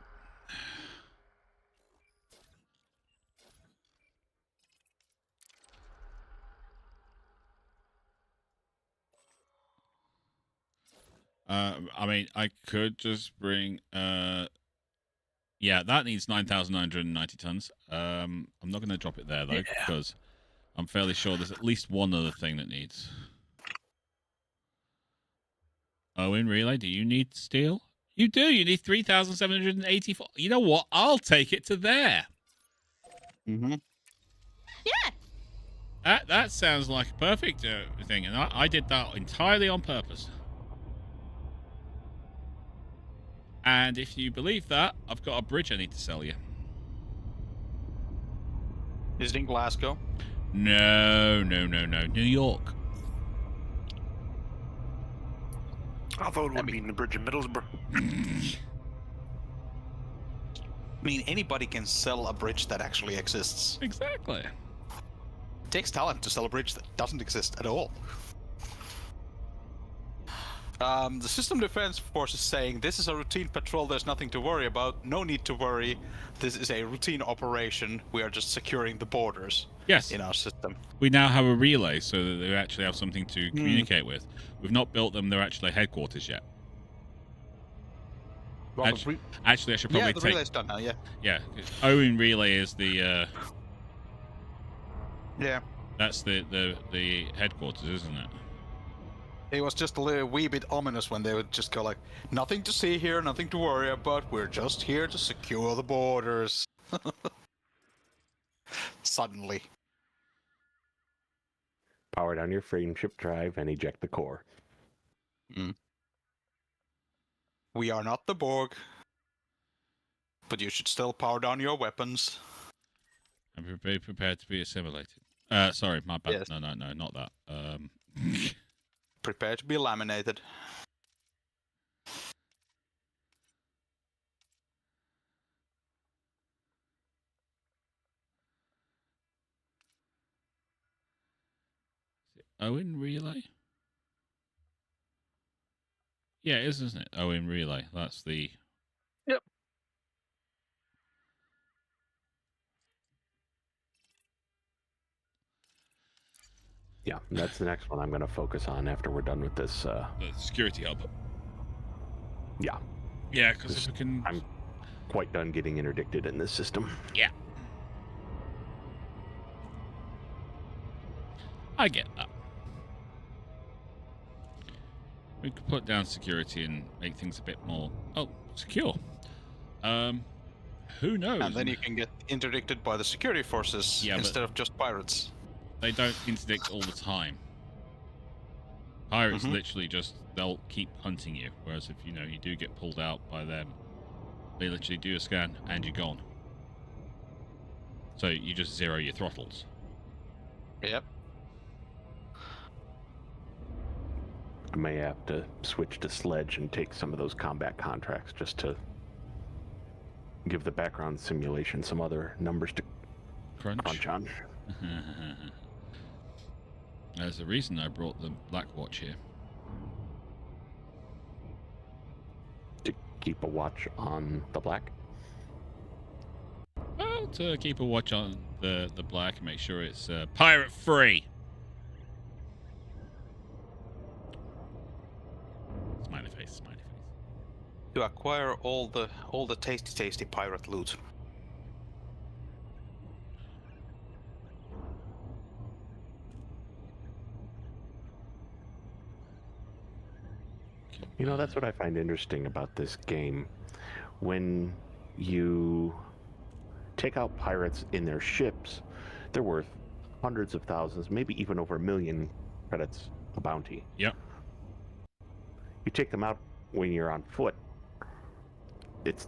I mean, I could just bring. Yeah, that needs 9,990 tons. I'm not going to drop it there though, because I'm fairly sure there's at least one other thing that needs. Oh, in relay, do you need steel? You do. You need 3,784. You know what? I'll take it to there. Mm-hmm. Yeah. That sounds like a perfect thing, and I did that entirely on purpose. And if you believe that, I've got a bridge I need to sell you. Is it in Glasgow? No. New York. I thought it would be in the bridge in Middlesbrough. I mean, anybody can sell a bridge that actually exists. Exactly. It takes talent to sell a bridge that doesn't exist at all. The System Defense Force is saying, this is a routine patrol, there's nothing to worry about. No need to worry. This is a routine operation. We are just securing the borders Yes. in our system. We now have a relay so that they actually have something to communicate with. We've not built them their actual headquarters yet. Well, Actually, I should probably yeah, the take... relay's done now, yeah. Yeah. Owen Relay is the... Yeah. That's the headquarters, isn't it? It was just a little wee bit ominous when they would just go like, nothing to see here, nothing to worry about, we're just here to secure the borders. Suddenly. Power down your frameship drive and eject the core. We are not the Borg, but you should still power down your weapons. And be prepared to be assimilated. Sorry, my bad. Yes. No, not that. Prepare to be laminated. Owen Relay? Yeah, it is, isn't it? Owen Relay. That's the... Yep. Yeah, that's the next one I'm going to focus on after we're done with this. The security hub. Yeah. Yeah, because if we can... I'm quite done getting interdicted in this system. Yeah. I get that. We could put down security and make things a bit more, secure. Who knows? And then you can get interdicted by the security forces instead of just pirates. They don't interdict all the time. Pirates literally just, they'll keep hunting you. Whereas if, you do get pulled out by them, they literally do a scan and you're gone. So you just zero your throttles. Yep. I may have to switch to Sledge and take some of those combat contracts just to give the background simulation some other numbers to crunch on. There's a reason I brought the Black Watch here. To keep a watch on the Black? Well, to keep a watch on the Black and make sure it's pirate free. Smiley face. To acquire all the tasty pirate loot. You know, that's what I find interesting about this game. When you take out pirates in their ships, they're worth hundreds of thousands, maybe even over 1 million credits a bounty. Yep. You take them out when you're on foot, it's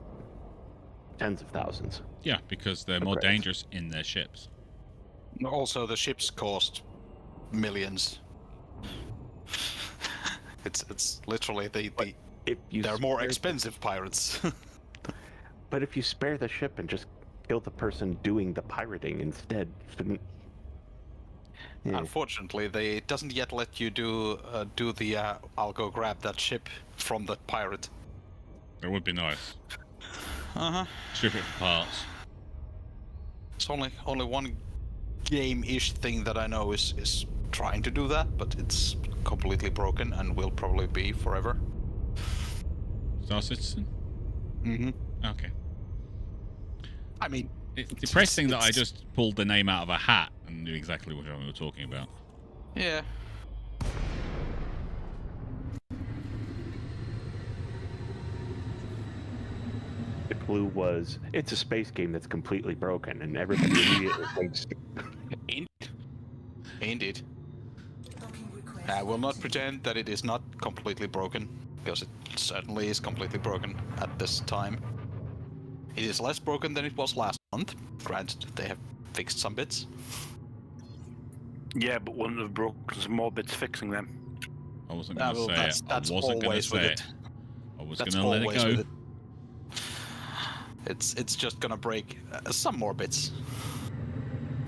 tens of thousands. Yeah, because they're of more credits. dangerous in their ships. Also, the ships cost millions. It's literally If you they're more spare- expensive pirates. But if you spare the ship and just kill the person doing the pirating instead, shouldn't... Yeah. Unfortunately, it doesn't yet let you do the I'll go grab that ship from the pirate. It would be nice. Uh-huh. Strip it for parts. It's only one game-ish thing that I know is trying to do that, but it's completely broken and will probably be forever. Star Citizen? Mm-hmm. Okay. I mean, It's depressing that I it's- just pulled the name out of a hat and knew exactly what we were talking about. yeah. The clue was, it's a space game that's completely broken, and everybody immediately thinks, Indeed. Docking request. I will not pretend that it is not completely broken, because it certainly is completely broken at this time. It is less broken than it was last month. Granted, they have fixed some bits. Yeah, but wouldn't have broken some more bits fixing them. I wasn't Ah, going to well, say that's- it. that's I wasn't going to always with say it. it. I was That's going to let it always go. with it. It's just gonna break some more bits,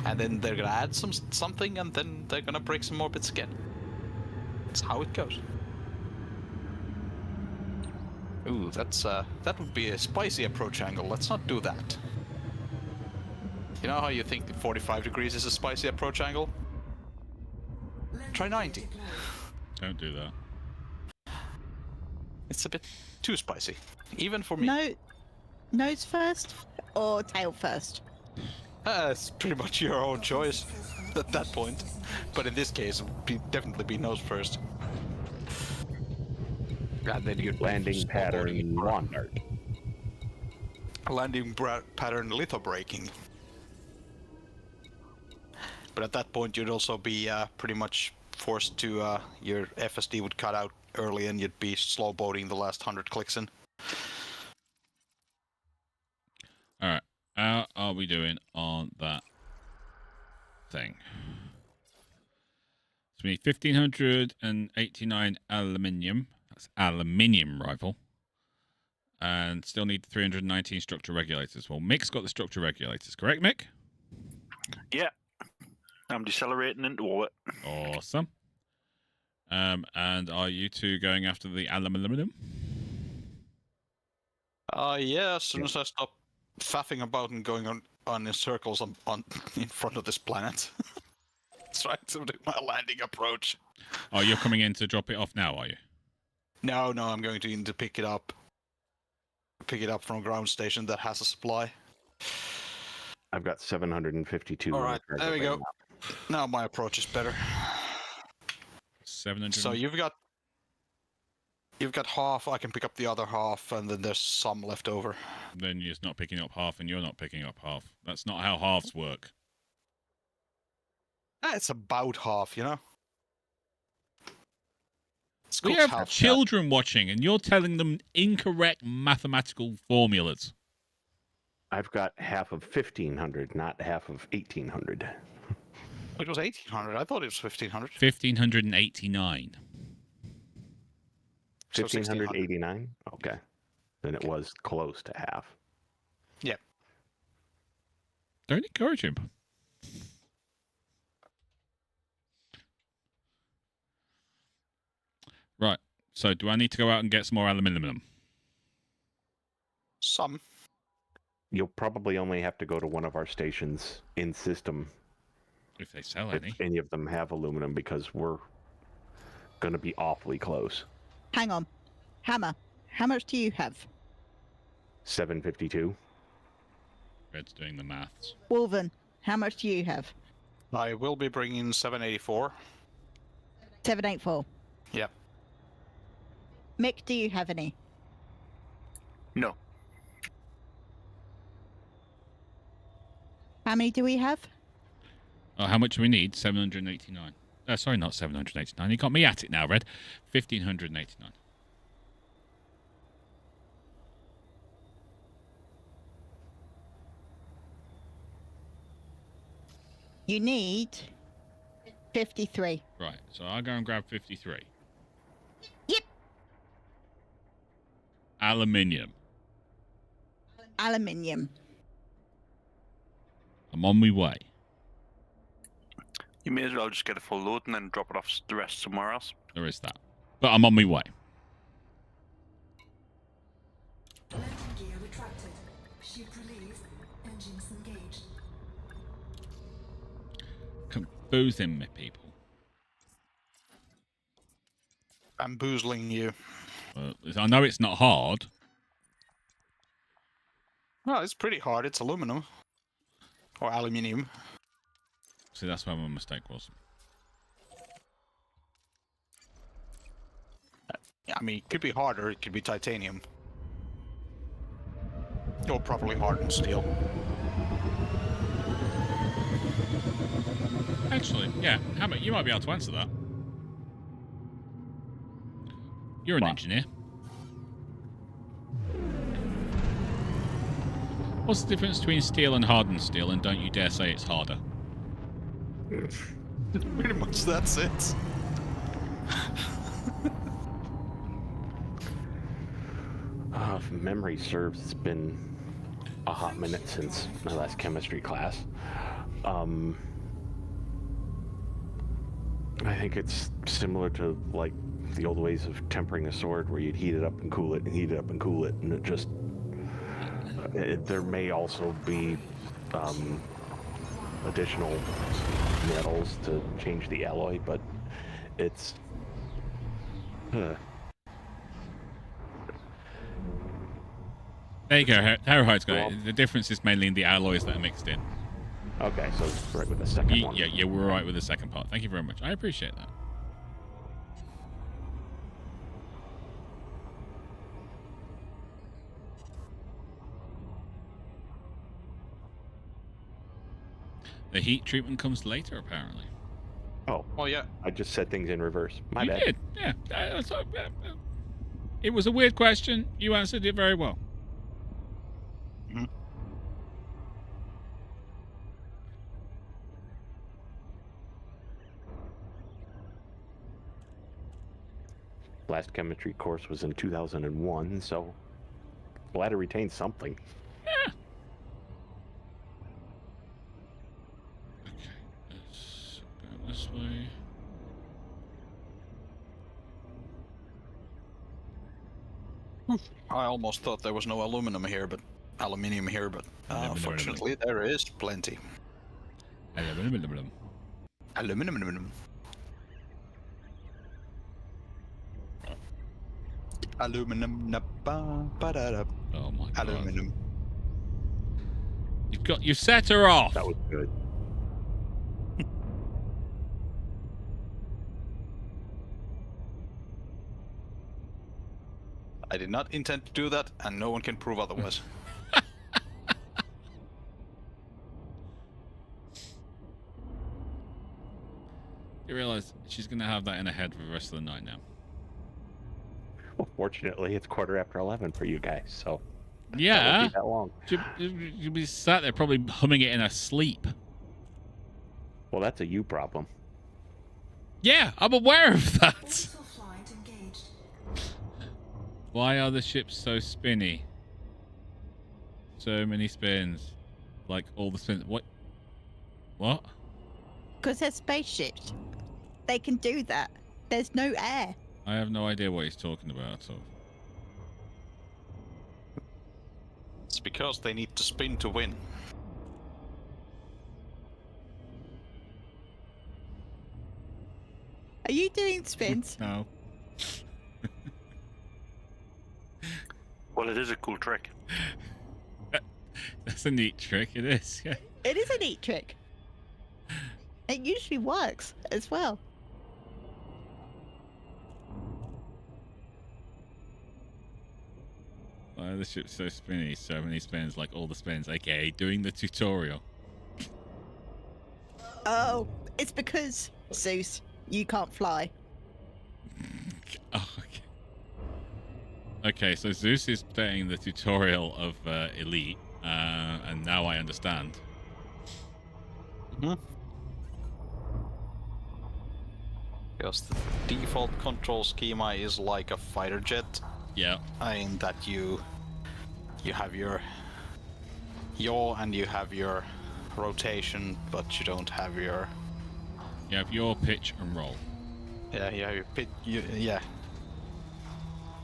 and then they're gonna add something, and then they're gonna break some more bits again. That's how it goes. Ooh, that would be a spicy approach angle. Let's not do that. You know how you think the 45 degrees is a spicy approach angle? Try 90. Don't do that. It's a bit too spicy, even for me. No, nose first or tail first? It's pretty much your own choice at that point. But in this case, it would definitely be nose first. And then you'd landing pattern lawn dart. Landing pattern litho braking. But at that point, you'd also be pretty much forced to your FSD would cut out early, and you'd be slow boating the last 100 clicks in. All right. How are we doing on that thing? So we need 1,589 aluminium. That's aluminium rifle. And still need 319 structure regulators. Well, Mick's got the structure regulators, correct, Mick? Yeah. I'm decelerating into orbit. Awesome. And are you two going after the aluminium? Yeah, as soon as I stop faffing about and going on in circles on in front of this planet. Trying to do my landing approach. Oh, you're coming in to drop it off now, are you? No, I'm going to need to pick it up. Pick it up from a ground station that has a supply. I've got 752. All right, there we go. now. Now my approach is better. 700. So you've got half. I can pick up the other half, and then there's some left over. Then you're not picking up half, and you're not picking up half. That's not how halves work. It's about half, you know. We Scott's have half children watching, and you're telling them incorrect mathematical formulas. I've got half of 1,500, not half of 1,800. that. It was 1,800. I thought it was 1,500. 1,589. So 1,600. 1,589? Okay. Then it was close to half. Yep. Don't encourage him. Right. So do I need to go out and get some more aluminium? Some. You'll probably only have to go to one of our stations in system If they sell any. if any of them have aluminum, because we're going to be awfully close. Hang on. Hammer, how much do you have? 752. Red's doing the maths. Wolven, how much do you have? I will be bringing 784. 784. Yep. Mick, do you have any? No. How many do we have? Oh, how much do we need? 789. Sorry, not 789. You got me at it now, Red. 1,589. You need 53. Right, so I'll go and grab 53. Yep. Aluminium. Aluminium. I'm on my way. You may as well just get a full load and then drop it off the rest somewhere else. There is that. But I'm on my way. Landing gear retracted. Ship released. Engines engaged. Boozing me, people. Bamboozling you. I know it's not hard. Well, it's pretty hard. It's aluminum. Or aluminium. See, that's where my mistake was. I mean, it could be harder. It could be titanium. Or properly hardened steel. Actually, yeah. Hammer, you might be able to answer that. You're an engineer. What's the difference between steel and hardened steel, and don't you dare say it's harder? Pretty much that's it. If memory serves, it's been a hot minute since my last chemistry class. I think it's similar to like the old ways of tempering a sword, where you'd heat it up and cool it, and heat it up and cool it, and it just. There may also be additional metals to change the alloy, but it's. There you go. Harrowhide's got it. The difference is mainly in the alloys that are mixed in. Okay, so it's right with the second one. Yeah, we're right with the second part. Thank you very much. I appreciate that. The heat treatment comes later, apparently. Oh. Oh, yeah. I just said things in reverse. My You bad. did, yeah. It was a weird question. You answered it very well. Mm-hmm. Last chemistry course was in 2001, so glad to retain something. Yeah. Okay, let's go this way. I almost thought there was no aluminium here, but fortunately there is plenty. Aluminum. Aluminum. Aluminum. Oh my god. Aluminum. You've set her off. That was good. I did not intend to do that, and no one can prove otherwise. You realize she's going to have that in her head for the rest of the night now. Well, fortunately, it's 11:15 for you guys, so that Yeah. won't be that long. You'll be sat there probably humming it in her sleep. Well, that's a you problem. Yeah, I'm aware of that. Orbital flight engaged. Why are the ships so spinny? So many spins. Like all the spins. What? What? Because they're spaceships. They can do that. There's no air. I have no idea what he's talking about. So. It's because they need to spin to win. Are you doing spins? No. Well, it is a cool trick. That's a neat trick. It is. Yeah. It is a neat trick. It usually works as well. The ship's so spinny, so many spins, like all the spins. Okay, doing the tutorial. Oh, it's because, Zeus, you can't fly. Oh, okay. Okay, so Zeus is playing the tutorial of Elite, and now I understand. Mm-hmm. Because the default control schema is like a fighter jet. Yeah. In that you have your yaw and you have your rotation, but you don't have your. You have your pitch and roll. Yeah, you have your pitch. Yeah.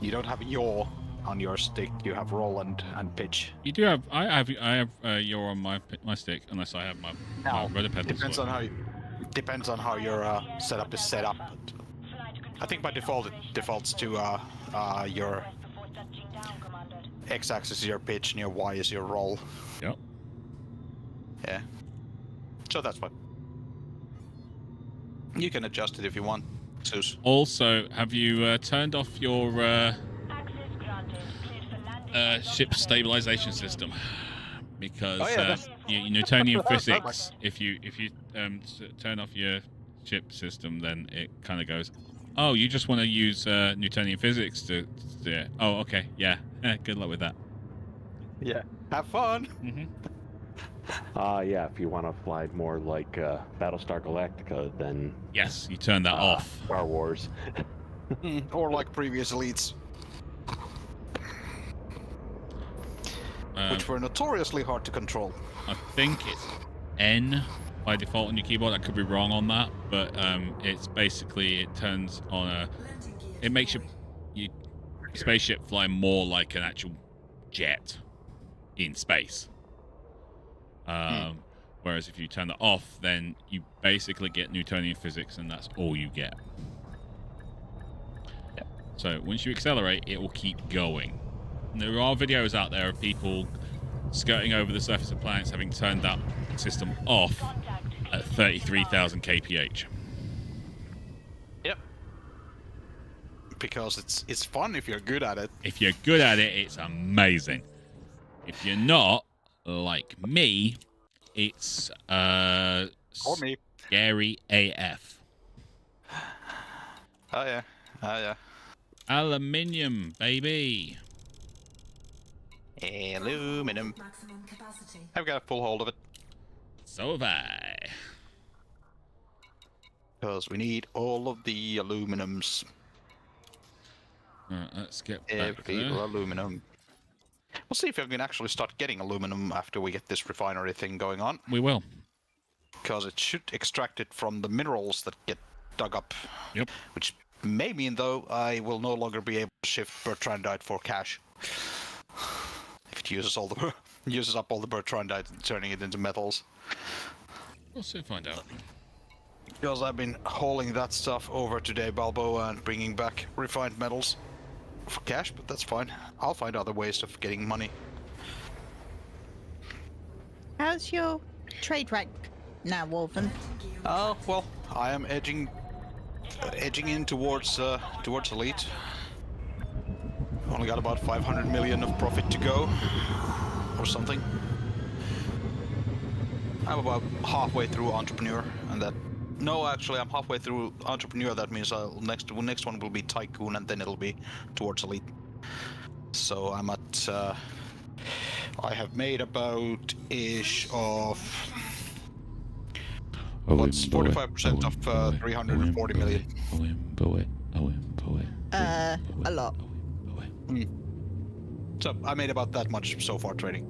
You don't have yaw on your stick. You have roll and pitch. You do have. I have yaw on my stick, unless I have my rudder pedals. Depends on how your setup is set up. I think by default it defaults to your x-axis is your pitch and your y is your roll. Yep. Yeah. So that's fine. You can adjust it if you want, Zeus. Also, have you turned off your ship stabilization system? Because Newtonian physics, if you turn off your ship system, then it kind of goes, oh, you just want to use Newtonian physics to do it. Oh, okay, yeah. Good luck with that. Yeah. Have fun. Mm-hmm. Yeah, if you want to fly more like Battlestar Galactica, then yes, you turn that off. Star Wars. Or like previous elites. Which were notoriously hard to control. I think it's N by default on your keyboard. I could be wrong on that, but it's basically it turns on it makes your spaceship fly more like an actual jet in space. Whereas if you turn that off, then you basically get Newtonian physics, and that's all you get. Yep. So once you accelerate, it will keep going. And there are videos out there of people skirting over the surface of planets having turned that system off at 33,000 kph. Yep. Because it's fun if you're good at it. If you're good at it, it's amazing. If you're not, like me, it's Or me. scary AF. Oh yeah. Aluminium, baby. Aluminum. Maximum capacity. I've got a full hold of it. So have I. Because we need all of the aluminums. Alright, let's get back Every there. aluminum. We'll see if we can actually start getting aluminum after we get this refinery thing going on. We will. Because it should extract it from the minerals that get dug up. Yep. Which may mean, though, I will no longer be able to shift Bertrandite for cash. If it uses up all the Bertrandite and turning it into metals. We'll soon find out. Because I've been hauling that stuff over today, Balboa, and bringing back refined metals for cash, but that's fine. I'll find other ways of getting money. How's your trade rank now, Wolven? Oh, well, I am edging in towards elite. Only got about 500 million of profit to go, or something. I'm about halfway through entrepreneur, and that. No, actually, I'm halfway through entrepreneur. That means next one will be tycoon, and then it'll be towards elite. So I'm at. I have made about ish of. What's 45% of 340 million? A lot. So I made about that much so far trading.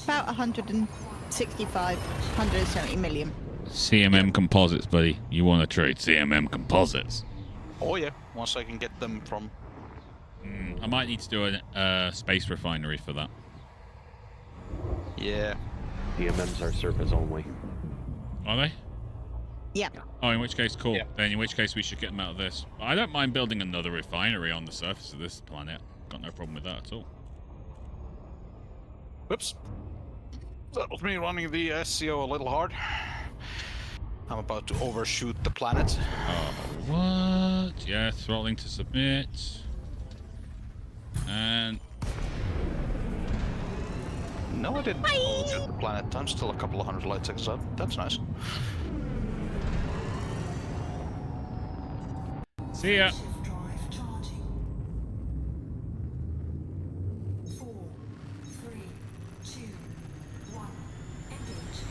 About 165, 170 million. CMM composites, buddy. You want to trade CMM composites? Oh yeah, once I can get them from. I might need to do a space refinery for that. Yeah. DMMs are surface only. Are they? Yep. Oh, in which case, cool. Yeah. Then in which case we should get them out of this. I don't mind building another refinery on the surface of this planet. Got no problem with that at all. Whoops. That was me running the SCO a little hard. I'm about to overshoot the planet. Oh, what? Yeah, throttling to submit. And No, I didn't overshoot the planet. I'm still a couple of hundred light seconds out. That's nice. see ya. Shift drive charging. 4, 3, 2, 1. Engage.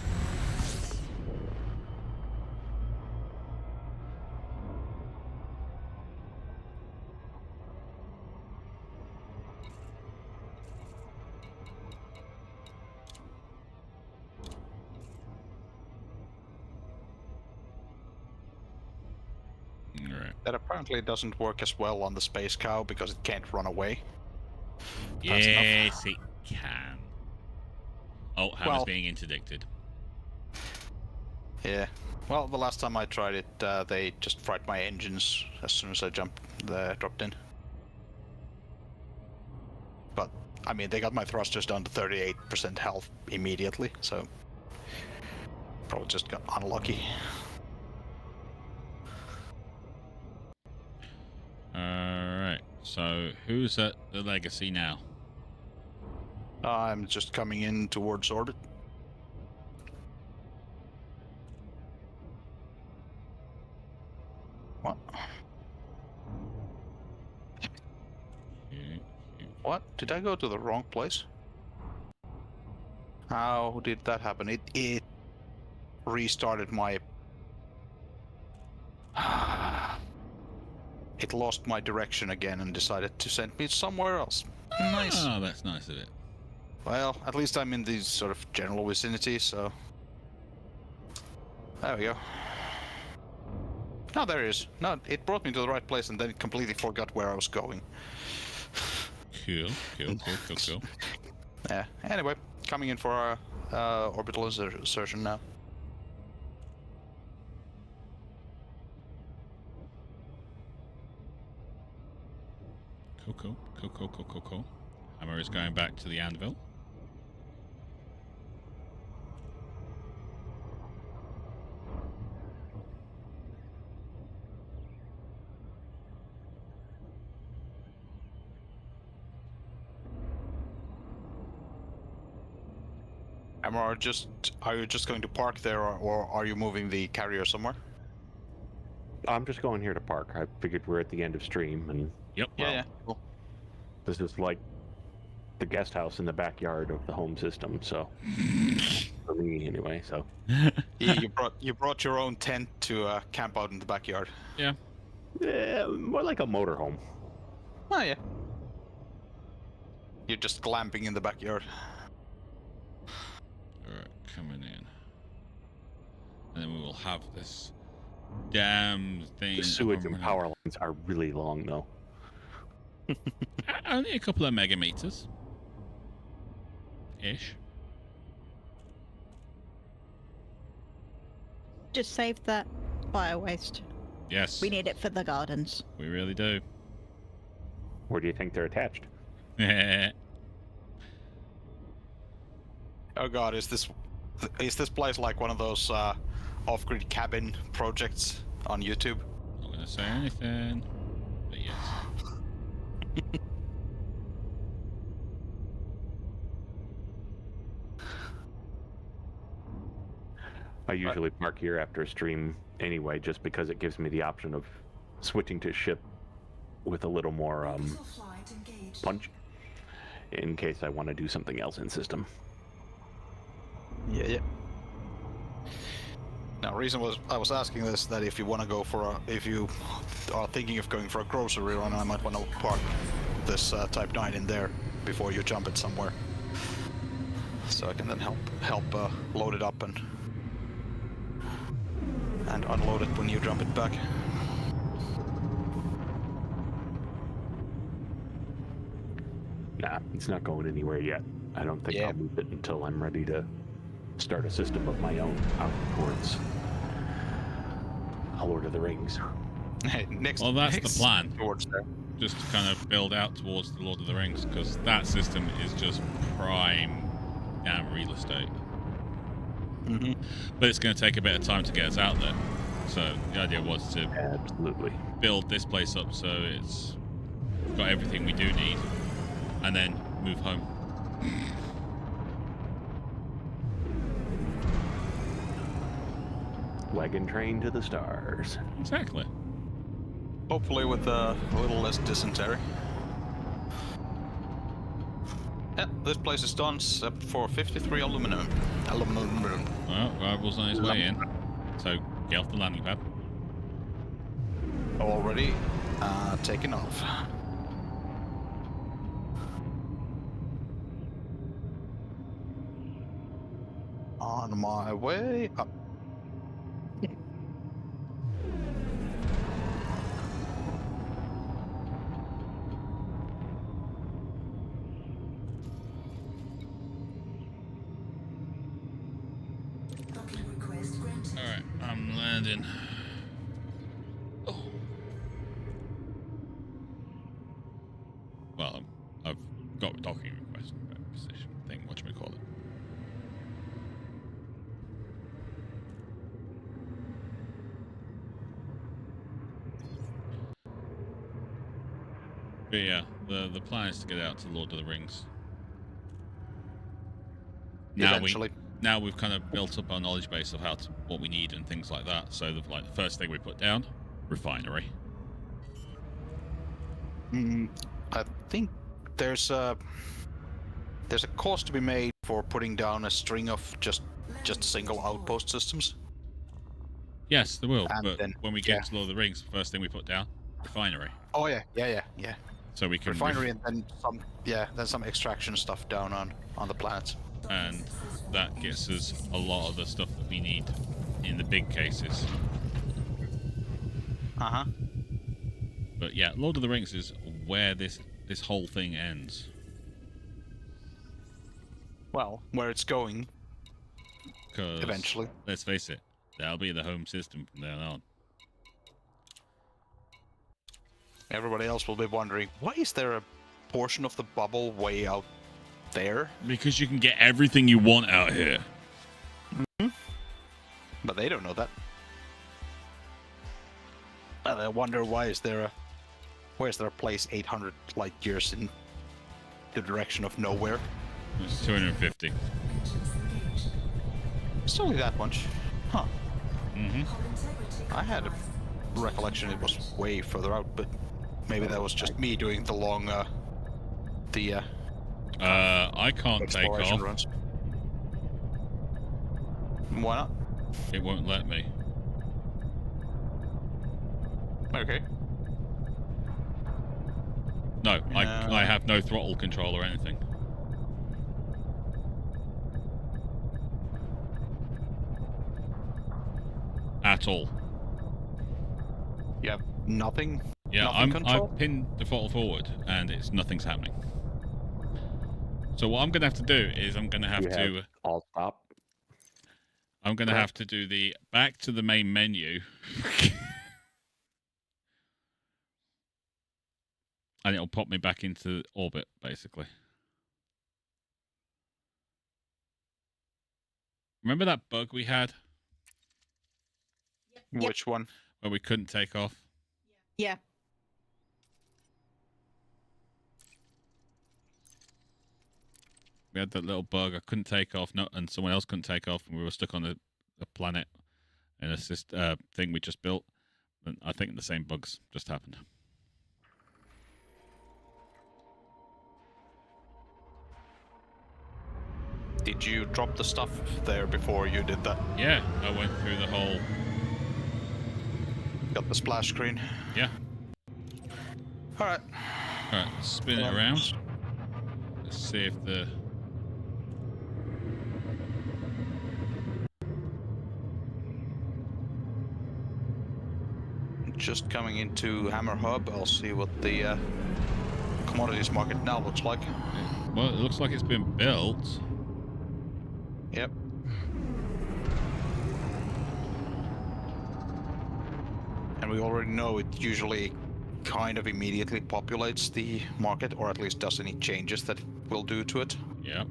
All right. That apparently doesn't work as well on the space cow because it can't run away. That's enough. Yes, it can. Oh, Hammer's Well- being interdicted. Yeah. Well, the last time I tried it, they just fried my engines as soon as I dropped in. But I mean, they got my thrusters down to 38% health immediately, so probably just got unlucky. Alright, so who's at the Legacy now? I'm just coming in towards orbit. What? What? Did I go to the wrong place? How did that happen? It restarted my... It lost my direction again and decided to send me somewhere else. Nice. Oh, that's nice of it. Well, at least I'm in the sort of general vicinity, so... There we go. No, there it is. No, it brought me to the right place and then it completely forgot where I was going. Cool. Yeah, anyway, coming in for our orbital insertion now. Cool. Hammer is going back to the anvil. Hammer, are you just going to park there, or are you moving the carrier somewhere? I'm just going here to park. I figured we're at the end of stream, and Yep. Yeah, cool. this is like the guest house in the backyard of the home system. So for me, anyway. So You brought your own tent to camp out in the backyard. Yeah. more like a motorhome. Oh yeah. You're just glamping in the backyard. Alright, coming in. And then we will have this damn thing. The sewage and running. power lines are really long, though. Only a couple of megameters. Ish. Just save that bio waste. Yes. We need it for the gardens. We really do. Where do you think they're attached? Oh god, is this place like one of those off-grid cabin projects on YouTube? Not gonna say anything. But yes. I usually park here after a stream anyway, just because it gives me the option of switching to ship with a little more Orbital flight engaged. punch, in case I want to do something else in system. Yeah. Now, reason I was asking this that if you want to go if you are thinking of going for a grocery run, I might want to park this Type 9 in there before you jump it somewhere, so I can then help load it up and unload it when you jump it back. Nah, it's not going anywhere yet. I don't think I'll move it until I'm ready to start a system of my own out towards Lord of the Rings. Hey, next. Well, that's the next plan. Towards there. Just to kind of build out towards the Lord of the Rings, because that system is just prime damn real estate. Mm-hmm. But it's going to take a bit of time to get us out there. So the idea was to Absolutely. build this place up so it's got everything we do need. and then move home. Wagon train to the stars. Exactly. Hopefully with a little less dysentery. Yeah, this place is done except for 53 aluminum. Well, Rival's on his way in. So get off the landing pad. Already taken off. On my way up. Docking request granted. Alright, I'm landing. Oh. Well, I've got a docking request position thing, whatchamacallit. But yeah, the plan is to get out to Lord of the Rings. Eventually. Now we've kind of built up our knowledge base of what we need and things like that. So the first thing we put down, refinery. I think there's a cost to be made for putting down a string of just single outpost systems. Yes, there will. And But then- when we get to Lord of the Rings, the first thing we put down, refinery. Oh yeah. So we can Refinery and then some extraction stuff down on the planets. and that gets us a lot of the stuff that we need in the big cases. Uh-huh. But yeah, Lord of the Rings is where this whole thing ends. Well, where it's going 'Cause, eventually. let's face it, that'll be the home system from then on. Everybody else will be wondering, why is there a portion of the bubble way out there? Because you can get everything you want out here. But they don't know that. And I wonder where's there a place 800 light years in the direction of nowhere? It's 250. Engines engaged. It's only that much. Huh. Mm-hmm. Hull integrity. I had a recollection it was way further out, but maybe that was just me doing the long, I can't take exploration off. runs. Why not? It won't let me. Okay. No, I have no throttle control or anything. At all. You have nothing? Yeah, Nothing control? I've pinned the throttle forward and nothing's happening. So what I'm gonna have to do is I'm gonna have to all stop. I'm gonna have to do the back to the main menu. And it'll pop me back into orbit, basically. Remember that bug we had Which one? where we couldn't take off? Yeah. We had that little bug. I couldn't take off, and someone else couldn't take off, and we were stuck on a planet in a thing we just built. And I think the same bugs just happened. Did you drop the stuff there before you did that? Yeah, I went through the whole. Got the splash screen? Yeah. Alright. All right, spin it around. Let's see if the. Just coming into Hammer Hub, I'll see what the commodities market now looks like. Well, it looks like it's been built. Yep. And we already know it usually kind of immediately populates the market, or at least does any changes that it will do to it. Yeah.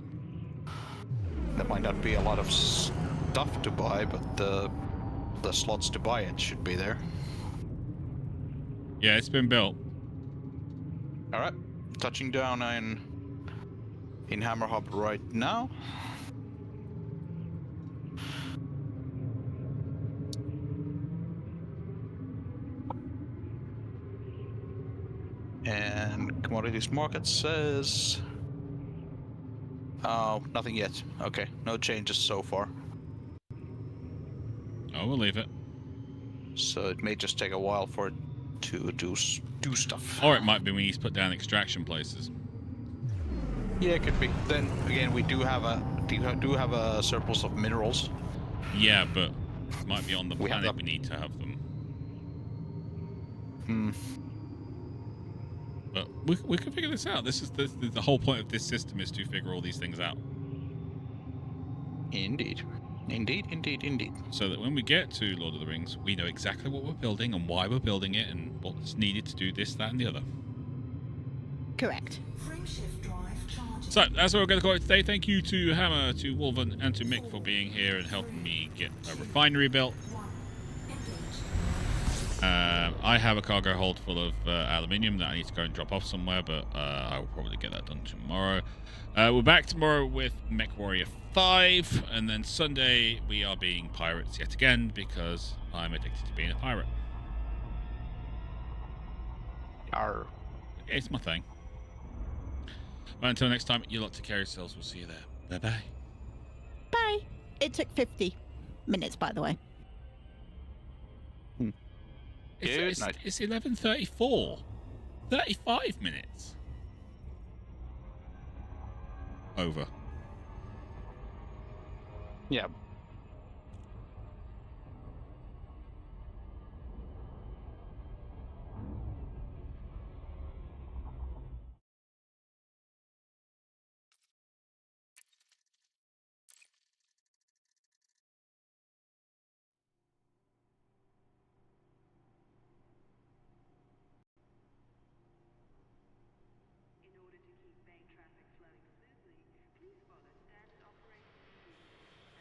There might not be a lot of stuff to buy, but the slots to buy it should be there. Yeah, it's been built. Alright. Touching down in in Hammer Hub right now. And commodities market says... Oh, nothing yet. Okay, no changes so far. Oh, we'll leave it. So it may just take a while for it to do stuff. Or it might be we need to put down extraction places. Yeah, it could be. Then again, we do have a surplus of minerals. Yeah, but it might be on the We have planet the- we need to have them. Hmm. But we can figure this out. This is the whole point of this system is to figure all these things out. Indeed. Indeed. So that when we get to Lord of the Rings, we know exactly what we're building and why we're building it and what's needed to do this, that, and the other. Correct. Frameshift drive charging. So that's what we're going to call it today. Thank you to Hammer, to Wolven, and to Mick for being here and helping me get a refinery built. 1. Engage. I have a cargo hold full of aluminium that I need to go and drop off somewhere, but I will probably get that done tomorrow. We're back tomorrow with Mech Warrior 5, and then Sunday we are being pirates yet again because I'm addicted to being a pirate. Arr. It's my thing. But until next time, you lot take care of yourselves. We'll see you there. Bye-bye. Bye. It took 50 minutes, by the way. It's 11:34. 35 minutes. Over. Yeah,